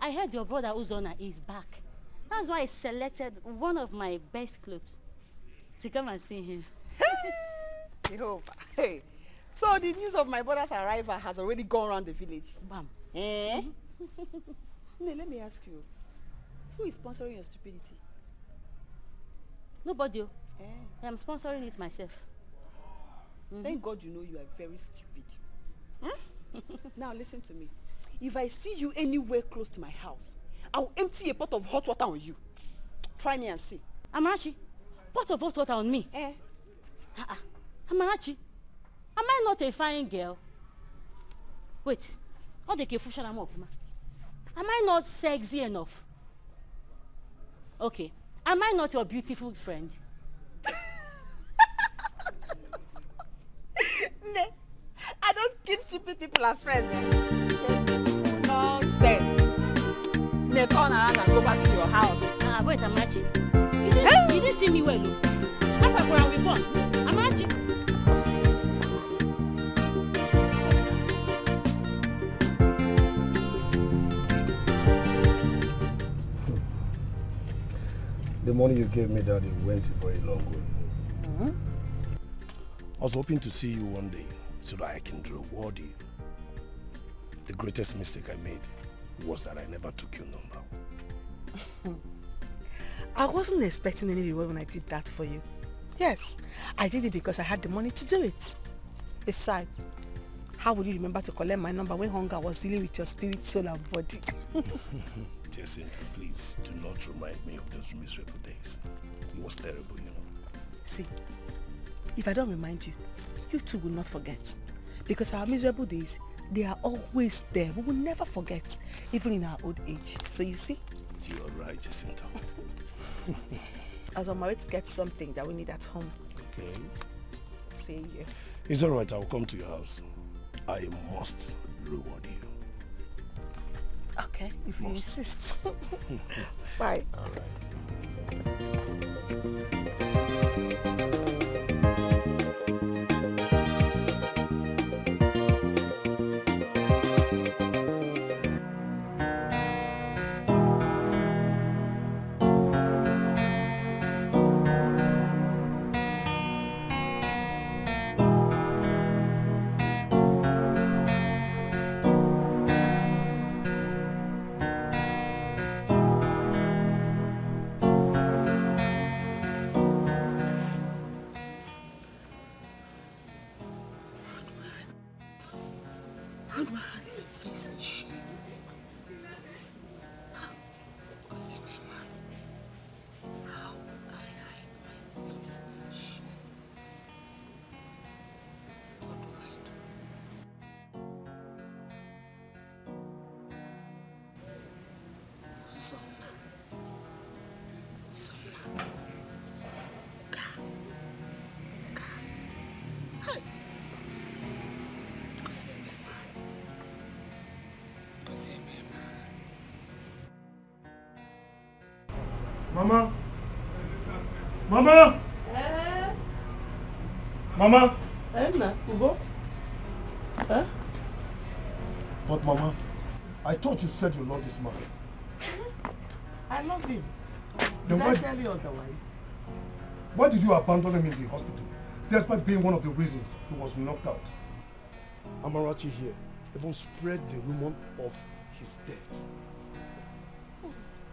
I heard your brother Uzonna is back. That's why I selected one of my best clothes to come and see him. Jehovah. Hey. So the news of my brother's arrival has already gone around the village. Bam. Eh? Let me ask you. Who is sponsoring your stupidity? Nobody. I am sponsoring it myself. Thank God you know you are very stupid. Now listen to me. If I see you anywhere close to my house, I will empty a pot of hot water on you. Try me and see. Amarachi, pot of hot water on me? Amarachi, am I not a fine girl? Wait, All the confusion I'm up, ma. Am I not sexy enough? Okay. Am I not your beautiful friend? Ne, I don't keep stupid people as friends. Nonsense. Ne, turn around and go back to your house. Wait, Amachi. You didn't see me well, look. I'm going to be fun. Amachi. The money you gave me, Daddy, went a very long way. I was hoping to see you one day so that I can reward you. The greatest mistake I made was that I never took your number. I wasn't expecting any reward when I did that for you. Yes, I did it because I had the money to do it. Besides, how would you remember to collect my number when hunger was dealing with your spirit, soul and body? Jacinta, please do not remind me of those miserable days. It was terrible, you know. See, if I don't remind you, you too will not forget. Because our miserable days, they are always there. We will never forget, even in our old age. So you see? You are right, Jacinta. I was on my way to get something that we need at home. Okay. See you. It's all right, I'll come to your house. I must reward you. Okay, if you insist. Bye. All right. How do I hide my face in shame? How I hide my face in shame? What do I do? Uzoma. Hey. Mama? Mama? Mama? Ugo? But Mama, I thought you said you love this man. I love him. Then Did I tell you otherwise? Why did you abandon him in the hospital, despite being one of the reasons he was knocked out? Amarachi here even spread the rumor of his death.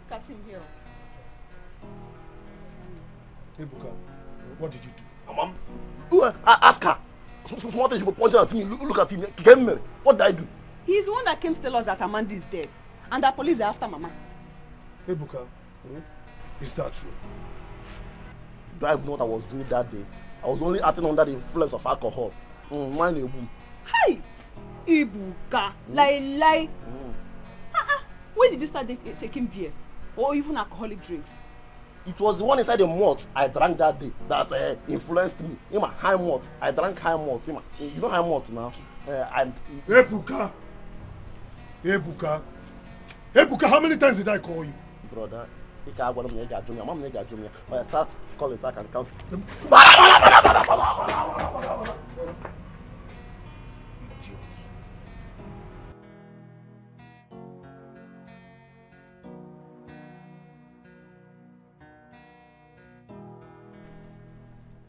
Cut him here. Ebuka, what did you do? Mom, ask her. Small thing she was pointing at me. Look at him. What did I do? He's the one that came to tell us that Amanda is dead. And the police are after Mama. Ebuka, is that true? Do I even know what I was doing that day? I was only acting under the influence of alcohol. Mind you, boom. Hey! Ebuka, lie. When did you start taking beer? Or even alcoholic drinks? It was the one inside the malt I drank that day that influenced me. High malt. I drank high malt. You know high malt now? And Ebuka! Ebuka, how many times did I call you? Brother, I start calling so I can count.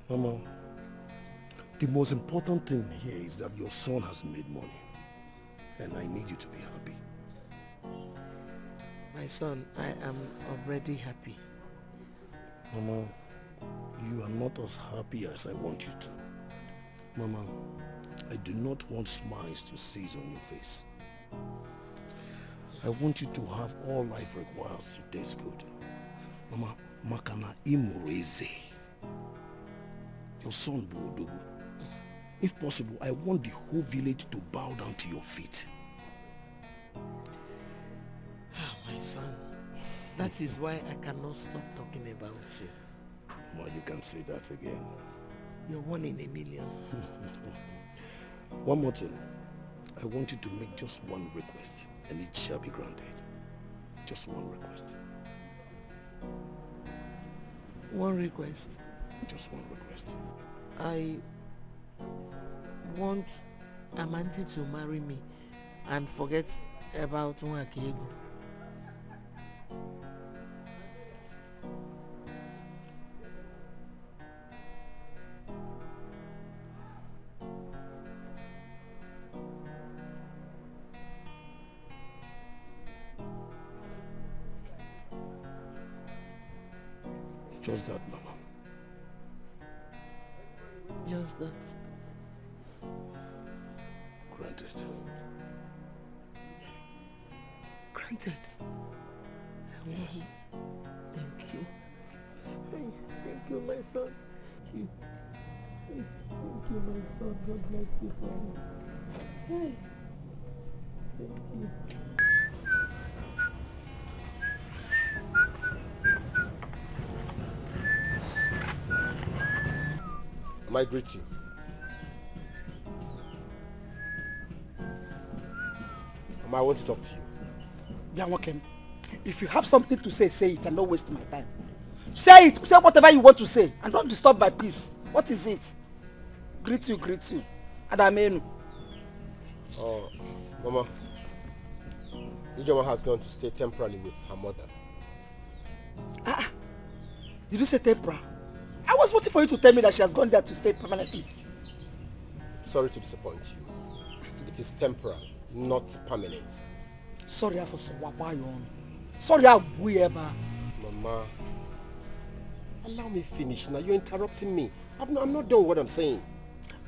Mama, the most important thing here is that your son has made money. And I need you to be happy. My son, I am already happy. Mama, you are not as happy as I want you to. Mama, I do not want smiles to cease on your face. I want you to have all life requires to taste good. Mama, makana imureze. Your son Buodogu. If possible, I want the whole village to bow down to your feet. son. That is why I cannot stop talking about you. Well, you can say that again. You're one in a million. One more thing. I want you to make just one request, and it shall be granted. Just one request. One request? Just one request. I want Amandi to marry me and forget about Nwakego. Just that, Mama. Just that. Granted. Granted. Yes. Thank you. Thank you, my son. Thank you, my son. God bless you for me. Hey. Thank you. I greet you. I want to talk to you. Bianwakem, if you have something to say, say it and don't waste my time. Say it. Say whatever you want to say and don't disturb my peace. What is it? Greet you. Adamenu. Oh, Mama. Ijoma has gone to stay temporarily with her mother. Did you say temporary? I was waiting for you to tell me that she has gone there to stay permanently. Sorry to disappoint you. It is temporal, not permanent. Sorry for so wabayon. Sorry Eba. Mama, allow me finish now. You're interrupting me. I'm not doing what I'm saying.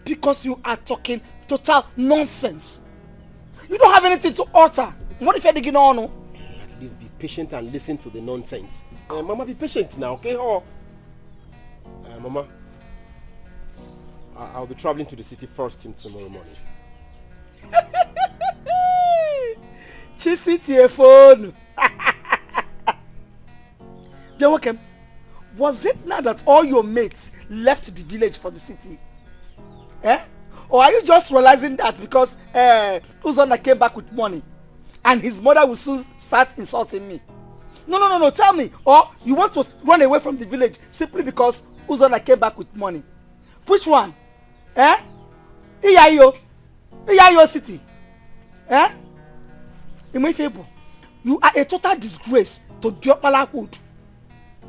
Because you are talking total nonsense. You don't have anything to utter. What if you're digging on? At least be patient and listen to the nonsense. Mama, be patient now, okay? Mama, I'll be traveling to the city first thing tomorrow morning. Chisiti phone. You're welcome. Was it now that all your mates left the village for the city? Or are you just realizing that because Uzonna came back with money and his mother will soon start insulting me? No, tell me. Or you want to run away from the village simply because Uzonna came back with money? Which one? Iyayo city. Imefebo, you are a total disgrace to Diokpala Hood.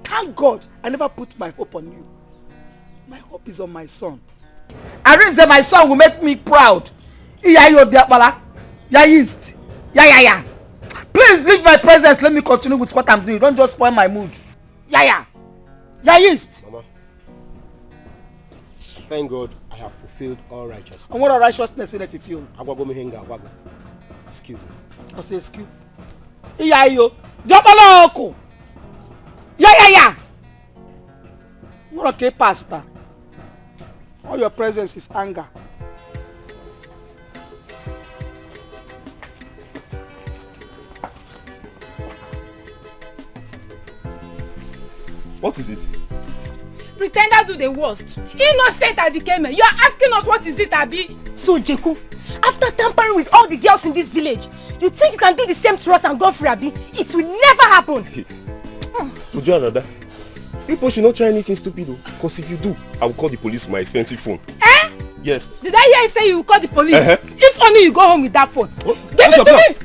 Thank God I never put my hope on you. My hope is on my son. I realize that my son will make me proud. Iyayo Diokpala. Yayist. Ya. Please leave my presence. Let me continue with what I'm doing. Don't just spoil my mood. Yayist. Mama, thank God I have fulfilled all righteousness. And what are righteousness in if you feel? Excuse me. I say excuse. Iyayo. Diokpala Oko. Ya. What okay, pastor? All your presence is anger. What is it? Pretender do the worst. Innocent Dikeh. You are asking us what is it, Abi? So Jeku, after tampering with all the girls in this village, you think you can do the same to us and go free, Abi? It will never happen. Uju Anada, people should not try anything stupid though. Because if you do, I will call the police with my expensive phone. Yes. Did I hear you say you will call the police? If only you go home with that phone. What? Give it to me!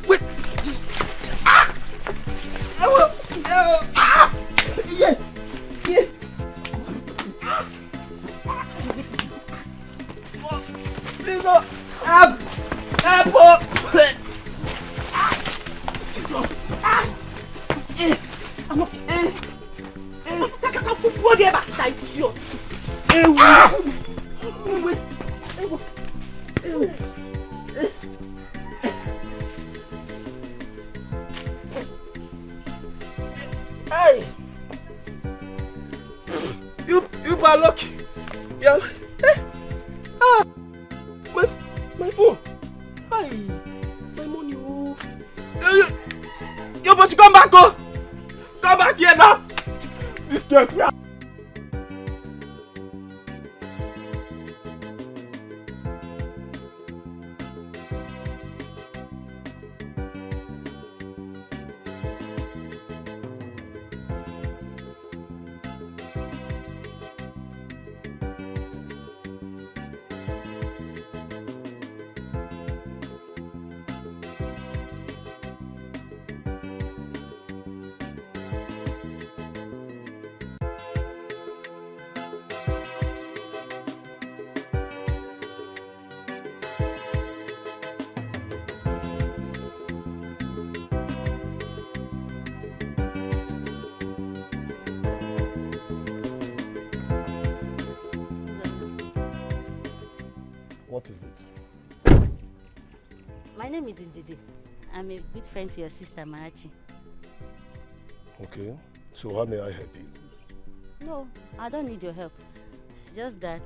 Wait. Please help! Hey! You are lucky. Yeah. My phone. Hi. My money. Oh. Uju, come back, oh! Come back here now! This gets me. What is it? My name is Ndidi. I'm a good friend to your sister, Marachi. Okay, so how may I help you? No, I don't need your help. Just that...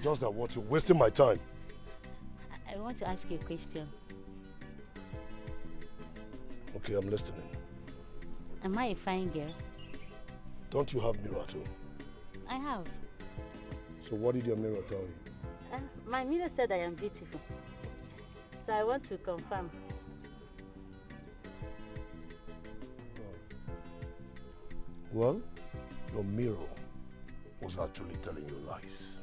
Just that what? You're wasting my time. I want to ask you a question. Okay, I'm listening. Am I a fine girl? Don't you have mirror too? I have. So what did your mirror tell you? My mirror said I am beautiful. So I want to confirm. Well, your mirror was actually telling you lies.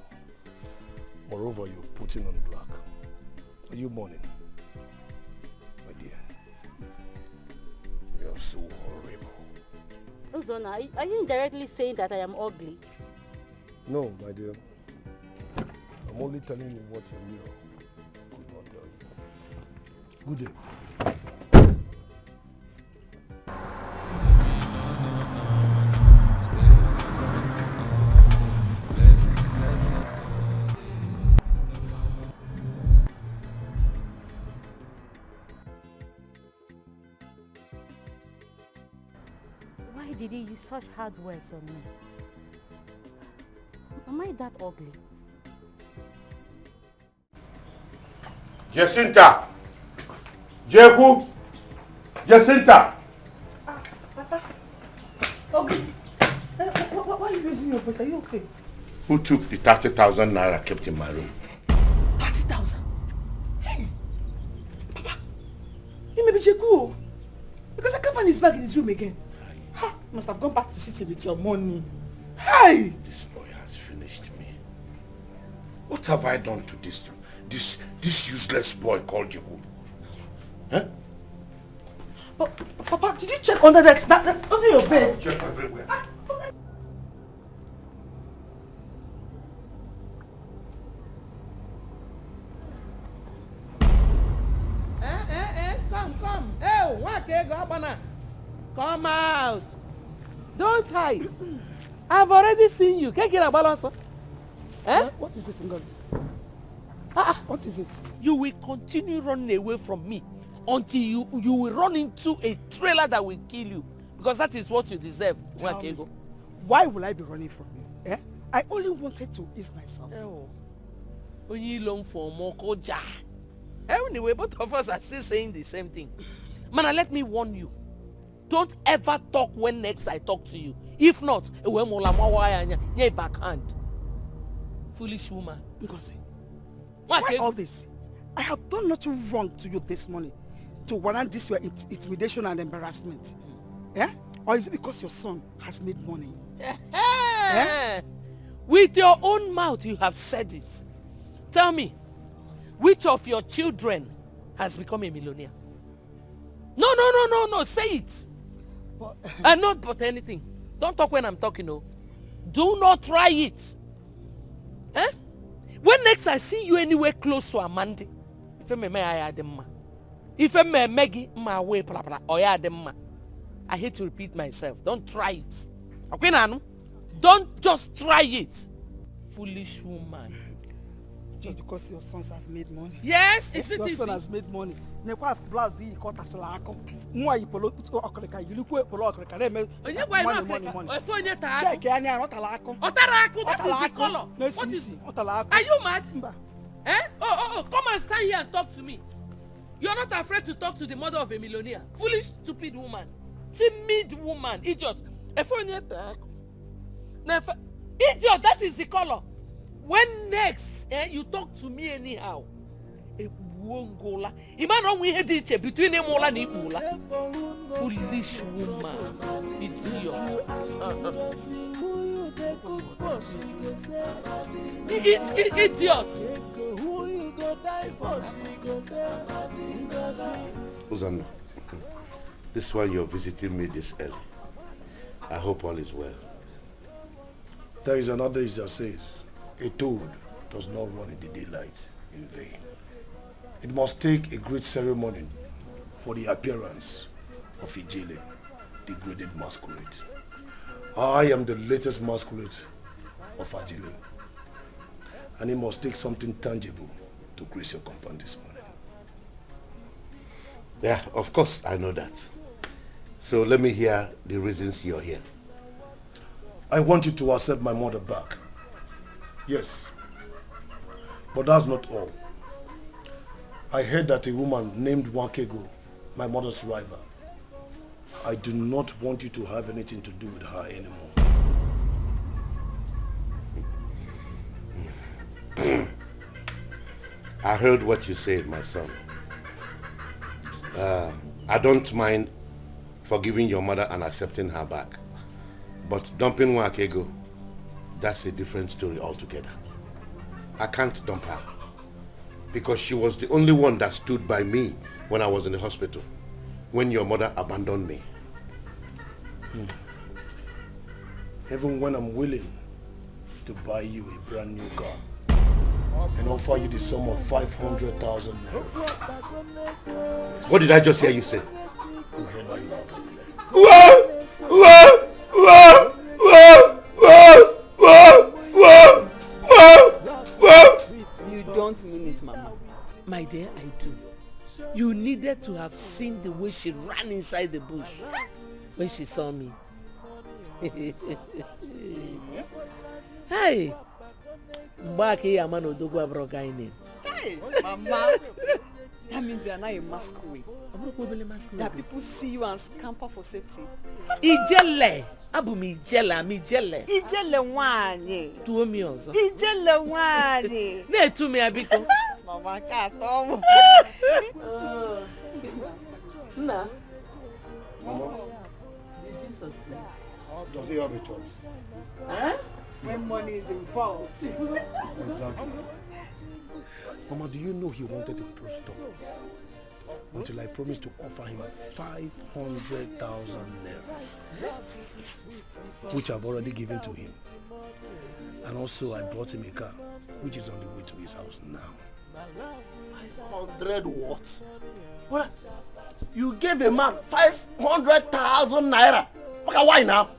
Moreover, you're putting on black. Are you mourning? My dear, you're so horrible. Uzona, are you indirectly saying that I am ugly? No, my dear. I'm only telling you what your mirror could not tell you. Good day. Why did he use such hard words on me? Am I that ugly? Jacinta! Jehu! Jacinta! Papa. Okay. Why are you raising your voice? Are you okay? Who took the 30,000 naira kept in my room? 30,000? Hey! Papa! It may be Jeku. Because I can't find his bag in his room again. Ha! Must have gone back to the city with your money. Hey! This boy has finished me. What have I done to this useless boy called Jeku? Huh? But, Papa, did you check under that under your bed? Check everywhere. Come. Hey, come out. Don't hide. I've already seen you. Can't get a balance. Eh? What is it, Ngozi? What is it? You will continue running away from me until you will run into a trailer that will kill you, because that is what you deserve. Tell me, why will I be running from you? Eh? I only wanted to ease myself. Anyway, both of us are still saying the same thing. Man, let me warn you. Don't ever talk when next I talk to you. If not, backhand. Foolish woman. Ngozi, why all this? I have done nothing wrong to you this morning to warrant this your intimidation and embarrassment. Yeah? Or is it because your son has made money? Eh? With your own mouth you have said it. Tell me, which of your children has become a millionaire? No, say it. And not but anything. Don't talk when I'm talking, no. Do not try it. Eh? When next I see you anywhere close to Amandi, I hate to repeat myself. Don't try it. Okay, Nanu? Don't just try it. Foolish woman. Just because your sons have made money. Yes, is it your easy? son has made money. Nekwa blouse yi ko tasala ako. Nwa yi polo okreka yilikwe polo okreka na me. Money. Check ya anya otala ako. Otara ako, that is the color. What is otala ako? Are you mad? Eh? Oh, come and stand here and talk to me. You're not afraid to talk to the mother of a millionaire. Foolish, stupid woman. Timid woman. Idiot. Idiot, that is the color. When next you talk to me anyhow, between foolish woman. Idiot. Uzanna, this is why you're visiting me this early. I hope all is well. There is another that says, a toad does not run in the daylight in vain. It must take a great ceremony for the appearance of Ijele, the graded masquerade. I am the latest masquerade of Ijele, and it must take something tangible to grace your compound this morning. Yeah, of course I know that. So let me hear the reasons you're here. I want you to accept my mother back. Yes. But that's not all. I heard that a woman named Wakego, my mother's rival, I do not want you to have anything to do with her anymore. I heard what you said, my son. I don't mind forgiving your mother and accepting her back. But dumping Wakego, that's a different story altogether. I can't dump her because she was the only one that stood by me when I was in the hospital, when your mother abandoned me. Even when I'm willing to buy you a brand new car and offer you the sum of 500,000 naira. What did I just hear you say? You heard my mouth. You don't mean it, Mama. My dear, I do. You needed to have seen the way she ran inside the bush when she saw me. Hey! Mbaki Yamano Dogwa Brogaine. Hey, Mama! That means you are not a masquerade. That people see you and scamper for safety. Ijele! Abumi Ijele, ami Ijele. Ijele wanye. Tuo mi ozo. Ijele wanye. Ne tu mi abiko. Mama kato. Na. Mama, Did you succeed? does he have a choice? Huh? When money is involved. Exactly. Mama, do you know he wanted a proof stop? Until I promised to offer him 500,000 naira, which I've already given to him. And also I bought him a car, which is on the way to his house now. 500 what? What? You gave a man 500,000 naira. Okay, why now?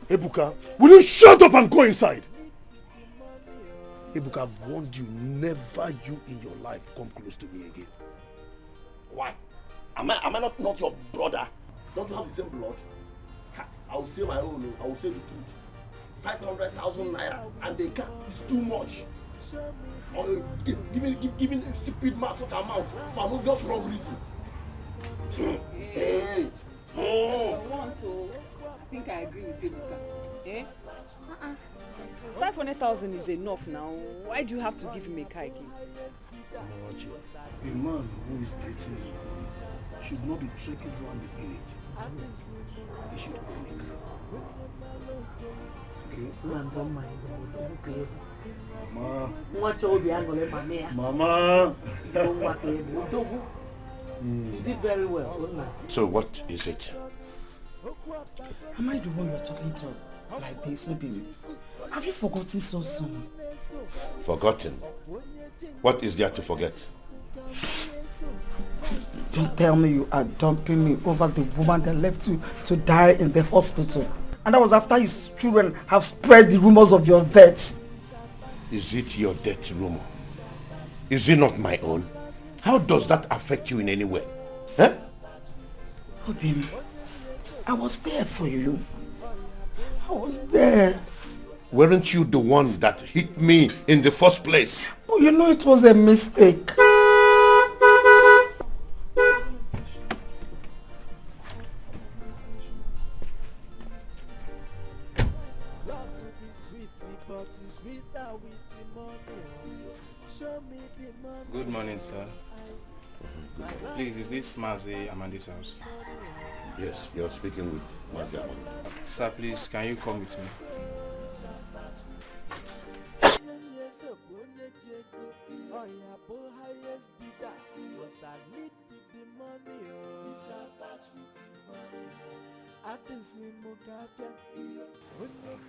Ebuka, will you shut up and go inside? Ebuka, I've warned you, never you in your life come close to me again. Why? Am I not your brother? Don't you have the same blood? I will say my own. I will say the truth. 500,000 naira and they can't. It's too much. Giving a stupid man such amount for no just wrong reason. Hey. I think I agree with you, Luka. 500,000 is enough now. Why do you have to give him a car again? A man who is dating should not be trekking around the village. He should own a car. Okay? Mama. You did very well. So what is it? Am I the one you're talking to like this, baby? Have you forgotten so soon? Forgotten? What is there to forget? Don't tell me you are dumping me over the woman that left you to die in the hospital. And that was after his children have spread the rumors of your death. Is it your death rumor? Is it not my own? How does that affect you in any way? Huh? Obim, I was there for you. I was there. Weren't you the one that hit me in the first place? You know it was a mistake. Good morning, sir. Please, is this Mazi Amandi's house? Yes, you're speaking with Mazi Amandi. Sir, please, can you come with me?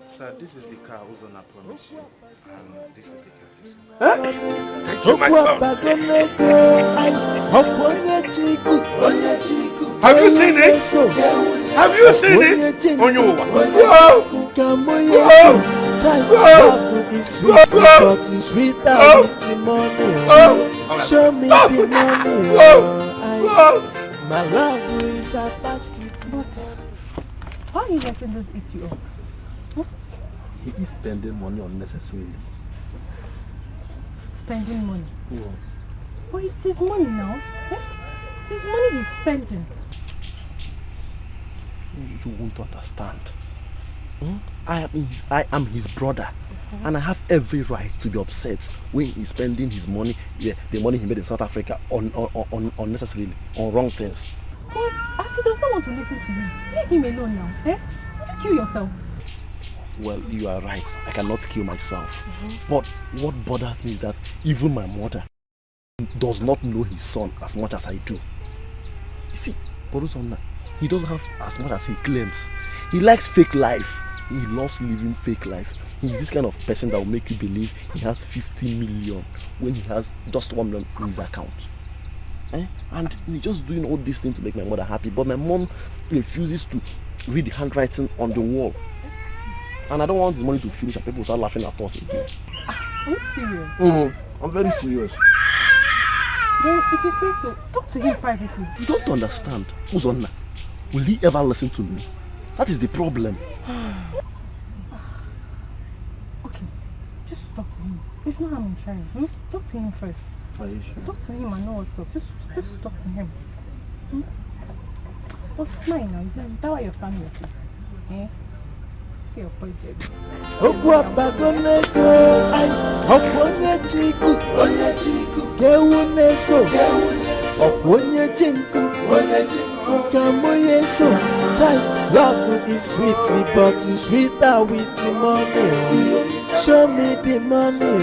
Sir, this is the car whose owner promised you, and this is the car. Thank you, my son. Have you seen it? Have you seen it? Onyowa. Show me the money. My love is attached to it. How are you letting this eat you up? He is spending money unnecessarily. Spending money? Yeah. But it's his money now. Eh? It's his money he's spending. You won't understand. I am his brother. And I have every right to be upset when he's spending his money, the money he made in South Africa, on unnecessarily, on wrong things. But as he does not want to listen to you, leave him alone now. Eh? Would you kill yourself? Well, you are right. I cannot kill myself. But what bothers me is that even my mother does not know his son as much as I do. You see, Borusona, he doesn't have as much as he claims. He likes fake life. He loves living fake life. He's this kind of person that will make you believe he has 50 million when he has just 1 million in his account. And he's just doing all these things to make my mother happy. But my mom refuses to read the handwriting on the wall. And I don't want his money to finish and people start laughing at us again. Are you serious? I'm very serious. Then if you say so, talk to him privately. You don't understand. Uzonna, will he ever listen to me? That is the problem. Okay, just talk to him. There's no harm in trying. Talk to him first. Are you sure? Talk to him and know what's up. Just talk to him. Oh, smile now. Is that why you're family is? Eh? See your point, baby. Love is sweet, but it's sweeter with the money. Show me the money.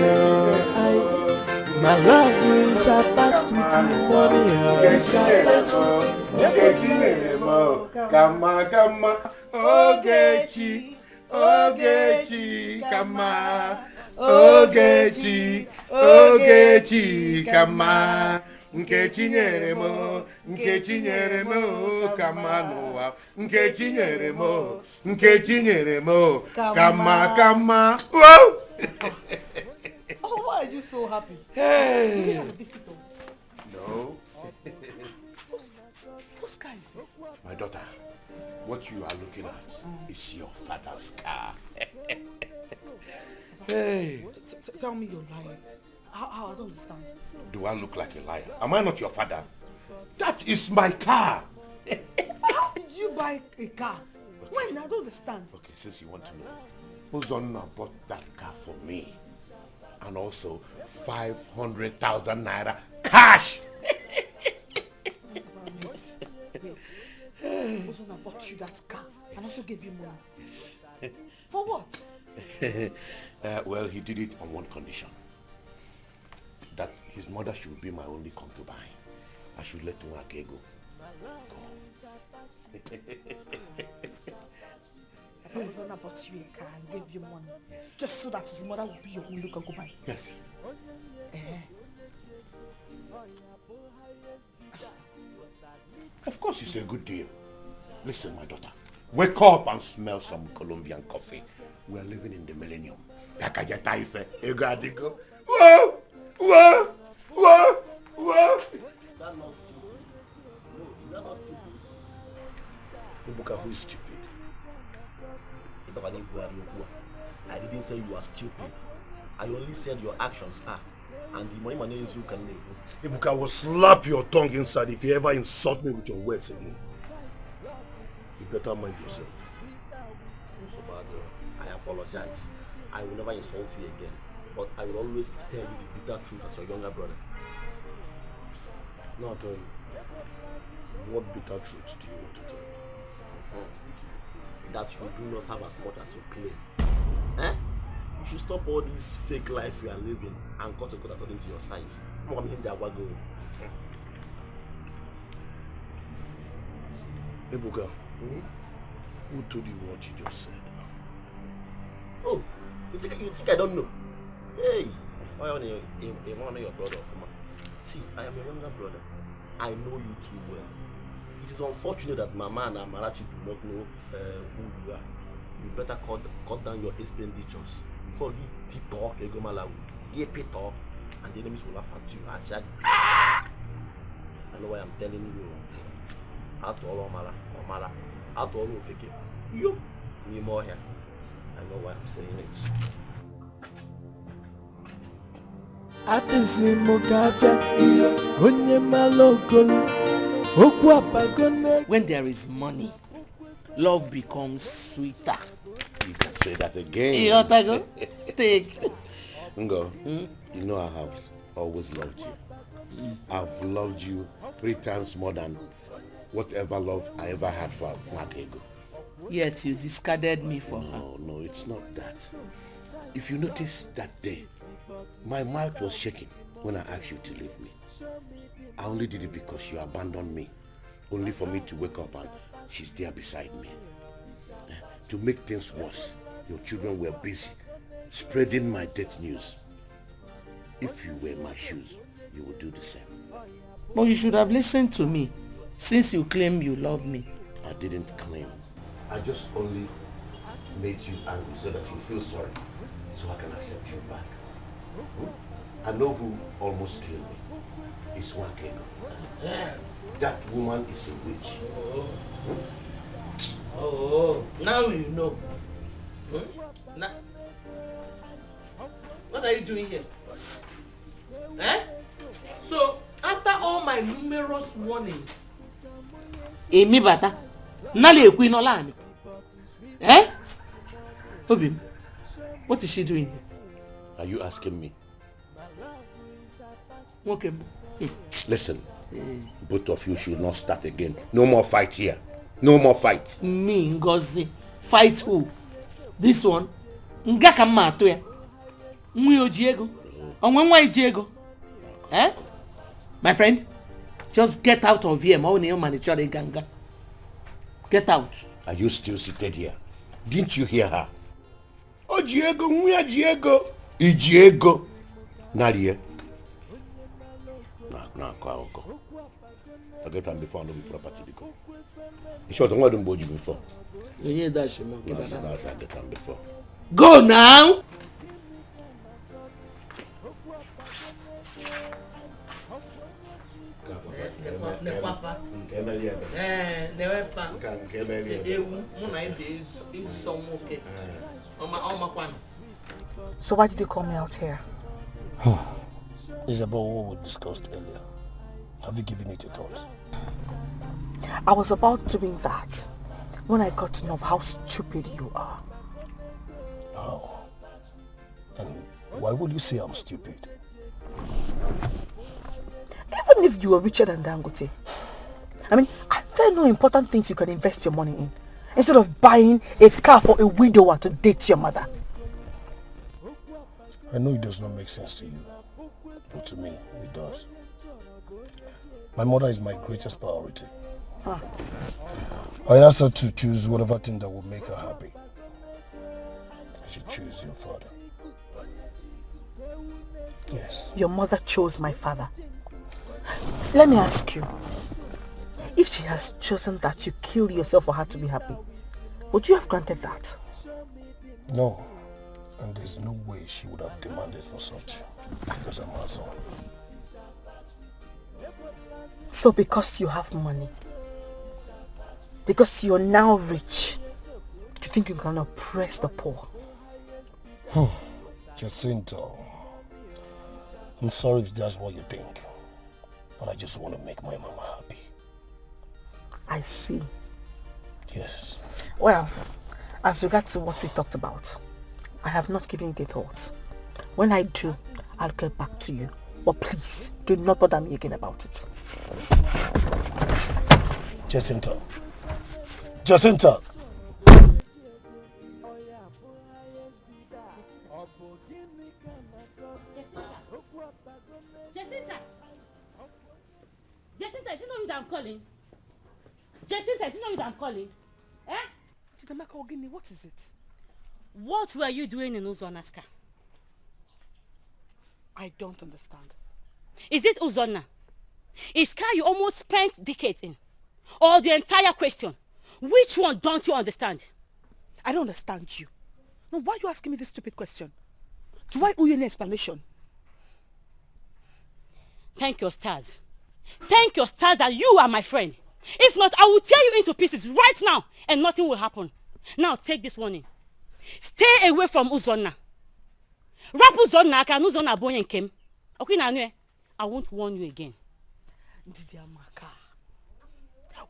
My love is attached with the money. It's attached with the money. Kama, Ogechi, kama, Ogechi, kama. Nkechi nyere mo, kama n'ụwa. Nkechi nyere mo, kama. Whoa! Oh, why are you so happy? Hey! Do you have a visitor? No. Whose car is this? My daughter, what you are looking at is your father's car. Hey. Tell me you're lying. How? I don't understand. Do I look like a liar? Am I not your father? That is my car. How did you buy a car? When? I don't understand. Okay, since you want to know, Uzonna bought that car for me. And also 500,000 naira cash. Uzonna bought you that car and also gave you money. For what? Well, he did it on one condition. That his mother should be my only concubine. I should let Nwake go. Uzonna bought you a car and gave you money. Yes. Just so that his mother would be your only concubine. Yes. Of course it's a good deal. Listen, my daughter. Wake up and smell some Colombian coffee. We are living in the millennium. Whoa! Whoa! Whoa! Whoa! That's not stupid. No, that's not stupid. Ibuka, who is stupid? I didn't say you are stupid. I only said your actions are. and the money is who can live. Ebuka will slap your tongue inside if you ever insult me with your words again. You better mind yourself. So bad, I apologize. I will never insult you again. But I will always tell you the bitter truth as your younger brother. Now tell you. What bitter truth do you want to tell me? That you do not have as much as you claim. Eh? You should stop all this fake life you are living and cut according to your size. Ebuka, who told you what you just said? Oh, you think I don't know? Hey, why on your brother? See, I am a younger brother. I know you too well. It is unfortunate that Mama and Amarachi do not know who you are. You better cut down your expenditures before you talk, talk, and the enemies will laugh at you. I know why I'm telling you. Out all Omara, out all fake you need more here. I know why I'm saying it. When there is money, love becomes sweeter. You can say that again. Etiko, take. Ngo, you know I have always loved you. I've loved you 3 times more than whatever love I ever had for Makego. Yet you discarded me for her. No, it's not that. If you notice that day, my mouth was shaking when I asked you to leave me. I only did it because you abandoned me, only for me to wake up and she's there beside me. To make things worse, your children were busy spreading my death news. If you were in my shoes, you would do the same. But you should have listened to me, since you claim you love me. I didn't claim. I just only made you angry so that you feel sorry, so I can accept you back. I know who almost killed me. It's Wakego. That woman is a witch. Oh, now you know. Now, what are you doing here? Eh? So, after all my numerous warnings, Emi Bata, Nali Ekwi Nolani. Eh? Obim, what is she doing here? Are you asking me? Okay. Listen, both of you should not start again. No more fight here. No more fight. Me, Ngozi. Fight who? This one? Ngaka mma to ya. Nwi ojiego. Onwenwa ijiego. Eh? My friend, just get out of here. Ganga. Get out. Are you still seated here? Didn't you hear her? Ojiego, nwi ojiego. Ijiego. Nalie. Nah, I get them before, no be property because. You sure don't want them boji before? You need that shit, man. I get them before. Go now! So why did you call me out here? It's about what we discussed earlier. Have you given it a thought? I was about doing that when I got to know how stupid you are. How? And why would you say I'm stupid? Even if you were richer than Dangote. I mean, are there no important things you can invest your money in? Instead of buying a car for a widower to date your mother. I know it does not make sense to you. But to me, it does. My mother is my greatest priority. Huh. I asked her to choose whatever thing that would make her happy. And she chose your father. Yes. Your mother chose my father. Let me ask you. If she has chosen that you kill yourself for her to be happy, would you have granted that? No. And there's no way she would have demanded for such. Because I'm her son. So because you have money, because you're now rich, do you think you can oppress the poor? Jacinto, I'm sorry if that's what you think, but I just want to make my mama happy. I see. Yes. Well, as regards to what we talked about, I have not given it a thought. When I do, I'll get back to you. But please, do not bother me again about it. Jacinta. Jacinta! Jacinta, is it not you that I'm calling? Jacinta, is it not you that I'm calling? Eh? Chidamaka Ogini, what is it? What were you doing in Uzona's car? I don't understand. Is it Uzona? Is car you almost spent decades in? Or the entire question? Which one don't you understand? I don't understand you. Now, why are you asking me this stupid question? Do I owe you an explanation? Thank your stars. Thank your stars that you are my friend. If not, I will tear you into pieces right now and nothing will happen. Now take this warning. Stay away from Uzonna. Rap Uzonna can Uzonna boy and Kim. Okay, now I won't warn you again. Ndidiamaka,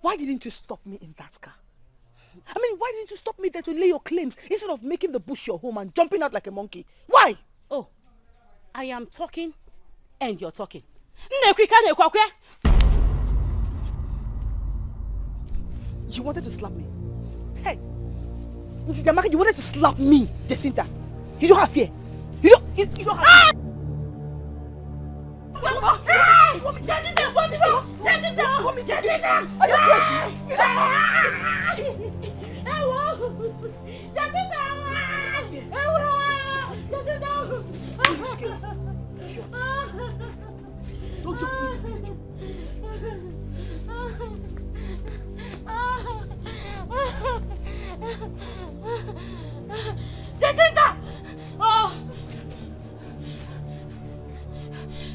why didn't you stop me in that car? I mean, why didn't you stop me there to lay your claims instead of making the bush your home and jumping out like a monkey? Why? Oh, I am talking and you're talking. You wanted to slap me? Hey! Ndidiamaka, you wanted to slap me, Jacinta. You don't have fear. You don't have fear. Hey! Jacinta, what the fuck? Jacinta! Jacinta! Are you crazy? Don't joke with this village. Jacinta! Oh!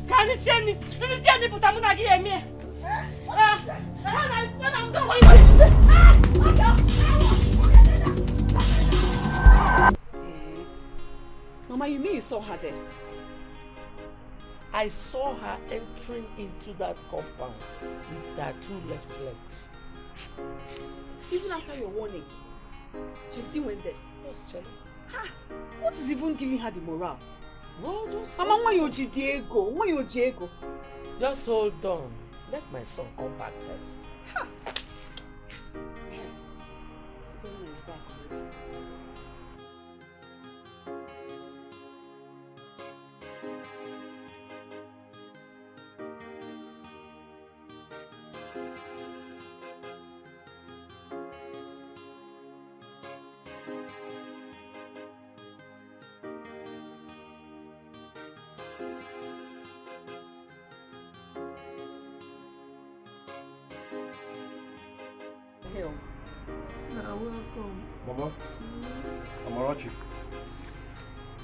Can you send me? Let me send you, but I'm not getting me. Mama, you mean you saw her there? I saw her entering into that compound with her two left legs. Even after your warning, she still went there. Yes, Charlie. Ha! What is even giving her the morale? Well, just Mama, why you Diego? Why you Diego? Just hold on. Let my son come back first. Ha! Someone is back already. Welcome. Mama, I'm Arachi.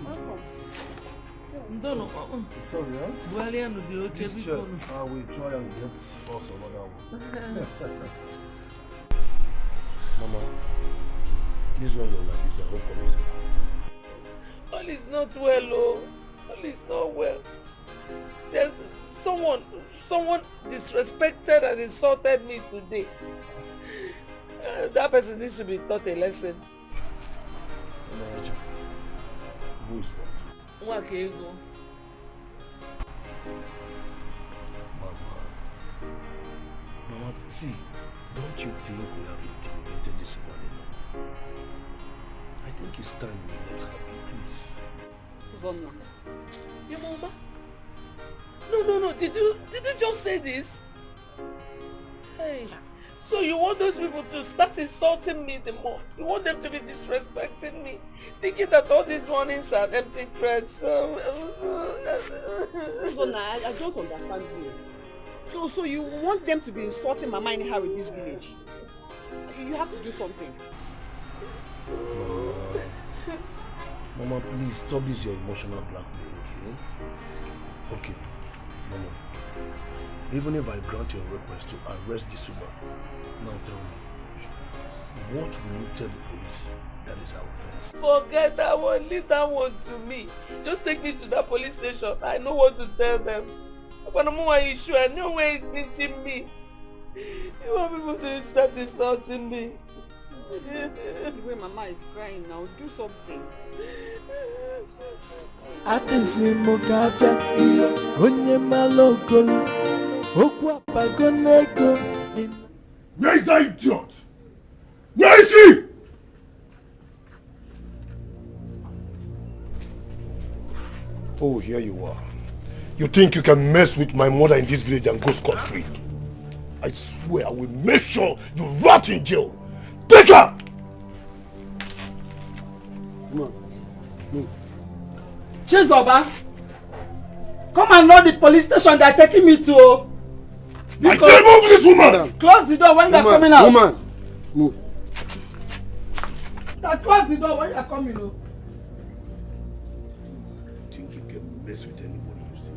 Welcome. Sorry, huh? Well, yeah, no, the okay. This chair, I will try and get also another one. Mama, this one you're like this, I hope I'm not. All is not well, oh. All is not well. There's someone disrespected and insulted me today. That person needs to be taught a lesson. Who is that? Wakego. Mama, see, don't you think we have intimidated this woman enough? I think it's time we let her be, please. Zonna. Your mama? No. Did you just say this? Hey. So you want those people to start insulting me the more? You want them to be disrespecting me? Thinking that all these warnings are empty threats? Zonna, I don't understand you. So you want them to be insulting Mama anyhow in this village? You have to do something. Mama, please stop this your emotional blackmail, okay? Okay, Mama. Even if I grant your request to arrest this woman, now tell me, What will you tell the police? That is our offense. Forget that one. Leave that one to me. Just take me to that police station. I know what to tell them. But I'm more issue. I know where he's beating me. You want people to start insulting me. The way Mama is crying now, do something. Atisi mukafia onye malokolo okwa pagonego. Where is that idiot? Where is she? Oh, here you are. You think you can mess with my mother in this village and go scot-free? I swear I will make sure you rot in jail. Take her! Come on. Move. Chizoba! Come and know the police station they are taking me to. I tell move this woman! Close the door when they are coming out. Woman! Move. Close the door when you are coming out. Think you can mess with anybody you see?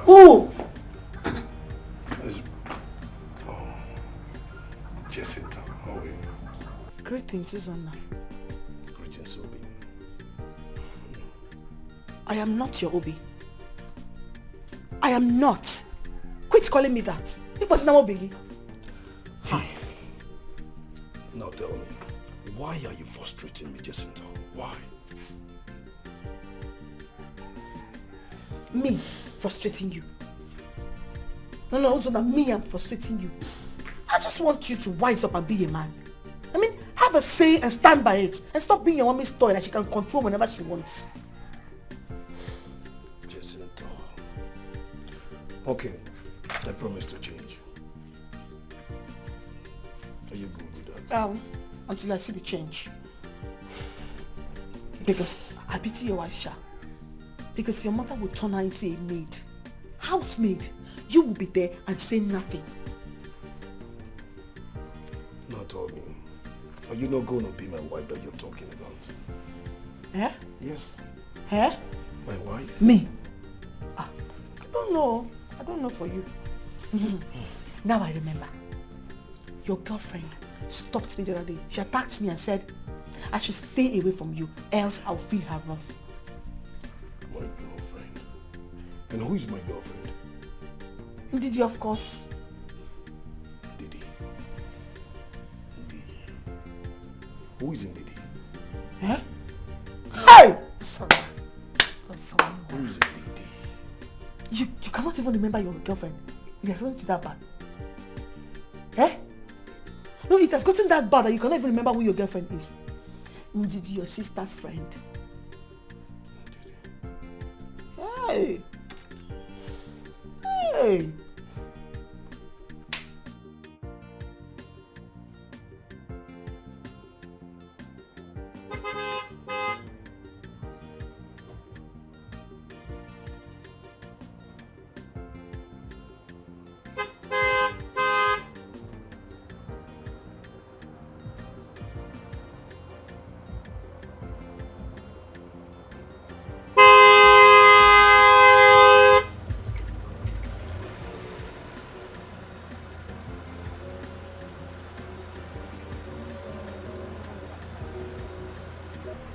Who? Jacinta, how are you? Greetings, Susanna. Greetings, Obi. I am not your Obi. I am not. Quit calling me that. It was now Obi. Now tell me, why are you frustrating me, Jacinta? Why? Me frustrating you. No, also that me I'm frustrating you. I just want you to wise up and be a man. I mean, have a say and stand by it. And stop being your mommy's toy that she can control whenever she wants. Jacinta. Okay, I promise to change. Are you good with that? Until I see the change. Because I pity your wife, Sha. Because your mother will turn her into a maid. Housemaid. You will be there and say nothing. Now tell me, are you not going to be my wife that you're talking about? Eh? Yes. Eh? My wife? Me? I don't know. I don't know for you. Now I remember. Your girlfriend stopped me the other day. She attacked me and said, I should stay away from you, else I'll feel her wrath. My girlfriend? And who is my girlfriend? Didi, of course. Didi. Who is in Didi? Eh? Hey! Sorry. Who is in Didi? You cannot even remember your girlfriend. It has gotten to that bad. Eh? No, it has gotten that bad that you cannot even remember who your girlfriend is. Didi, your sister's friend. Hey! Hey!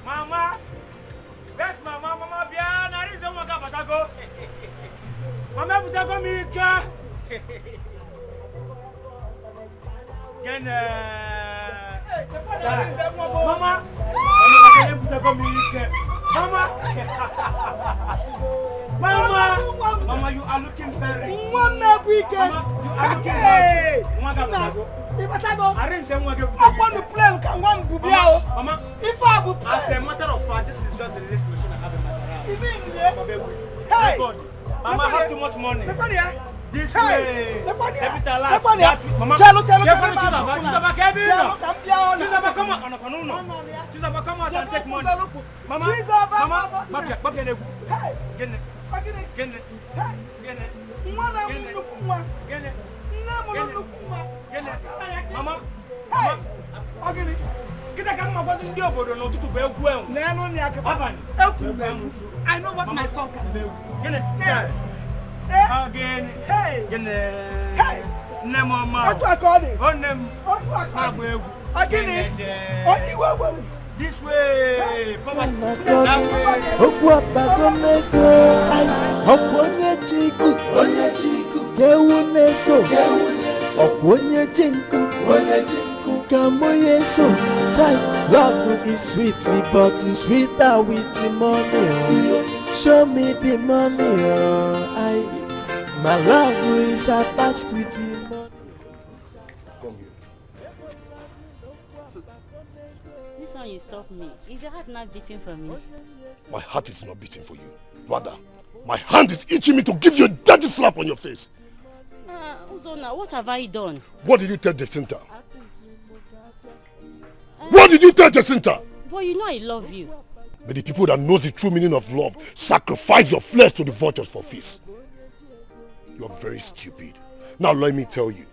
Mama, where's Mama? Mama, bien, I didn't say what I go. Mama, put that on me, girl. Again, Mama, put that on me, Mama, you are looking very. Mama, weekend. You are looking very. I didn't say what I want to play. Can one be Mama, if I would as a matter of fact, this is just the least machine I have in my garage. Hey! Mama, I have too much money. This Hey! way. Capital life. Mama, Mama, come on. Come out and take money. Mama, Mama, I know what my son can do. This way, Papa. Love is sweet, but it's sweeter with the money. Show me the money. My love is attached with the money. This one you stop me. Is your heart not beating for me? My heart is not beating for you. Rather, my hand is itching me to give you a dirty slap on your face. Uzona, what have I done? What did you tell Jacinta? What did you tell Jacinta? Boy, you know I love you. But the people that knows the true meaning of love sacrifice your flesh to the vultures for feast. You're very stupid. Now let me tell you,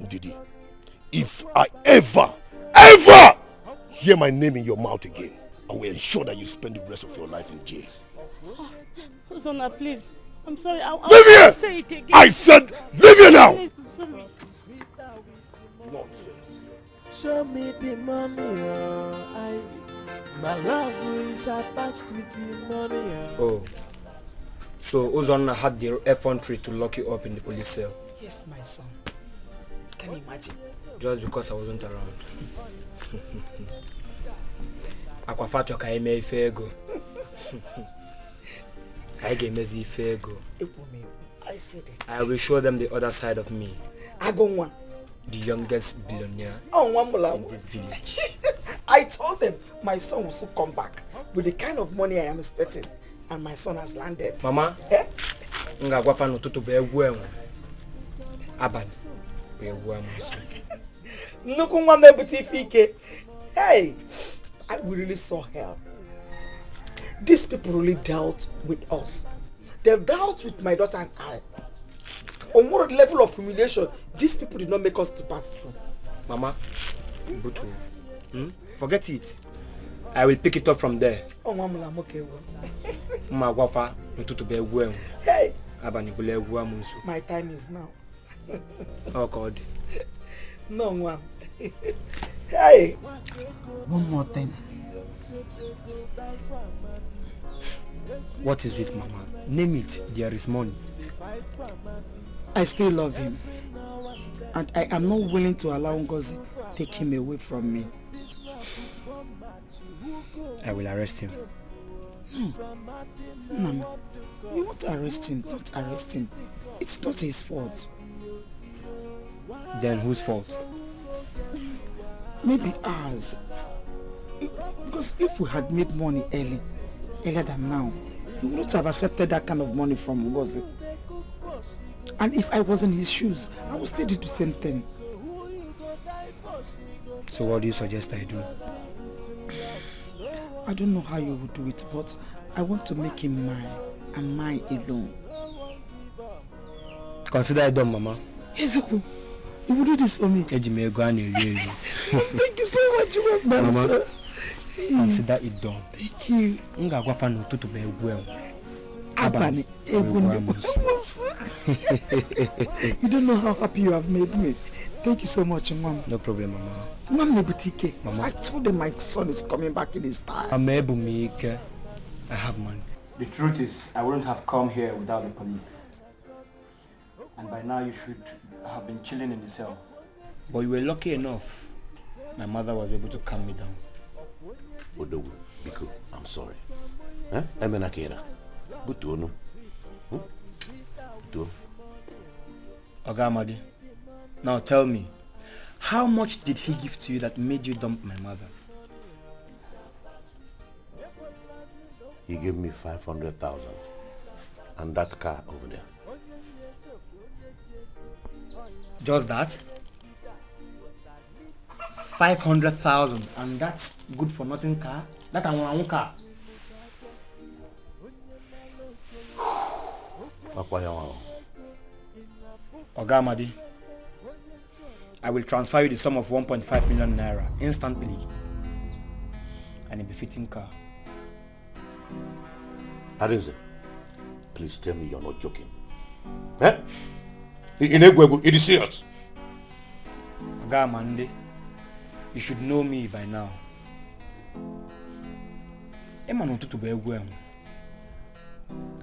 Didi, if I ever hear my name in your mouth again, I will ensure that you spend the rest of your life in jail. Uzona, please. I'm sorry. Leave here! Say it again. I said, leave here now! Nonsense. Show me the money. My love is attached with the money. Oh. So Uzona had the effrontery to lock you up in the police cell? Yes, my son. Can you imagine? Just because I wasn't around. Akwafacho ka eme ife ego. I said it. I will show them the other side of me. Agonwa. The youngest billionaire in this village. I told them my son will soon come back with the kind of money I am expecting, and my son has landed. Mama, nga gwafa n'ụtụtụ bụ egwu enwe. Abalị bụ egwu amụsụ. Nnukwu nwa m ebute ife ike. Hey, we really saw hell. These people really dealt with us. They dealt with my daughter and I. On what level of humiliation these people did not make us to pass through. Mama, Butu, forget it. I will pick it up from there. Oh, Mama, I'm okay. Hey! My time is now. Oh God. No, Mom. Hey! One more thing. What is it, Mama? Name it. There is money. I still love him. And I am not willing to allow Ngozi take him away from me. I will arrest him. No. You want to arrest him? Don't arrest him. It's not his fault. Then whose fault? Maybe ours. Because if we had made money earlier than now, he would not have accepted that kind of money from Ngozi. And if I was in his shoes, I would still do the same thing. So what do you suggest I do? I don't know how you would do it, but I want to make him mine, and mine alone. Consider it done, Mama. Ezeku, you will do this for me. Thank you so much, Mama. Sir. Consider it done. Thank you. You don't know how happy you have made me. Thank you so much, Mom. No problem, Mama. Mama. I told them my son is coming back in his time. I have money. The truth is, I wouldn't have come here without the police. And by now you should have been chilling in the cell. But you were lucky enough. My mother was able to calm me down. Odogu, Biko, I'm sorry. Emenakera. Butono. Oga Amadi, now tell me, how much did he give to you that made you dump my mother? He gave me 500,000 and that car over there. Just that? 500,000 and that's good for nothing car? That one car? Oga Amadi, I will transfer you the sum of 1.5 million naira instantly and a befitting car. Arinze, please tell me you're not joking. Eh? It is serious. Oga Amande, you should know me by now. Ema no tutu be egwu enwe.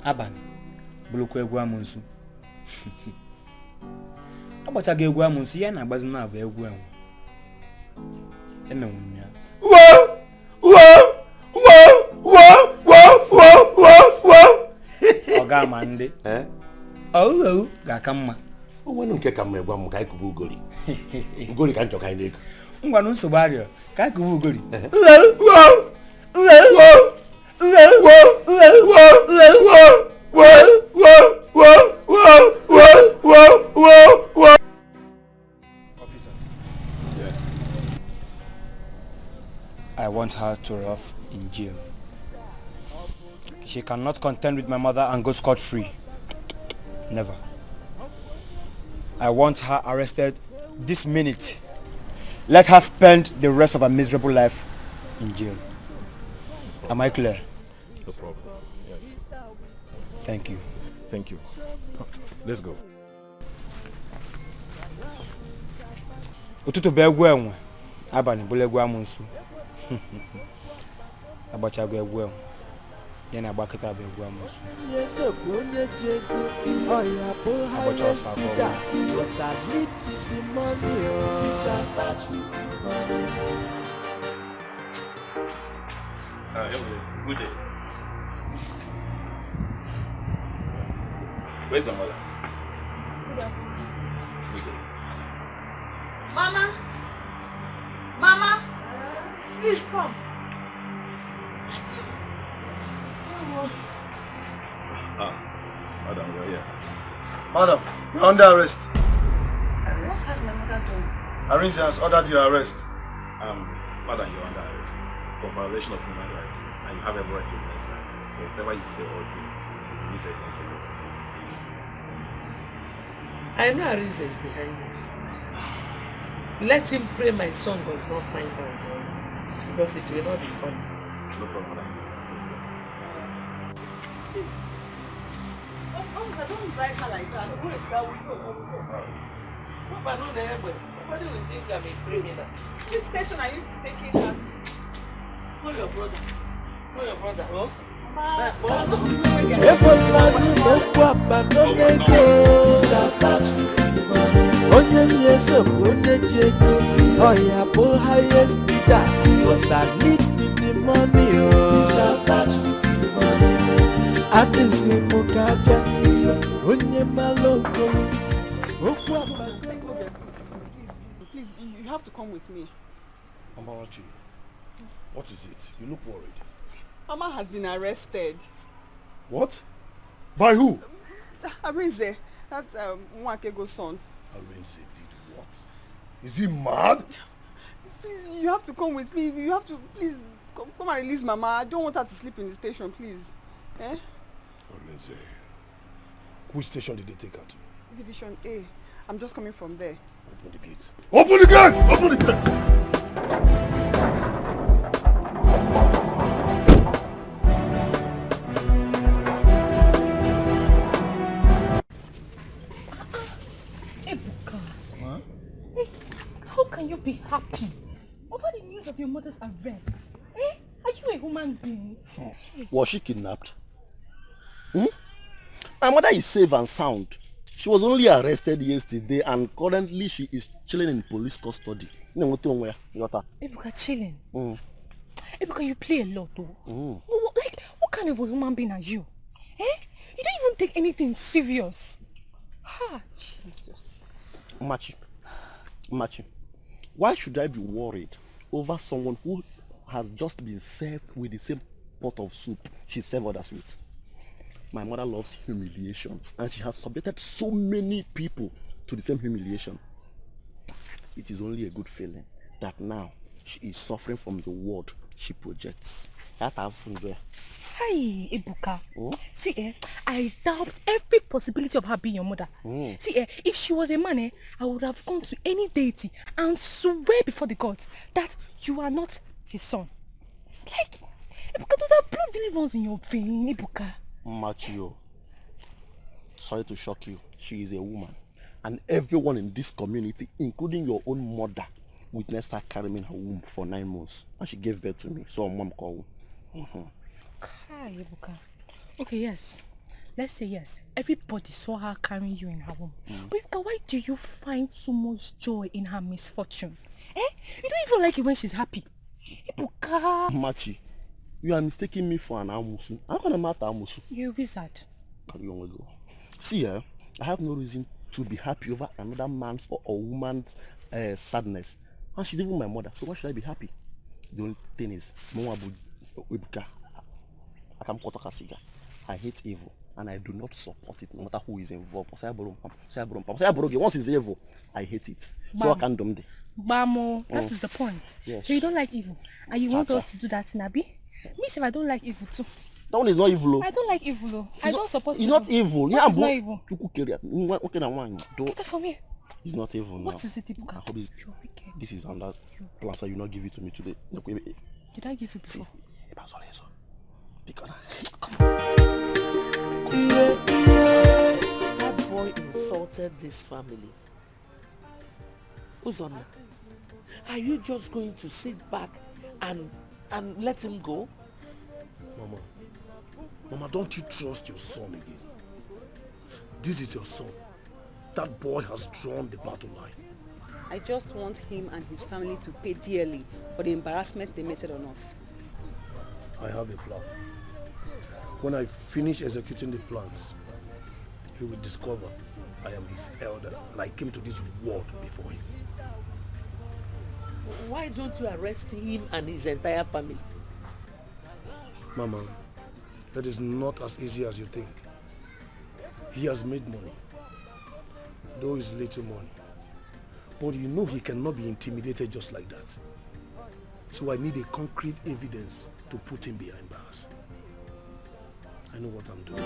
Abani, bulokwa egwu amunsu. Abachaga egwu amunsu ya na agbazi na abụ egwu enwe. Eme nwunya. Oga Amande. Eh? Oh, ga-aka mma. Onwenu nke ka mma egwa m ka anyị kụba ugori. Ugori ka nchọ ka anyị na-ego. Ngwanụ nsogbu arịọ ka anyị kụba ugori. Officers. Yes. I want her to rough in jail. She cannot contend with my mother and go scot-free. Never. I want her arrested this minute. Let her spend the rest of her miserable life in jail. Am I clear? No problem. Yes. Thank you. Thank you. Let's go. Ututu be egwu enwe. Abani bule egwu amunsu. Abachago egwu enwe. Yana agbakita be egwu amunsu. Abacha osa akọwa. Good day. Where's the mother? Mama! Mama! Please come. Madam, you're here. Madam, you're under arrest. What has my mother done? Arinze has ordered your arrest. Madam, you're under arrest for violation of human rights, and you have every right to remain silent. Whatever you say or do, you say against the law. I know Arinze is behind this. Let him pray my son does not find out, because it will not be fun. No problem, madam. Officer, don't drive her like that. Who is that? We go. Papa, no, nobody will think I'm a criminal. Which station are you taking her to? Call your brother. Call your brother, oh? Onye myeso onye jego, oh yeah, po highest bidder, cause I need the money, oh. Atisi mukafia, onye maloko, Please, you have to come with me. Amarachi, what is it? You look worried. Mama has been arrested. What? By who? Arinze, that's Nwakego's son. Arinze did what? Is he mad? Please, you have to come with me. You have to, please, come and release Mama. I don't want her to sleep in the station, please. Eh? Arinze, which station did they take her to? Division A. I'm just coming from there. Open the gate. Open the gate! Open the gate! How can you be happy over the news of your mother's arrest? Eh? Are you a human being? Was she kidnapped? My mother is safe and sound. She was only arrested yesterday and currently she is chilling in police custody. Ebuka chilling? Ebuka, you play a lot though. What kind of a human being are you? Eh? You don't even take anything serious. Jesus. Machi, why should I be worried over someone who has just been served with the same pot of soup she served others with? My mother loves humiliation and she has subjected so many people to the same humiliation. It is only a good feeling that now she is suffering from the word she projects. Hi, Ebuka. See, I doubt every possibility of her being your mother. See, if she was a man, I would have gone to any deity and swear before the gods that you are not his son. Like, Ebuka, those are blood really runs in your vein, Ebuka. Machio, sorry to shock you. She is a woman. And everyone in this community, including your own mother, witnessed her carrying her womb for 9 months. And she gave birth to me. So mom called. Kai, Ebuka. Okay, yes. Let's say yes. Everybody saw her carrying you in her womb. But Ebuka, why do you find so much joy in her misfortune? You don't even like it when she's happy. Ebuka. Machi, you are mistaking me for an amusu. I'm gonna matter amusu. You're a wizard. See, I have no reason to be happy over another man's or a woman's sadness. And she's even my mother, so why should I be happy? The only thing is, I hate evil, and I do not support it, no matter who is involved. Once it's evil, I hate it. So I can't do it. Bamo, that is the point. Yes. So you don't like evil, and you want us to do that in Abi? Me say I don't like evil too. That one is not evil. I don't like evil. I don't support evil. It's not evil. What is not evil? Get that from me. It's not evil now. What is it, Ebuka? You're wicked. This is another plan, so you not give it to me today. Did I give you before? That boy insulted this family. Uzonna, are you just going to sit back and let him go? Mama, don't you trust your son again? This is your son. That boy has drawn the battle line. I just want him and his family to pay dearly for the embarrassment they meted on us. I have a plan. When I finish executing the plans, he will discover I am his elder and I came to this world before him. Why don't you arrest him and his entire family? Mama, that is not as easy as you think. He has made money, though it's little money. But you know he cannot be intimidated just like that. So I need a concrete evidence to put him behind bars. I know what I'm doing.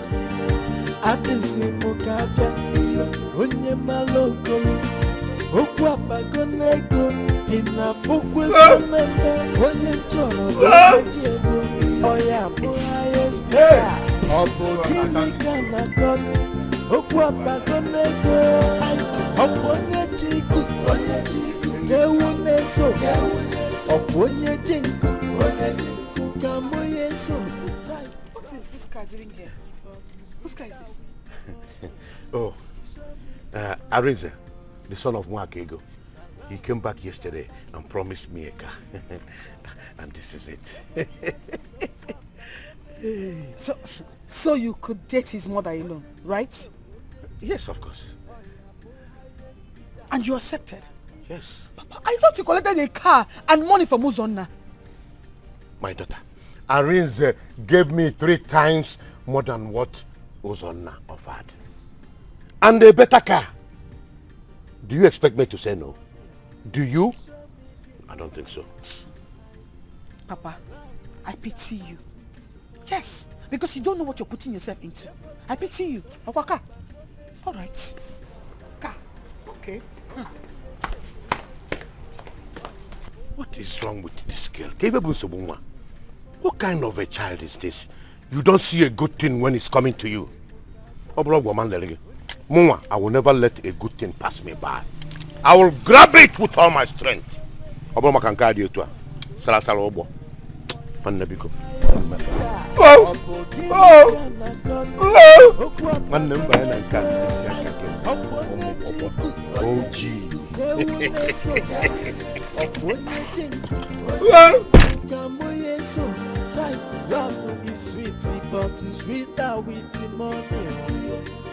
What is this car doing here? Whose car is this? Oh, Arinze, the son of Mwakego. He came back yesterday and promised me a car. And this is it. So you could date his mother-in-law, right? Yes, of course. And you accepted? Yes. Papa, I thought you collected a car and money from Uzonna. My daughter, Arinze gave me 3 times more than what Uzonna offered. And a better car. Do you expect me to say no? Do you? I don't think so. Papa, I pity you. Yes, because you don't know what you're putting yourself into. I pity you. Awaka. All right. Car. Okay. What is wrong with this girl? What kind of a child is this? You don't see a good thing when it's coming to you. I will never let a good thing pass me by. I will grab it with all my strength.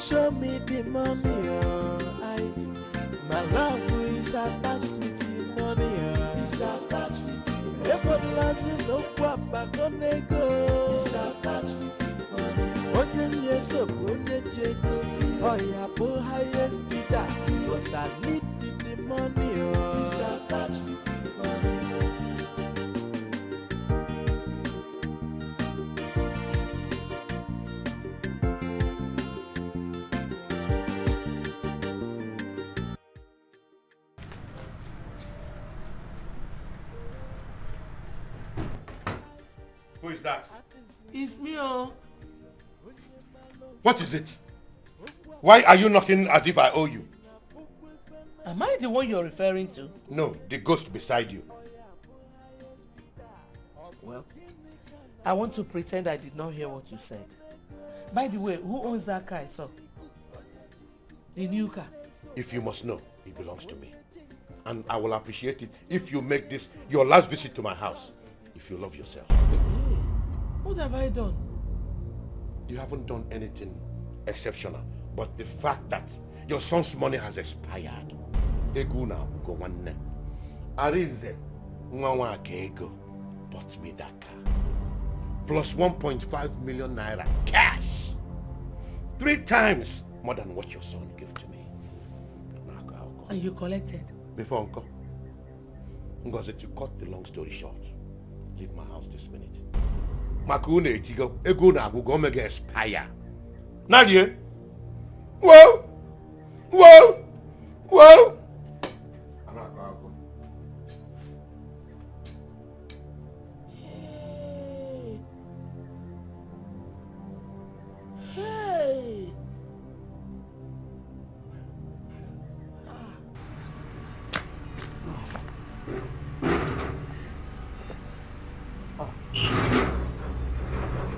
Show me the money, my love is attached with the money, it's attached with the money. Everlasting no papa gonna go, it's attached with the money. Onye yeso, onye jeko, oh yeah, po highest bidder, cause I need the money, it's attached with the money. Who is that? It's me, oh. What is it? Why are you knocking as if I owe you? Am I the one you're referring to? No, the ghost beside you. Well, I want to pretend I did not hear what you said. By the way, who owns that car I saw? The new car? If you must know, it belongs to me. And I will appreciate it if you make this your last visit to my house. If you love yourself. Hey, what have I done? You haven't done anything exceptional. But the fact that your son's money has expired. Eguna ugo wanne. Arinze nwawa ego bought me that car. Plus 1.5 million naira cash. 3 times more than what your son gave to me. And you collected? Before Uncle. Ngozi, to cut the long story short, leave my house this minute. Makune Etiko, Eguna ugo mega expire. Nadia. Whoa! Whoa! Whoa! Hey!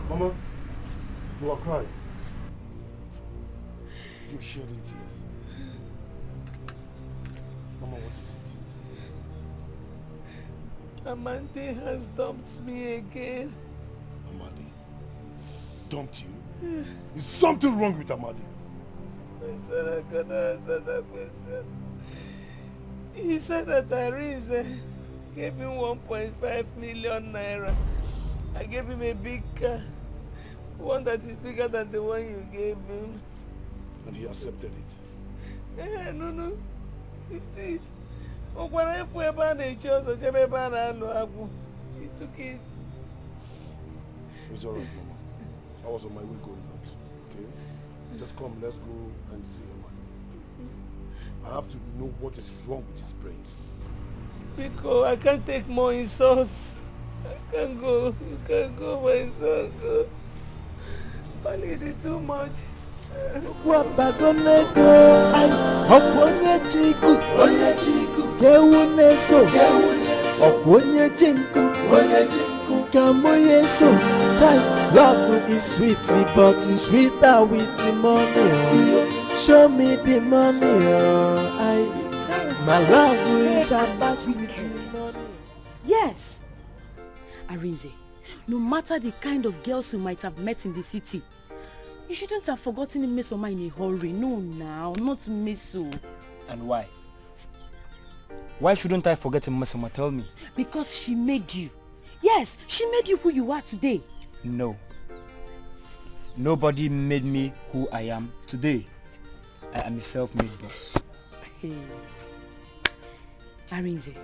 Mama, you are crying. You're shedding tears. Mama, what is it? Amante has dumped me again. Amadi dumped you? Is something wrong with Amadi? I said I couldn't answer that question. He said that Arinze gave him 1.5 million naira. I gave him a big car. One that is bigger than the one you gave him. And he accepted it? No. He did. He took it. It's alright, Mama. I was on my way going out. Okay? Just come, let's go and see Amadi. I have to know what is wrong with his brains. Pico, I can't take more insults. I can't go. You can't go, my son. Go. I need it too much. Wabagonego, onye chiku, kewuneso, onye chinku, kamoyeso. Child, love is sweet, but it's sweeter with the money. Show me the money, my love is attached with the money. Yes, Arinze, no matter the kind of girls you might have met in the city, you shouldn't have forgotten Mesoma in a hurry. No, now, not Meso. And why? Why shouldn't I forget Mesoma? Tell me. Because she made you. Yes, she made you who you are today. No. Nobody made me who I am today. I am a self-made boss. Hey. Arinze,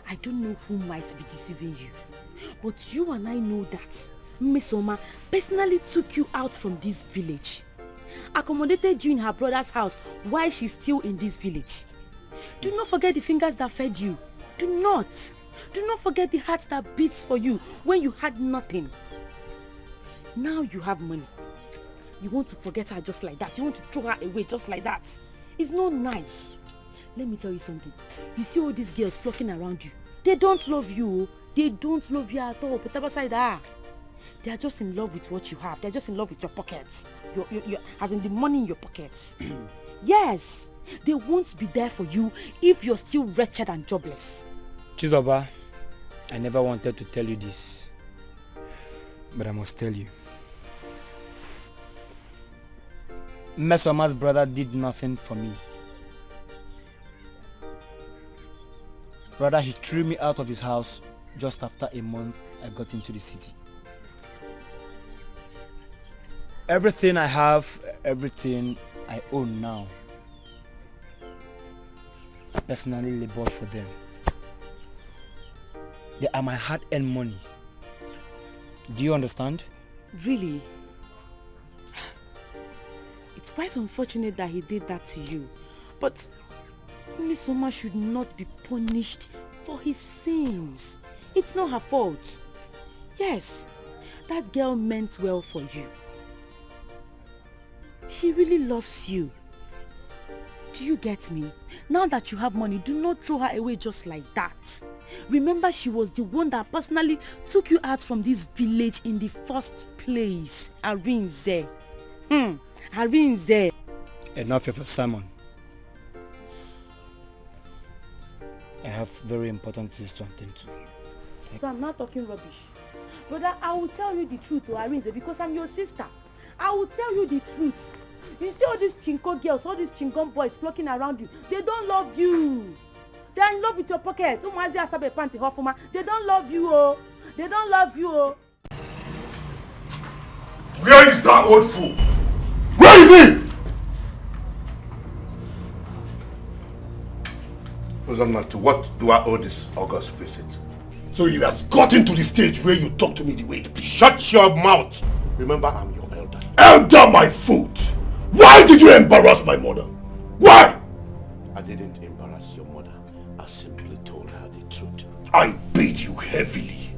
I don't know who might be deceiving you, but you and I know that Mesoma personally took you out from this village, accommodated you in her brother's house while she's still in this village. Do not forget the fingers that fed you. Do not forget the heart that beats for you when you had nothing. Now you have money. You want to forget her just like that. You want to throw her away just like that. It's not nice. Let me tell you something. You see all these girls flocking around you. They don't love you. They don't love you at all. But aside that, they are just in love with what you have. They are just in love with your pockets. As in the money in your pockets. Yes. They won't be there for you if you're still wretched and jobless. Chizoba, I never wanted to tell you this, but I must tell you. Mesoma's brother did nothing for me. Rather, he threw me out of his house just after a month I got into the city. Everything I have, everything I own now, I personally labored for them. They are my hard-earned money. Do you understand? Really? It's quite unfortunate that he did that to you. But Mesoma should not be punished for his sins. It's not her fault. Yes, that girl meant well for you. She really loves you. Do you get me? Now that you have money, do not throw her away just like that. Remember, she was the one that personally took you out from this village in the first place. Arinze. Arinze. Enough of a sermon. I have very important things to attend to. So I'm not talking rubbish. Brother, I will tell you the truth to Arinze because I'm your sister. I will tell you the truth. You see all these chinko girls, all these chingon boys flocking around you. They don't love you. They are in love with your pocket. They don't love you, oh. They don't love you, oh. Where is that old fool? Where is he? Doesn't matter. What do I owe this August visit? So he has gotten to the stage where you talk to me the way it please. Shut your mouth! Remember, I'm your elder. Elder my foot! Why did you embarrass my mother? Why? I didn't embarrass your mother. I simply told her the truth. I paid you heavily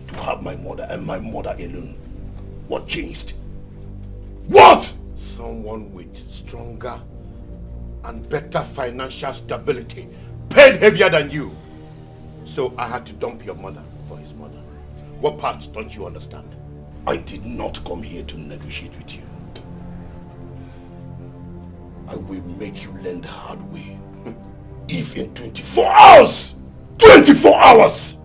to have my mother and my mother alone. What changed? What? Someone with stronger and better financial stability paid heavier than you. So I had to dump your mother for his mother. What part don't you understand? I did not come here to negotiate with you. I will make you learn the hard way. If in 24 hours, 24 hours,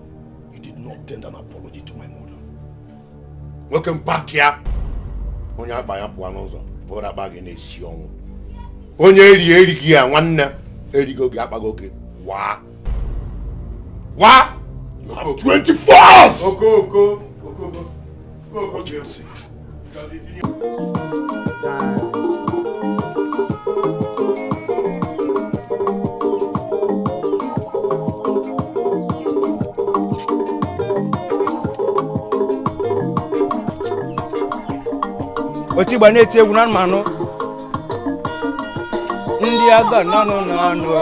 you did not tender an apology to my mother. Welcome back here. Onye abaya puanozo, pora bagi ne sion. Onye eri kia nwanne erigo gi apago gi. Wa. You have 24 hours. Go. What you say? Oti gba na eti egwu na mmanụ. Ndị aga nọ n'ọnụ.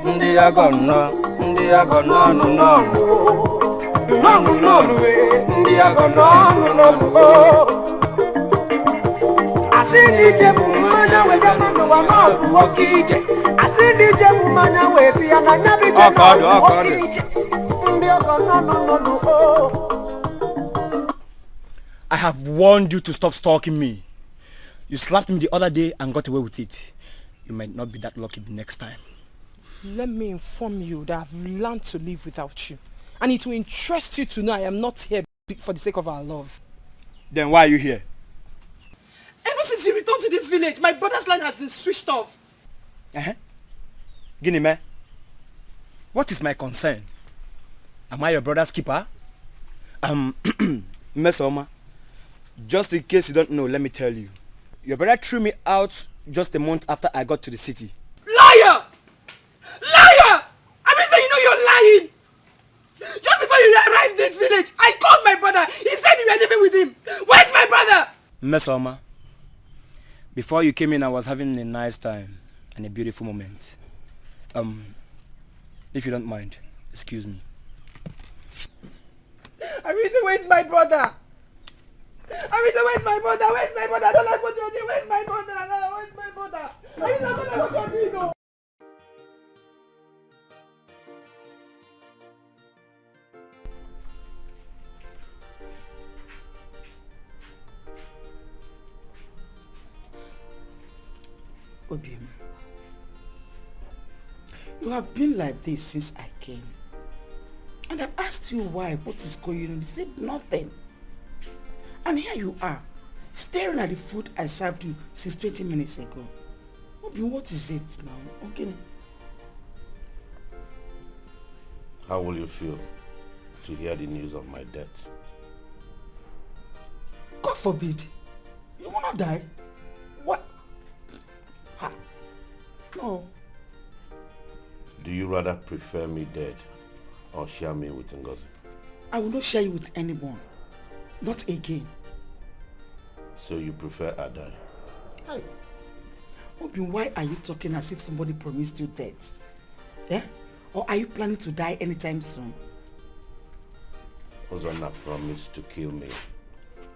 Ndị aga nọ. Ndị aga nọ n'ọnụ. Ndị aga nọ. Asi nije mumanya we kama no wa no okije. Asi nije mumanya we pia na nyabi je no okije. Ndi aga no. I have warned you to stop stalking me. You slapped me the other day and got away with it. You might not be that lucky the next time. Let me inform you that I've learned to live without you. And it will interest you to know I am not here for the sake of our love. Then why are you here? Ever since he returned to this village, my brother's line has been switched off. Ginime, what is my concern? Am I your brother's keeper? Mesoma, just in case you don't know, let me tell you. Your brother threw me out just a month after I got to the city. Liar! Liar! I mean, you know you're lying! Just before you arrived in this village, I called my brother. He said you were living with him. Where's my brother? Mesoma, before you came in, I was having a nice time and a beautiful moment. If you don't mind, excuse me. Arisa, where's my brother? Arisa, where's my brother? Where's my brother? I don't like what you're doing. Where's my brother? Where's my brother? Arisa, I don't like what you're doing. No. Obim, you have been like this since I came. And I've asked you why, what is going on. You said nothing. And here you are, staring at the food I served you since 20 minutes ago. Obim, what is it now? Okay. How will you feel to hear the news of my death? God forbid. You will not die. What? Ha. No. Do you rather prefer me dead or share me with Ngozi? I will not share you with anyone. Not again. So you prefer I die? Hi. Obi, why are you talking as if somebody promised you death? Yeah? Or are you planning to die anytime soon? Ozonna promised to kill me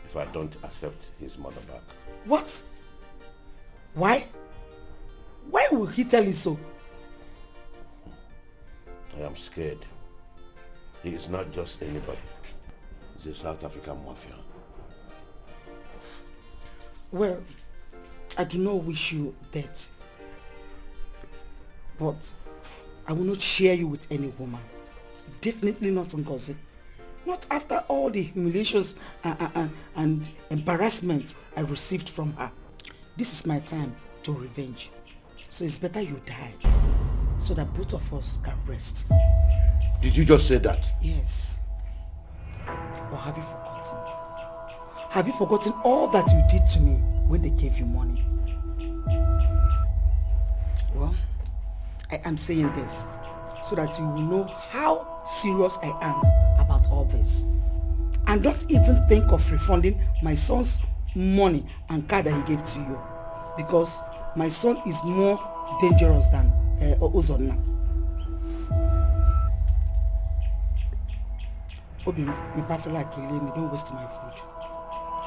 if I don't accept his mother back. What? Why? Why will he tell you so? I am scared. He is not just anybody. He's a South African mafia. Well, I do not wish you death. But I will not share you with any woman. Definitely not Ngozi. Not after all the humiliations and embarrassment I received from her. This is my time to revenge. So it's better you die, so that both of us can rest. Did you just say that? Yes. Or have you forgotten? Have you forgotten all that you did to me when they gave you money? Well, I am saying this so that you will know how serious I am about all this. And don't even think of refunding my son's money and car that he gave to you, because my son is more dangerous than Ozonna. Obi, me feel like you leave me. Don't waste my food.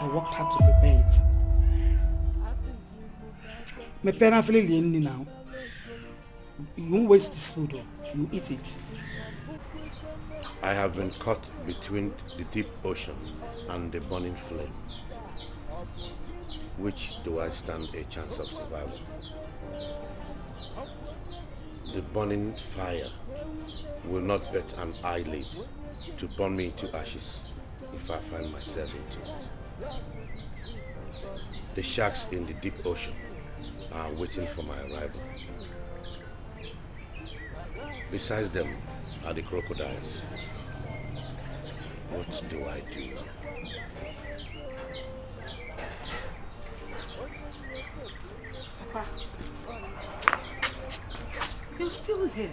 I worked hard to prepare it. My parents feel like now. You won't waste this food. You eat it. I have been caught between the deep ocean and the burning flame. Which do I stand a chance of survival? The burning fire will not bet an eyelid to burn me into ashes if I find myself into it. The sharks in the deep ocean are waiting for my arrival. Besides them are the crocodiles. What do I do now? Papa, you're still here.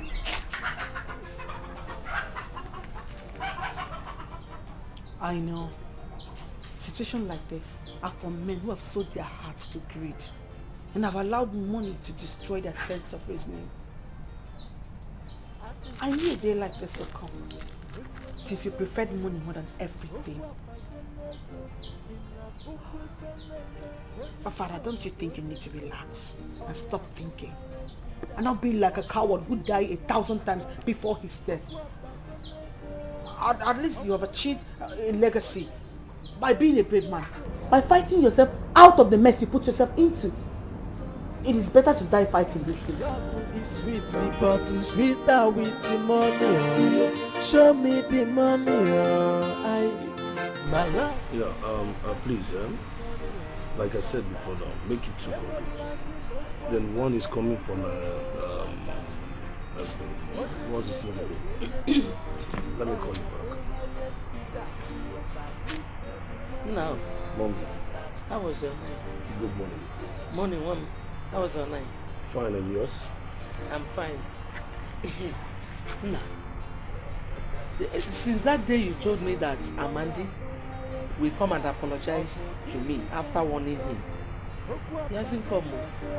I know. Situations like this are for men who have sold their hearts to greed and have allowed money to destroy their sense of reasoning. I knew a day like this would come. If you preferred money more than everything. But Father, don't you think you need to relax and stop thinking? And not be like a coward who died 1,000 times before his death. At least you have achieved a legacy by being a brave man. By fighting yourself out of the mess you put yourself into. It is better to die fighting this thing. Sweetie, but sweeter with the money. Show me the money. Please, like I said before now, make it 2 copies. Then one is coming from what's his name? Let me call you back. No. Mom. How was your night? Good morning. Morning, Mom. How was your night? Fine, and yours? I'm fine. No. Since that day you told me that Amandi will come and apologize to me after warning him. He hasn't come.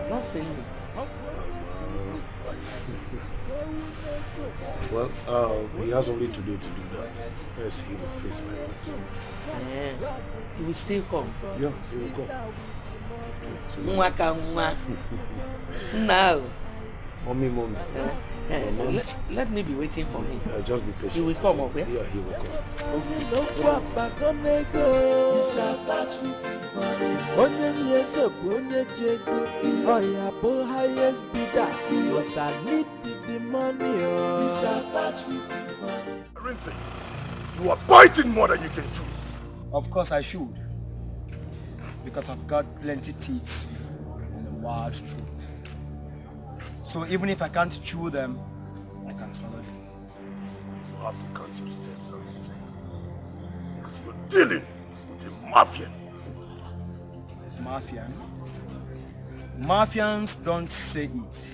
I've not seen him. Well, he has only today to do that. Yes, he will face my wrath. Yeah. He will still come. Yeah, he will come. No. Mommy. Let me be waiting for him. Just be patient. He will come up, yeah? Yeah, he will Rinse, you are biting more than you can chew. Of course I should. Because I've got plenty teeth in the wild truth. So even if I can't chew them, I can swallow them. You have to count your steps, Rinse. Because you're dealing with a mafian. Mafian? Mafians don't say it.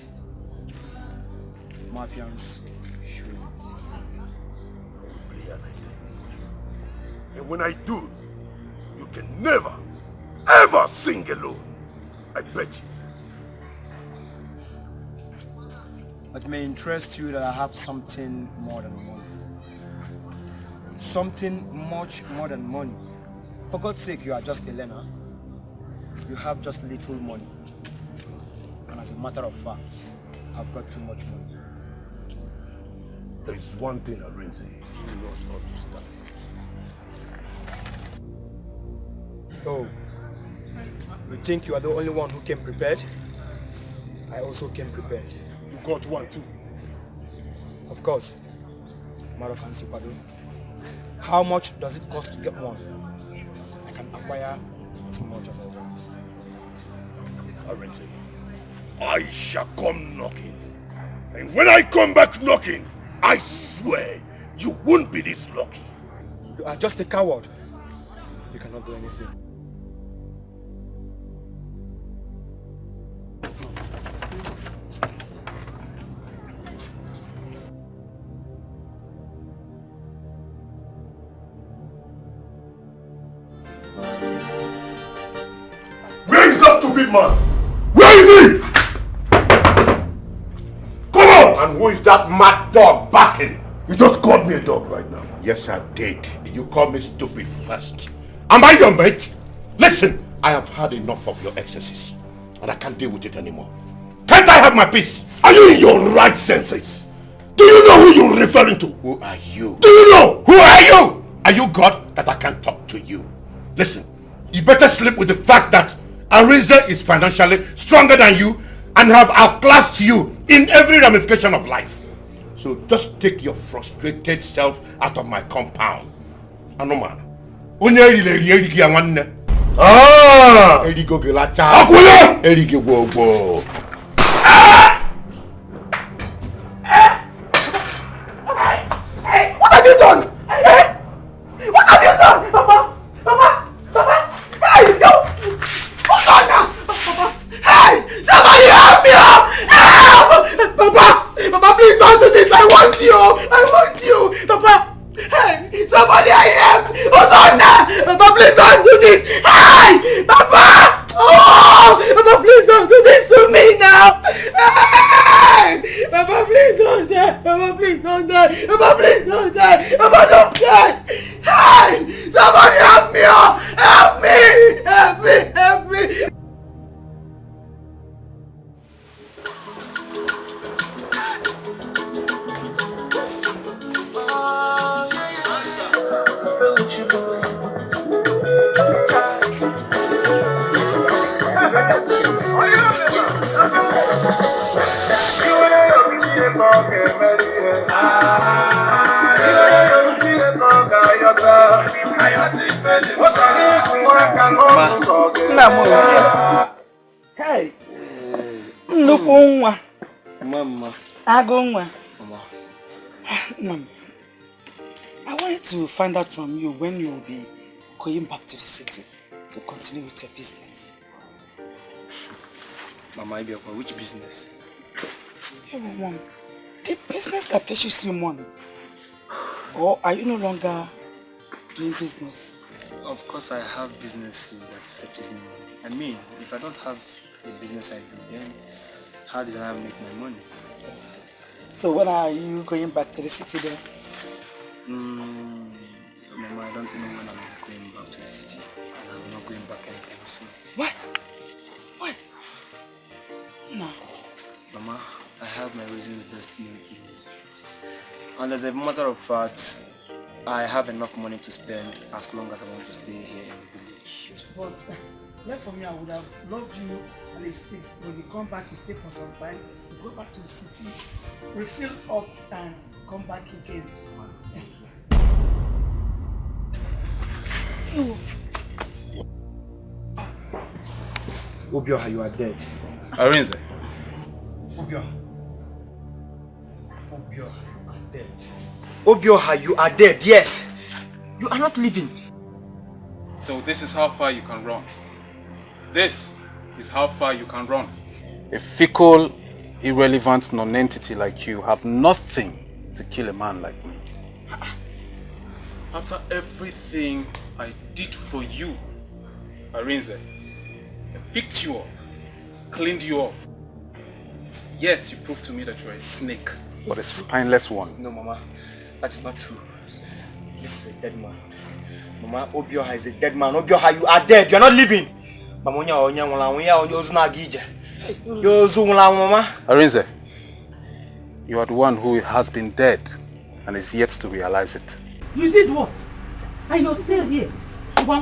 Mafians show it. And when I do, you can never, ever sing alone. I bet you. It may interest you that I have something more than money. something much more than money. For God's sake, you are just a learner. You have just little money. And as a matter of fact, I've got too much money. There is one thing I really do not understand. Oh, you think you are the only one who came prepared? I also came prepared. You got one too? Of course. Moroccan Sipado. How much does it cost to get one? I can acquire as much as I want. Aren't I shall come knocking. And when I come back knocking, I swear you won't be this lucky. You are just a coward. You cannot do anything. Where is that stupid man? Where is he? Come on! And who is that mad dog barking? You just called me a dog right now. Yes, I did. You called me stupid first. Am I your mate? Listen, I have had enough of your excesses. And I can't deal with it anymore. Can't I have my peace? Are you in your right senses? Do you know who you're referring to? Who are you? Do you know? Who are you? Are you God that I can't talk to you? Listen, you better sleep with the fact that Arinze is financially stronger than you and have outclassed you in every ramification of life. So just take your frustrated self out of my compound. Anoman. Ah! Eriko gelacha. Akule! Eriko wogo. What have you done? Eh? What have you done? Papa! Papa! Papa! Hey! No! Hold on now! Papa! Hey! Somebody help me! Help! Papa! Papa, please don't do this! I want you! I want you! Papa! Hey! Somebody I helped! Hosanna! Papa, please don't do this! Hey! Papa! Oh! Papa, please don't do this to me now! Hey! Papa, please don't die! Papa, please don't die! Papa, please don't die! Papa, don't die! Hey! Somebody help me! Oh! Help me! Help me! Help me! Hey, Mama. Mom, I wanted to find out from you when you will be going back to the city to continue with your business. Mama, which business? Hey, Mom, the business that fetches you money. Or are you no longer doing business? Of course, I have businesses that fetches me money. I mean, if I don't have a business I do, then how did I make my money? So when are you going back to the city then? Mama, I don't know when I'm going back to the city. I'm not going back anytime soon. What? What? No. Mama, I have my reasons best known to you. And as a matter of fact, I have enough money to spend as long as I want to stay here in the village. But left for me, I would have loved you and they say when you come back, you stay for some time, you go back to the city, refill up and come back again. Obioha, you are dead. Arinze. Obioha. Obioha, you are dead. Obioha, you are dead, yes. You are not living. So this is how far you can run. This is how far you can run. A fickle, irrelevant non-entity like you have nothing to kill a man like me. After everything I did for you, Arinze, I picked you up, cleaned you up. Yet you proved to me that you're a snake, but a spineless one. No, Mama, that is not true. This is a dead man. Mama, Obioha is a dead man. Obioha, you are dead. You are not living. Arinze, you are the one who has been dead and is yet to realize it. You did what? And you're still here. Go!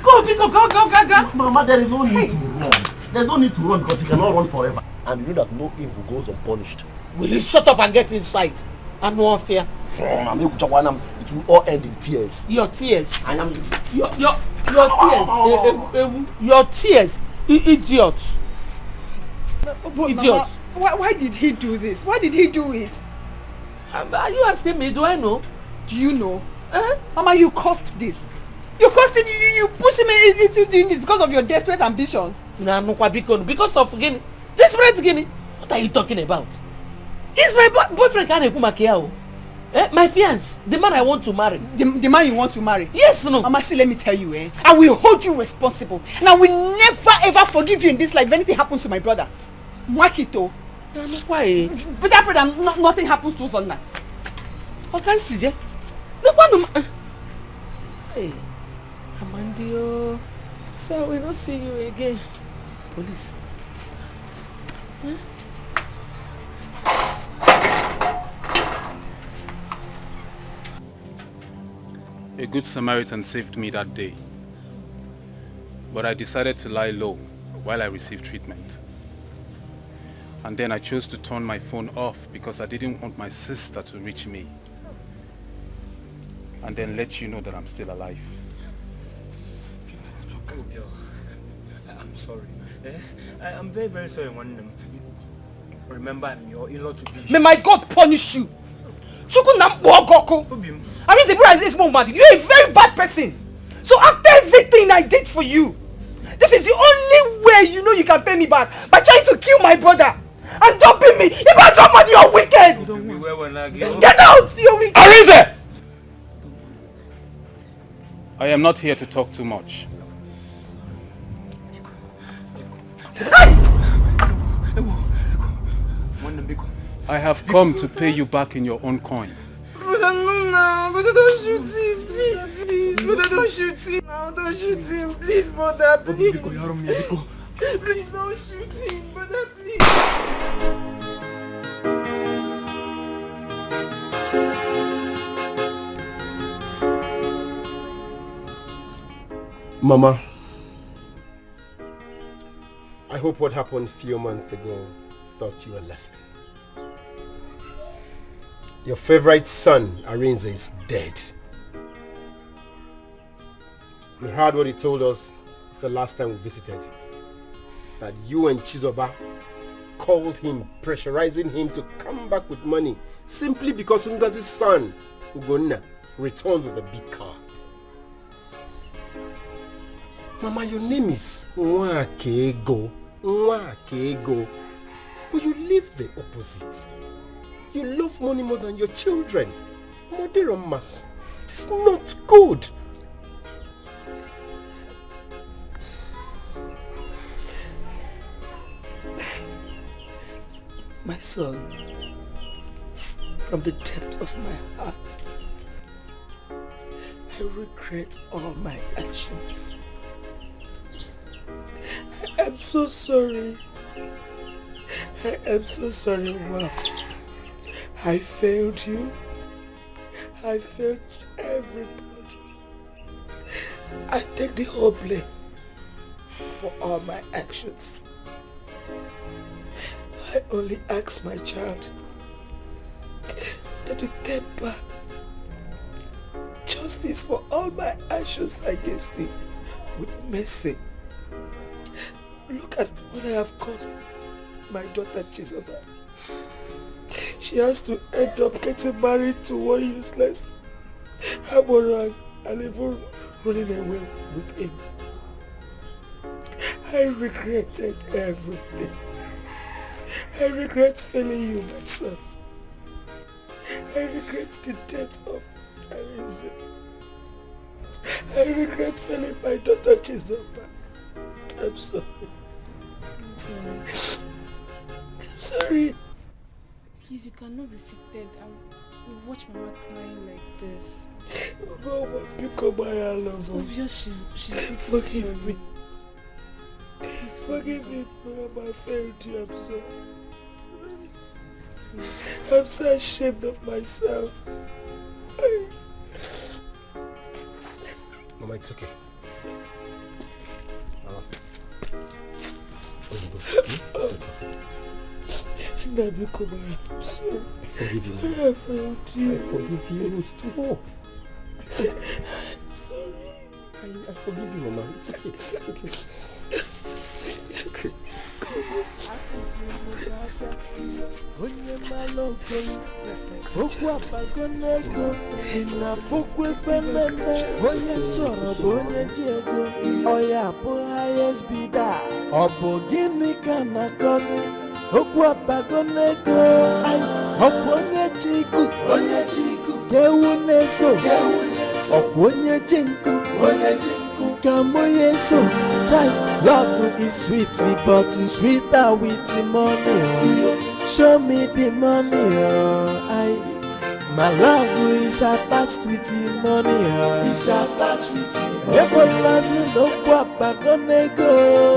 Go, Biko, go! Mama, there is no need to run. There's no need to run because he cannot run forever. And you know that no evil goes unpunished. Will you shut up and get inside? And no fear. It will all end in tears. Your tears. I am your tears. Your tears. Idiot. Idiot. Mama, why did he do this? Why did he do it? Are you asking me? Do I know? Do you know? Mama, you caused this. You caused it. You pushed him into doing this because of your desperate ambitions. No, because of Guinea. Desperate Guinea? What are you talking about? He's my boyfriend, my fiancé, the man I want to marry. The man you want to marry? Yes, no. Mama, see, let me tell you, I will hold you responsible. And I will never ever forgive you in this life if anything happens to my brother. Mwakito. Why? But that brother, nothing happens to us on that. What can see? Hey, Amandio. So I will not see you again. Police. Huh? A good Samaritan saved me that day, but I decided to lie low while I received treatment. And then I chose to turn my phone off because I didn't want my sister to reach me. And then let you know that I'm still alive. I'm sorry. I'm very, very sorry. Remember, I'm your in-law to be. May my God punish you. I mean, the brother is more mad. You're a very bad person. So after everything I did for you, this is the only way you know you can pay me back by trying to kill my brother and dumping me. If I dump money, you're wicked. Get out, you're wicked. Arinze! I am not here to talk too much. I have come to pay you back in your own coin. Brother, no, brother, don't shoot him, please. Brother, don't shoot him now, don't shoot him, please, brother, please. Please don't shoot him, brother, please. Mama, I hope what happened a few months ago taught you a lesson. Your favorite son, Arinze, is dead. You heard what he told us the last time we visited. That you and Chizoba called him, pressurizing him to come back with money simply because Ngozi's son, Ugonna, returned with a big car. Mama, your name is Nwakego. Nwakego. But you live the opposite. You love money more than your children. Moderama, it's not good. My son, from the depth of my heart, I regret all my actions. I am so sorry. I am so sorry, Wow. I failed you. I failed everybody. I take the whole blame for all my actions. I only ask my child that you take back justice for all my actions against you with mercy. Look at what I have caused my daughter Chizoba. She has to end up getting married to one useless Haboran and even running away with him. I regretted everything. I regret failing you, my son. I regret the death of Arinze. I regret failing my daughter Chizoba. I'm sorry. I'm sorry. Please, you cannot be seated. watch Mama crying like this. Mama, pick up my hand. It's obvious she's forgive me. Please forgive me for my failed you. I'm sorry. I'm so ashamed of myself. Mama, it's okay. I'm sorry. I forgive you, Mama. I failed you. I forgive you. Stop. Sorry. I forgive you, Mama. It's okay. It's okay. It's okay. Onye maloko okwu abagonego inafukwe fememe onye chọrọ bụ onye ji ego ọya bụ highest bidder ọ bụ gịnị ka na-akọzi okwu abagonego ọ bụ onye ji iku ka ewu na-eso ọ bụ onye ji nkụ ka mụ ya eso chai love is sweet but sweeter with the money. Show me the money, my love is attached with the money, it's attached with the money. Everlasting no guapa conego,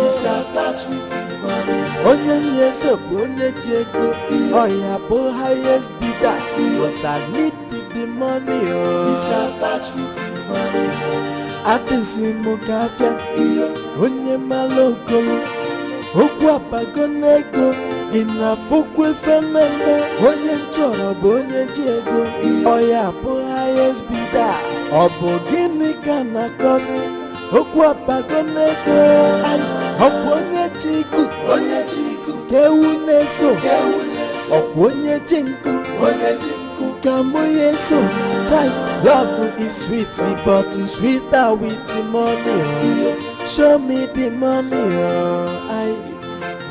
it's attached with the money. Onye yeso, onye jego, oya bo highest bidder, cause I need the money, it's attached with the money. Atisi mukafia, onye malokolo, oguapa conego. Inafukwe fememe onye nchọrọ bụ onye ji ego ọya bụ highest bidder ọ bụ gịnị ka na-akọzi okwu abago n'ego ọ bụ onye ji iku ka ewu na-eso ọ bụ onye ji nkụ ka mụ ya eso chai love is sweet but sweeter with the money. Show me the money,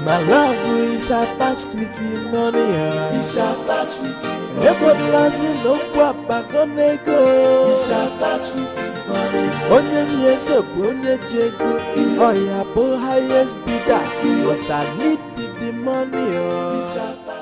my love is attached with the money, it's attached with the money. Everlasting no guapa conego, it's attached with the money. Onye yeso, onye jego, oya bo highest bidder, cause I need the money, it's attached.